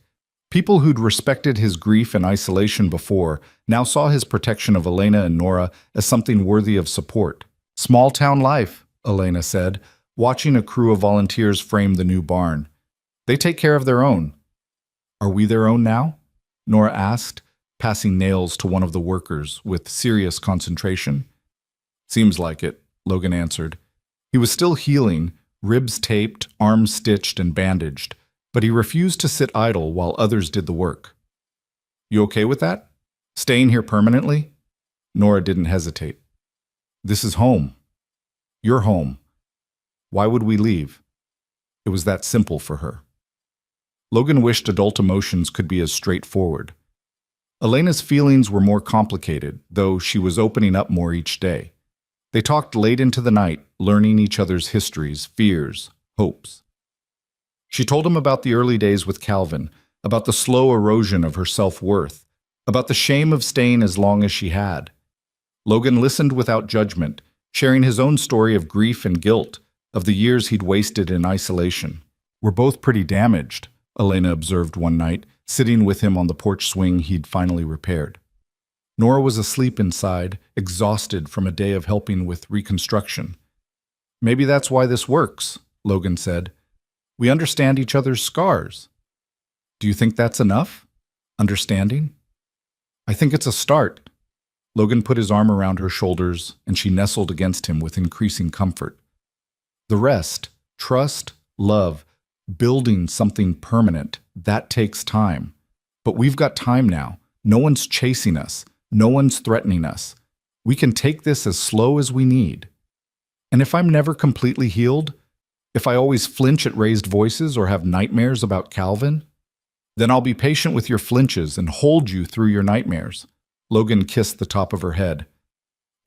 People who'd respected his grief and isolation before now saw his protection of Elena and Nora as something worthy of support. Small-town life, Elena said, watching a crew of volunteers frame the new barn. They take care of their own. Are we their own now? Nora asked, passing nails to one of the workers with serious concentration. Seems like it, Logan answered. He was still healing, ribs taped, arms stitched and bandaged, but he refused to sit idle while others did the work. You okay with that? Staying here permanently? Nora didn't hesitate. This is home. Your home. Why would we leave? It was that simple for her. Logan wished adult emotions could be as straightforward. Elena's feelings were more complicated, though she was opening up more each day. They talked late into the night, learning each other's histories, fears, hopes. She told him about the early days with Calvin, about the slow erosion of her self-worth, about the shame of staying as long as she had. Logan listened without judgment, sharing his own story of grief and guilt, of the years he'd wasted in isolation. We're both pretty damaged, Elena observed one night, sitting with him on the porch swing he'd finally repaired. Nora was asleep inside, exhausted from a day of helping with reconstruction. Maybe that's why this works, Logan said. We understand each other's scars. Do you think that's enough? Understanding? I think it's a start. Logan put his arm around her shoulders, and she nestled against him with increasing comfort. The rest, trust, love, building something permanent, that takes time. But we've got time now. No one's chasing us. No one's threatening us. We can take this as slow as we need. And if I'm never completely healed, if I always flinch at raised voices or have nightmares about Calvin, then I'll be patient with your flinches and hold you through your nightmares. Logan kissed the top of her head.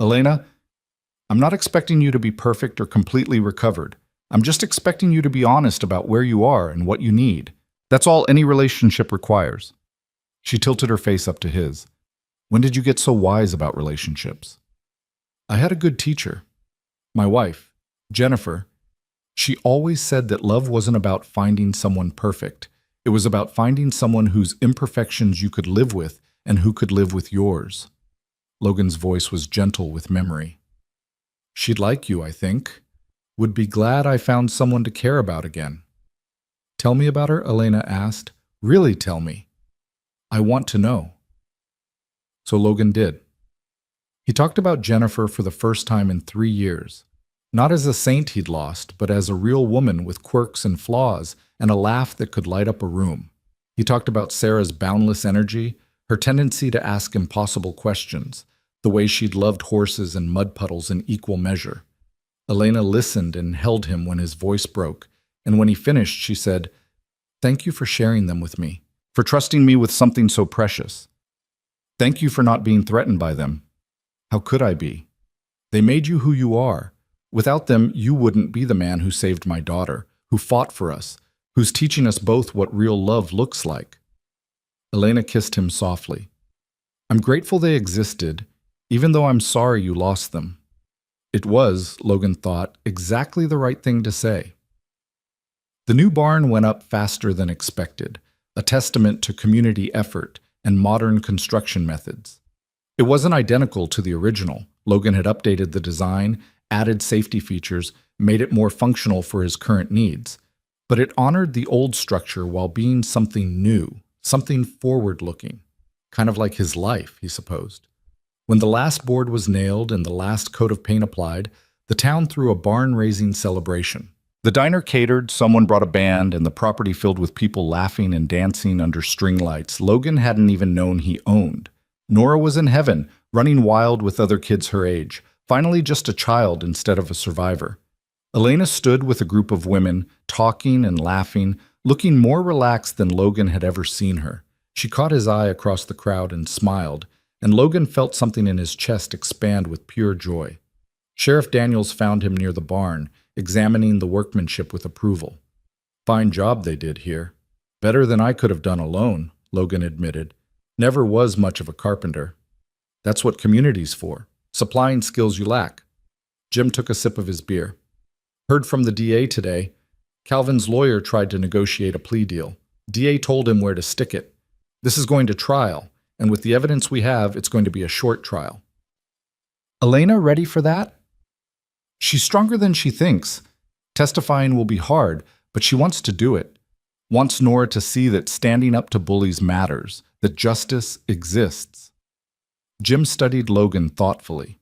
Elena, I'm not expecting you to be perfect or completely recovered. I'm just expecting you to be honest about where you are and what you need. That's all any relationship requires. She tilted her face up to his. When did you get so wise about relationships? I had a good teacher. My wife, Jennifer. She always said that love wasn't about finding someone perfect. It was about finding someone whose imperfections you could live with and who could live with yours. Logan's voice was gentle with memory. She'd like you, I think. Would be glad I found someone to care about again. Tell me about her, Elena asked. Really tell me. I want to know. So Logan did. He talked about Jennifer for the first time in 3 years. Not as a saint he'd lost, but as a real woman with quirks and flaws and a laugh that could light up a room. He talked about Sarah's boundless energy, her tendency to ask impossible questions, the way she'd loved horses and mud puddles in equal measure. Elena listened and held him when his voice broke, and when he finished, she said, Thank you for sharing them with me, for trusting me with something so precious. Thank you for not being threatened by them. How could I be? They made you who you are. Without them, you wouldn't be the man who saved my daughter, who fought for us, who's teaching us both what real love looks like. Elena kissed him softly. I'm grateful they existed, even though I'm sorry you lost them. It was, Logan thought, exactly the right thing to say. The new barn went up faster than expected, a testament to community effort and modern construction methods. It wasn't identical to the original. Logan had updated the design, added safety features, made it more functional for his current needs. But it honored the old structure while being something new, something forward-looking, kind of like his life, he supposed. When the last board was nailed and the last coat of paint applied, the town threw a barn-raising celebration. The diner catered, someone brought a band, and the property filled with people laughing and dancing under string lights Logan hadn't even known he owned. Nora was in heaven, running wild with other kids her age, finally just a child instead of a survivor. Elena stood with a group of women, talking and laughing, looking more relaxed than Logan had ever seen her. She caught his eye across the crowd and smiled, and Logan felt something in his chest expand with pure joy. Sheriff Daniels found him near the barn, examining the workmanship with approval. Fine job they did here. Better than I could have done alone, Logan admitted. Never was much of a carpenter. That's what community's for, supplying skills you lack. Jim took a sip of his beer. Heard from the DA today. Calvin's lawyer tried to negotiate a plea deal. DA told him where to stick it. This is going to trial, and with the evidence we have, it's going to be a short trial. Elena ready for that? She's stronger than she thinks. Testifying will be hard, but she wants to do it. Wants Nora to see that standing up to bullies matters, that justice exists. Jim studied Logan thoughtfully.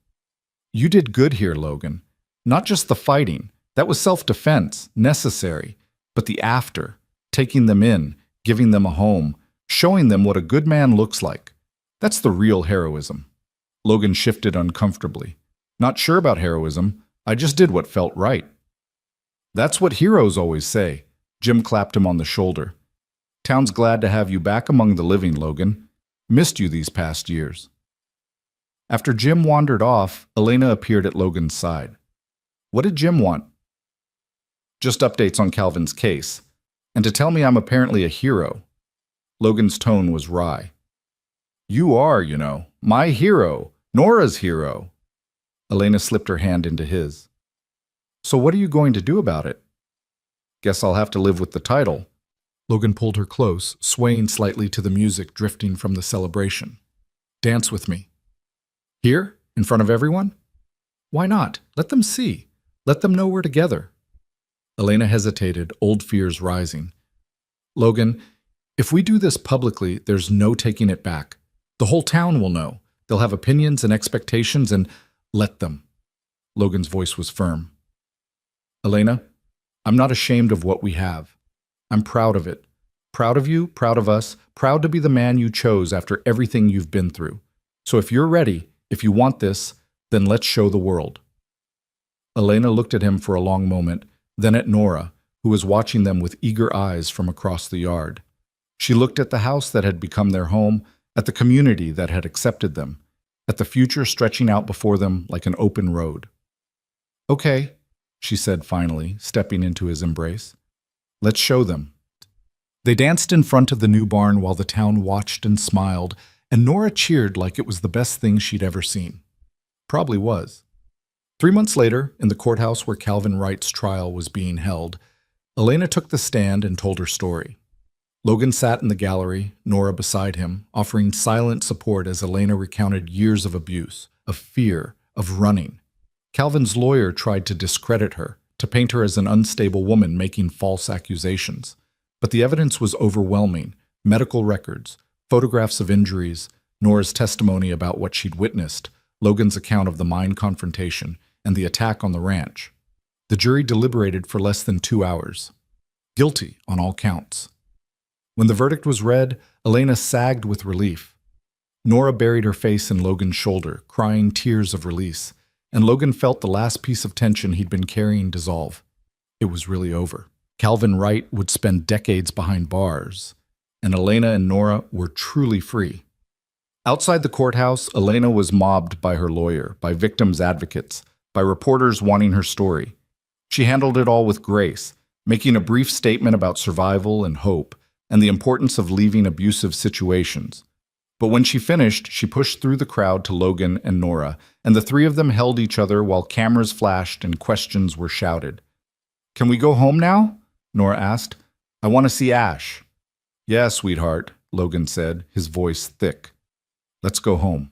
You did good here, Logan. Not just the fighting. That was self-defense, necessary. But the after, taking them in, giving them a home, showing them what a good man looks like. That's the real heroism. Logan shifted uncomfortably. Not sure about heroism. I just did what felt right. That's what heroes always say. Jim clapped him on the shoulder. Town's glad to have you back among the living, Logan. Missed you these past years. After Jim wandered off, Elena appeared at Logan's side. What did Jim want? Just updates on Calvin's case, and to tell me I'm apparently a hero. Logan's tone was wry. You are, you know, my hero, Nora's hero. Elena slipped her hand into his. So what are you going to do about it? Guess I'll have to live with the title. Logan pulled her close, swaying slightly to the music drifting from the celebration. Dance with me. Here? In front of everyone? Why not? Let them see. Let them know we're together. Elena hesitated, old fears rising. Logan, if we do this publicly, there's no taking it back. The whole town will know. They'll have opinions and expectations, and let them. Logan's voice was firm. Elena, I'm not ashamed of what we have. I'm proud of it. Proud of you, proud of us, proud to be the man you chose after everything you've been through. So if you're ready, if you want this, then let's show the world. Elena looked at him for a long moment, then at Nora, who was watching them with eager eyes from across the yard. She looked at the house that had become their home, at the community that had accepted them, at the future stretching out before them like an open road. Okay, she said finally, stepping into his embrace. Let's show them. They danced in front of the new barn while the town watched and smiled, and Nora cheered like it was the best thing she'd ever seen. Probably was. 3 months later, in the courthouse where Calvin Wright's trial was being held, Elena took the stand and told her story. Logan sat in the gallery, Nora beside him, offering silent support as Elena recounted years of abuse, of fear, of running. Calvin's lawyer tried to discredit her, to paint her as an unstable woman making false accusations. But the evidence was overwhelming: medical records, photographs of injuries, Nora's testimony about what she'd witnessed, Logan's account of the mine confrontation, and the attack on the ranch. The jury deliberated for less than 2 hours. Guilty on all counts. When the verdict was read, Elena sagged with relief. Nora buried her face in Logan's shoulder, crying tears of release, and Logan felt the last piece of tension he'd been carrying dissolve. It was really over. Calvin Wright would spend decades behind bars, and Elena and Nora were truly free. Outside the courthouse, Elena was mobbed by her lawyer, by victims' advocates, by reporters wanting her story. She handled it all with grace, making a brief statement about survival and hope, and the importance of leaving abusive situations. But when she finished, she pushed through the crowd to Logan and Nora, and the three of them held each other while cameras flashed and questions were shouted. "Can we go home now?" Nora asked. "I want to see Ash." "Yeah, sweetheart," Logan said, his voice thick. "Let's go home."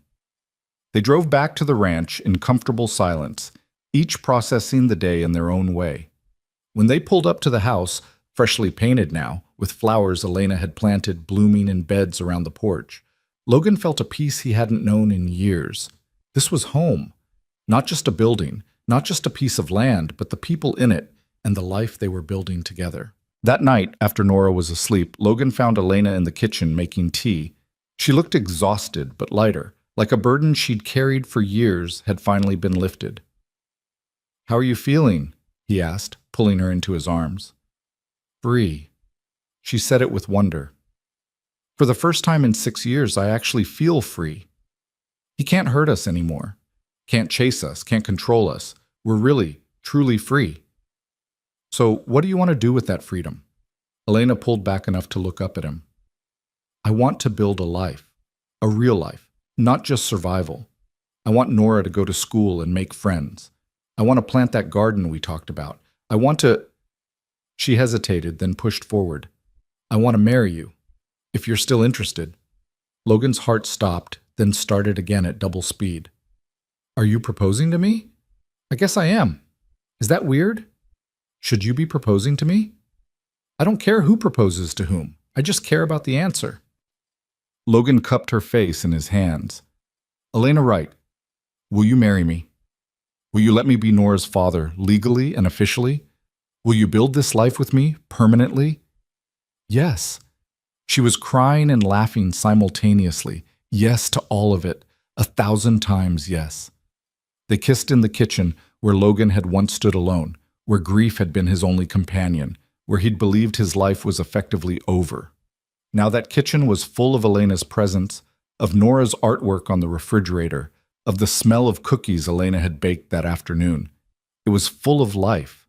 They drove back to the ranch in comfortable silence, each processing the day in their own way. When they pulled up to the house, freshly painted now, with flowers Elena had planted blooming in beds around the porch, Logan felt a peace he hadn't known in years. This was home. Not just a building, not just a piece of land, but the people in it and the life they were building together. That night, after Nora was asleep, Logan found Elena in the kitchen making tea. She looked exhausted, but lighter, like a burden she'd carried for years had finally been lifted. "How are you feeling?" he asked, pulling her into his arms. "Free." She said it with wonder. "For the first time in 6 years, I actually feel free. He can't hurt us anymore. Can't chase us, can't control us. We're really, truly free." "So what do you want to do with that freedom?" Elena pulled back enough to look up at him. "I want to build a life, a real life, not just survival. I want Nora to go to school and make friends. I want to plant that garden we talked about. I want to—" She hesitated, then pushed forward. "I want to marry you, if you're still interested." Logan's heart stopped, then started again at double speed. "Are you proposing to me?" "I guess I am. Is that weird? Should you be proposing to me?" "I don't care who proposes to whom. I just care about the answer." Logan cupped her face in his hands. "Elena Wright, will you marry me? Will you let me be Nora's father, legally and officially? Will you build this life with me, permanently?" "Yes." She was crying and laughing simultaneously. Yes to all of it, 1,000 times yes. They kissed in the kitchen, where Logan had once stood alone, where grief had been his only companion, where he'd believed his life was effectively over. Now that kitchen was full of Elena's presence, of Nora's artwork on the refrigerator, of the smell of cookies Elena had baked that afternoon. It was full of life.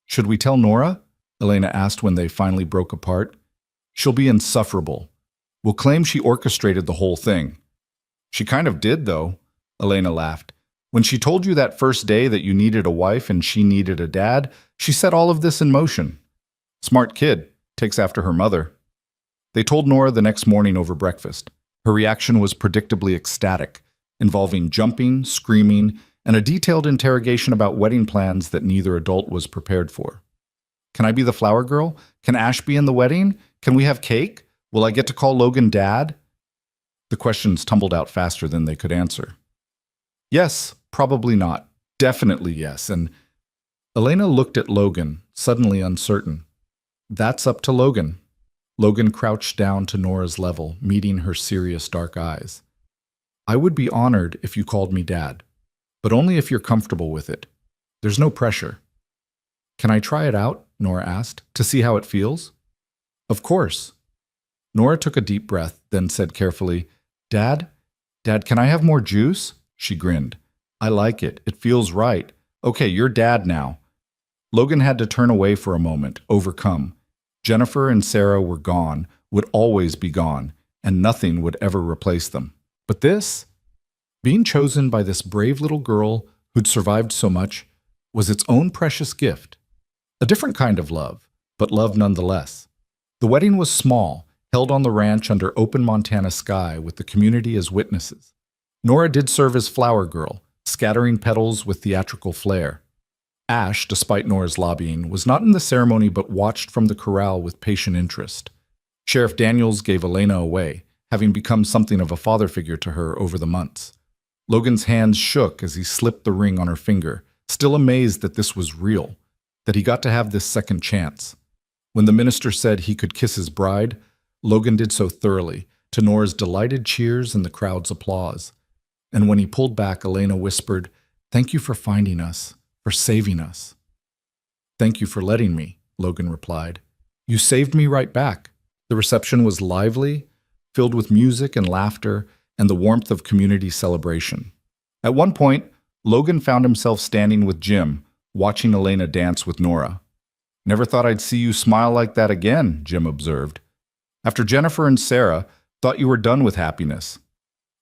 "Should we tell Nora?" Elena asked when they finally broke apart. "She'll be insufferable. We'll claim she orchestrated the whole thing." "She kind of did, though," Elena laughed. "When she told you that first day that you needed a wife and she needed a dad, she set all of this in motion. Smart kid, takes after her mother." They told Nora the next morning over breakfast. Her reaction was predictably ecstatic, involving jumping, screaming, and a detailed interrogation about wedding plans that neither adult was prepared for. "Can I be the flower girl? Can Ash be in the wedding? Can we have cake? Will I get to call Logan Dad?" The questions tumbled out faster than they could answer. "Yes, probably not. Definitely yes." And Elena looked at Logan, suddenly uncertain. "That's up to Logan." Logan crouched down to Nora's level, meeting her serious dark eyes. "I would be honored if you called me Dad, but only if you're comfortable with it. There's no pressure." "Can I try it out?" Nora asked, "to see how it feels?" "Of course." Nora took a deep breath, then said carefully, Dad, can I have more juice?" She grinned. "I like it. It feels right. Okay, you're Dad now." Logan had to turn away for a moment, overcome. Jennifer and Sarah were gone, would always be gone, and nothing would ever replace them. But this, being chosen by this brave little girl who'd survived so much, was its own precious gift. A different kind of love, but love nonetheless. The wedding was small, held on the ranch under open Montana sky with the community as witnesses. Nora did serve as flower girl, scattering petals with theatrical flair. Ash, despite Nora's lobbying, was not in the ceremony but watched from the corral with patient interest. Sheriff Daniels gave Elena away, having become something of a father figure to her over the months. Logan's hands shook as he slipped the ring on her finger, still amazed that this was real, that he got to have this second chance. When the minister said he could kiss his bride, Logan did so thoroughly, to Nora's delighted cheers and the crowd's applause. And when he pulled back, Elena whispered, "Thank you for finding us, for saving us. Thank you for letting me." Logan replied. You saved me right back. The reception was lively, filled with music and laughter and the warmth of community celebration. At one point, Logan found himself standing with Jim, watching Elena dance with Nora. Never thought I'd see you smile like that again, Jim observed. After Jennifer and Sarah, thought you were done with happiness.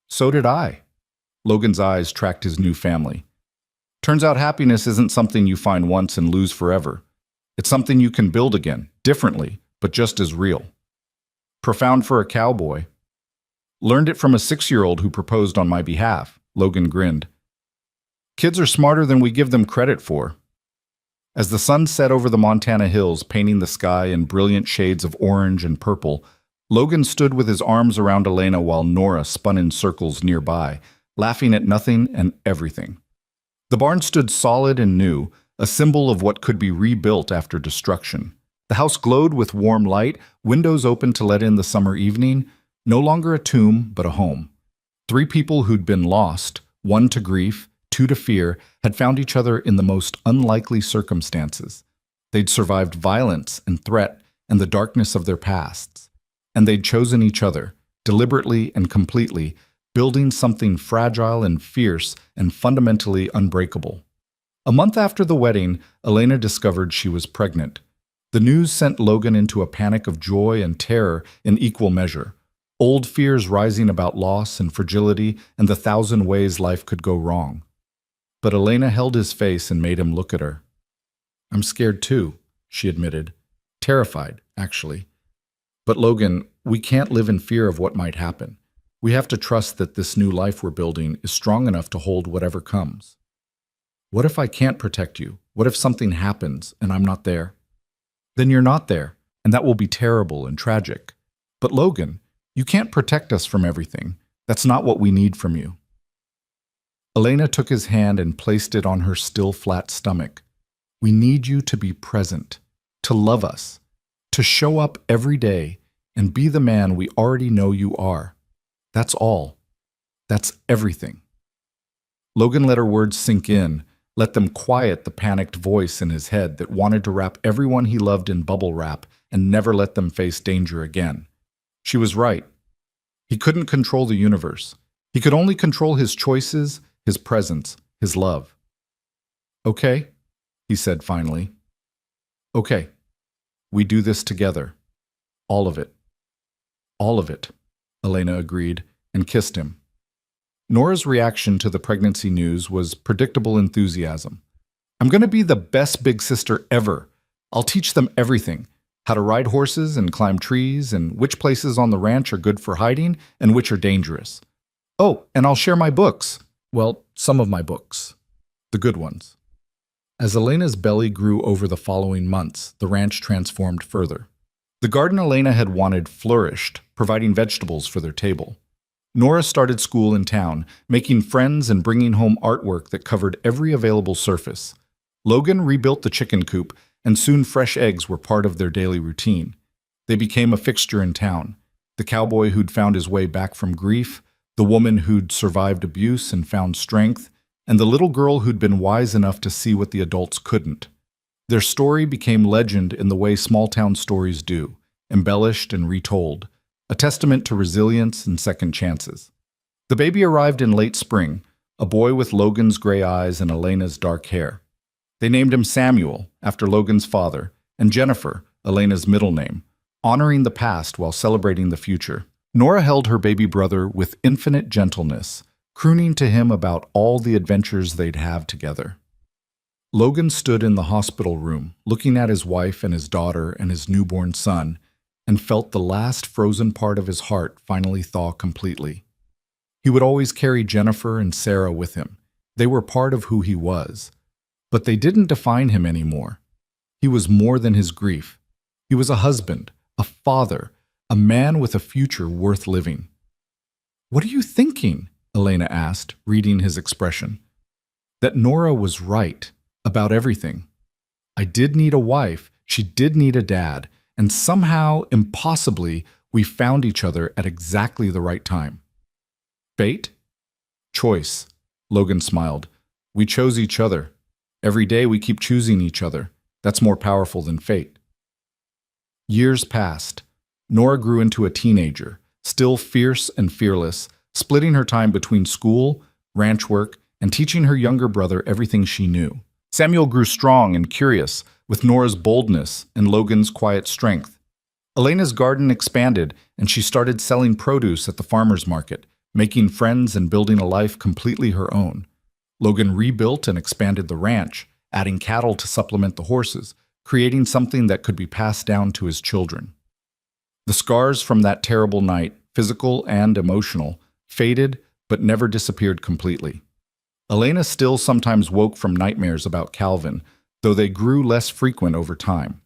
So did I. Logan's eyes tracked his new family. Turns out happiness isn't something you find once and lose forever. It's something you can build again, differently, but just as real. Profound for a cowboy. Learned it from a 6-year-old who proposed on my behalf, Logan grinned. Kids are smarter than we give them credit for. As the sun set over the Montana hills, painting the sky in brilliant shades of orange and purple, Logan stood with his arms around Elena while Nora spun in circles nearby, laughing at nothing and everything. The barn stood solid and new, a symbol of what could be rebuilt after destruction. The house glowed with warm light, windows open to let in the summer evening, no longer a tomb, but a home. 3 people who'd been lost, 1 to grief, 2 to fear, had found each other in the most unlikely circumstances. They'd survived violence and threat and the darkness of their pasts. And they'd chosen each other, deliberately and completely, building something fragile and fierce and fundamentally unbreakable. A month after the wedding, Elena discovered she was pregnant. The news sent Logan into a panic of joy and terror in equal measure, old fears rising about loss and fragility and the 1,000 ways life could go wrong. But Elena held his face and made him look at her. I'm scared too, she admitted. Terrified, actually. But Logan, we can't live in fear of what might happen. We have to trust that this new life we're building is strong enough to hold whatever comes. What if I can't protect you? What if something happens and I'm not there? Then you're not there, and that will be terrible and tragic. But Logan, you can't protect us from everything. That's not what we need from you. Elena took his hand and placed it on her still flat stomach. We need you to be present, to love us, to show up every day and be the man we already know you are. That's all. That's everything. Logan let her words sink in, let them quiet the panicked voice in his head that wanted to wrap everyone he loved in bubble wrap and never let them face danger again. She was right. He couldn't control the universe. He could only control his choices, his presence, his love. Okay, he said finally. Okay, we do this together. All of it. All of it, Elena agreed and kissed him. Nora's reaction to the pregnancy news was predictable enthusiasm. I'm going to be the best big sister ever. I'll teach them everything. How to ride horses and climb trees and which places on the ranch are good for hiding and which are dangerous. Oh, and I'll share my books. Well, some of my books. The good ones. As Elena's belly grew over the following months, the ranch transformed further. The garden Elena had wanted flourished, providing vegetables for their table. Nora started school in town, making friends and bringing home artwork that covered every available surface. Logan rebuilt the chicken coop, and soon fresh eggs were part of their daily routine. They became a fixture in town. The cowboy who'd found his way back from grief, the woman who'd survived abuse and found strength, and the little girl who'd been wise enough to see what the adults couldn't. Their story became legend in the way small-town stories do, embellished and retold, a testament to resilience and second chances. The baby arrived in late spring, a boy with Logan's gray eyes and Elena's dark hair. They named him Samuel, after Logan's father, and Jennifer, Elena's middle name, honoring the past while celebrating the future. Nora held her baby brother with infinite gentleness, crooning to him about all the adventures they'd have together. Logan stood in the hospital room, looking at his wife and his daughter and his newborn son, and felt the last frozen part of his heart finally thaw completely. He would always carry Jennifer and Sarah with him. They were part of who he was. But they didn't define him anymore. He was more than his grief. He was a husband, a father, a man with a future worth living. What are you thinking? Elena asked, reading his expression. That Nora was right about everything. I did need a wife, she did need a dad, and somehow, impossibly, we found each other at exactly the right time. Fate? Choice. Logan smiled. We chose each other. Every day we keep choosing each other. That's more powerful than fate. Years passed. Nora grew into a teenager, still fierce and fearless, splitting her time between school, ranch work, and teaching her younger brother everything she knew. Samuel grew strong and curious, with Nora's boldness and Logan's quiet strength. Elena's garden expanded, and she started selling produce at the farmer's market, making friends and building a life completely her own. Logan rebuilt and expanded the ranch, adding cattle to supplement the horses, creating something that could be passed down to his children. The scars from that terrible night, physical and emotional, faded but never disappeared completely. Elena still sometimes woke from nightmares about Calvin, though they grew less frequent over time.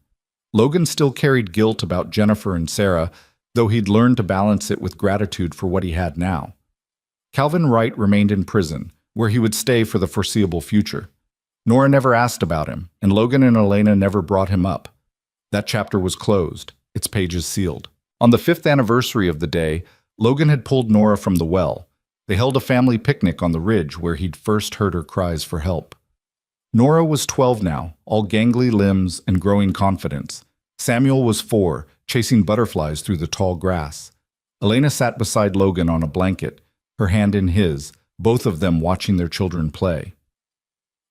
Logan still carried guilt about Jennifer and Sarah, though he'd learned to balance it with gratitude for what he had now. Calvin Wright remained in prison, where he would stay for the foreseeable future. Nora never asked about him, and Logan and Elena never brought him up. That chapter was closed, its pages sealed. On the 5th anniversary of the day, Logan had pulled Nora from the well. They held a family picnic on the ridge where he'd first heard her cries for help. Nora was 12 now, all gangly limbs and growing confidence. Samuel was 4, chasing butterflies through the tall grass. Elena sat beside Logan on a blanket, her hand in his, both of them watching their children play.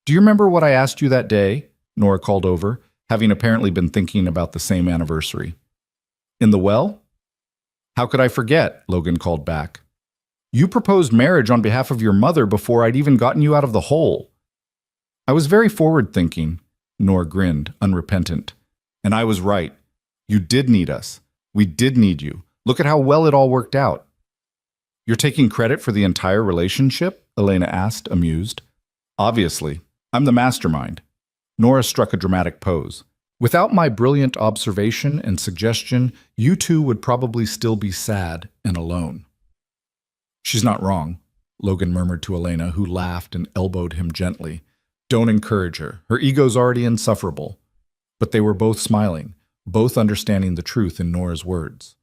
"Do you remember what I asked you that day?" Nora called over, having apparently been thinking about the same anniversary. "In the well?" "How could I forget?" Logan called back. "You proposed marriage on behalf of your mother before I'd even gotten you out of the hole." "I was very forward-thinking," Nora grinned, unrepentant. "And I was right. You did need us. We did need you. Look at how well it all worked out." "You're taking credit for the entire relationship?" Elena asked, amused. "Obviously. I'm the mastermind." Nora struck a dramatic pose. "Without my brilliant observation and suggestion, you two would probably still be sad and alone." "She's not wrong," Logan murmured to Elena, who laughed and elbowed him gently. "Don't encourage her. Her ego's already insufferable." But they were both smiling, both understanding the truth in Nora's words.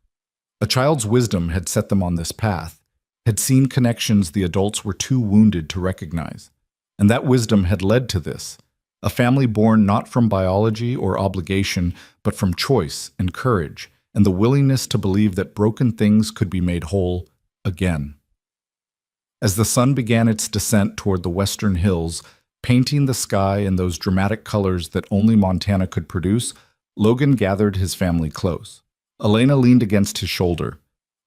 A child's wisdom had set them on this path, had seen connections the adults were too wounded to recognize. And that wisdom had led to this, a family born not from biology or obligation, but from choice and courage, and the willingness to believe that broken things could be made whole again. As the sun began its descent toward the western hills, painting the sky in those dramatic colors that only Montana could produce, Logan gathered his family close. Elena leaned against his shoulder.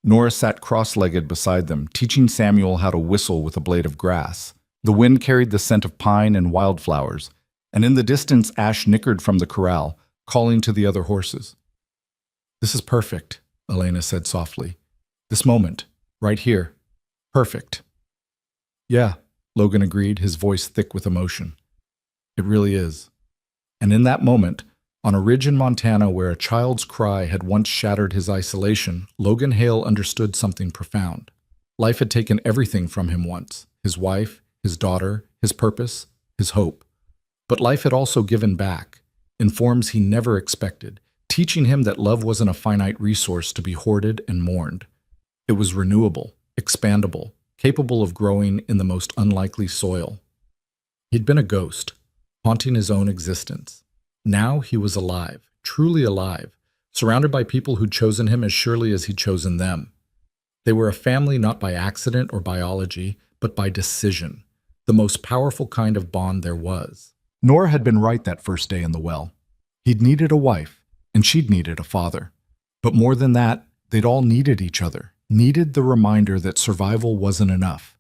Nora sat cross-legged beside them, teaching Samuel how to whistle with a blade of grass. The wind carried the scent of pine and wildflowers, and in the distance Ash nickered from the corral, calling to the other horses. "This is perfect," Elena said softly. "This moment, right here. Perfect." "Yeah," Logan agreed, his voice thick with emotion. "It really is." And in that moment, on a ridge in Montana where a child's cry had once shattered his isolation, Logan Hale understood something profound. Life had taken everything from him once, his wife, his daughter, his purpose, his hope. But life had also given back, in forms he never expected, teaching him that love wasn't a finite resource to be hoarded and mourned. It was renewable, expandable, capable of growing in the most unlikely soil. He'd been a ghost, haunting his own existence. Now he was alive, truly alive, surrounded by people who'd chosen him as surely as he'd chosen them. They were a family not by accident or biology, but by decision, the most powerful kind of bond there was. Nora had been right that first day in the well. He'd needed a wife, and she'd needed a father. But more than that, they'd all needed each other, needed the reminder that survival wasn't enough,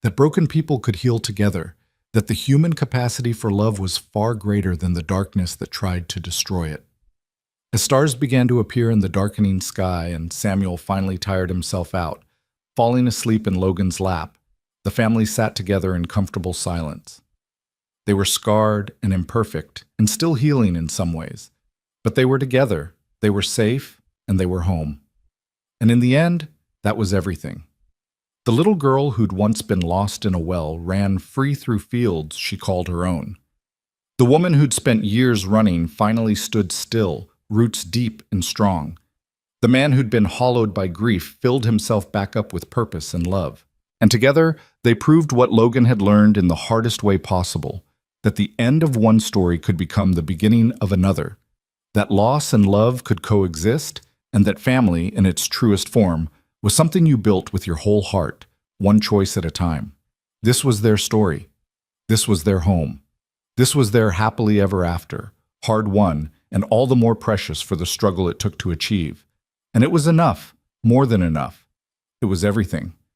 that broken people could heal together, that the human capacity for love was far greater than the darkness that tried to destroy it. As stars began to appear in the darkening sky and Samuel finally tired himself out, falling asleep in Logan's lap, the family sat together in comfortable silence. They were scarred and imperfect and still healing in some ways, but they were together, they were safe, and they were home. And in the end, that was everything. The little girl who'd once been lost in a well ran free through fields she called her own. The woman who'd spent years running finally stood still, roots deep and strong. The man who'd been hollowed by grief filled himself back up with purpose and love. And together, they proved what Logan had learned in the hardest way possible, that the end of one story could become the beginning of another, that loss and love could coexist, and that family, in its truest form, was something you built with your whole heart, one choice at a time. This was their story. This was their home. This was their happily ever after, hard won, and all the more precious for the struggle it took to achieve. And it was enough, more than enough. It was everything.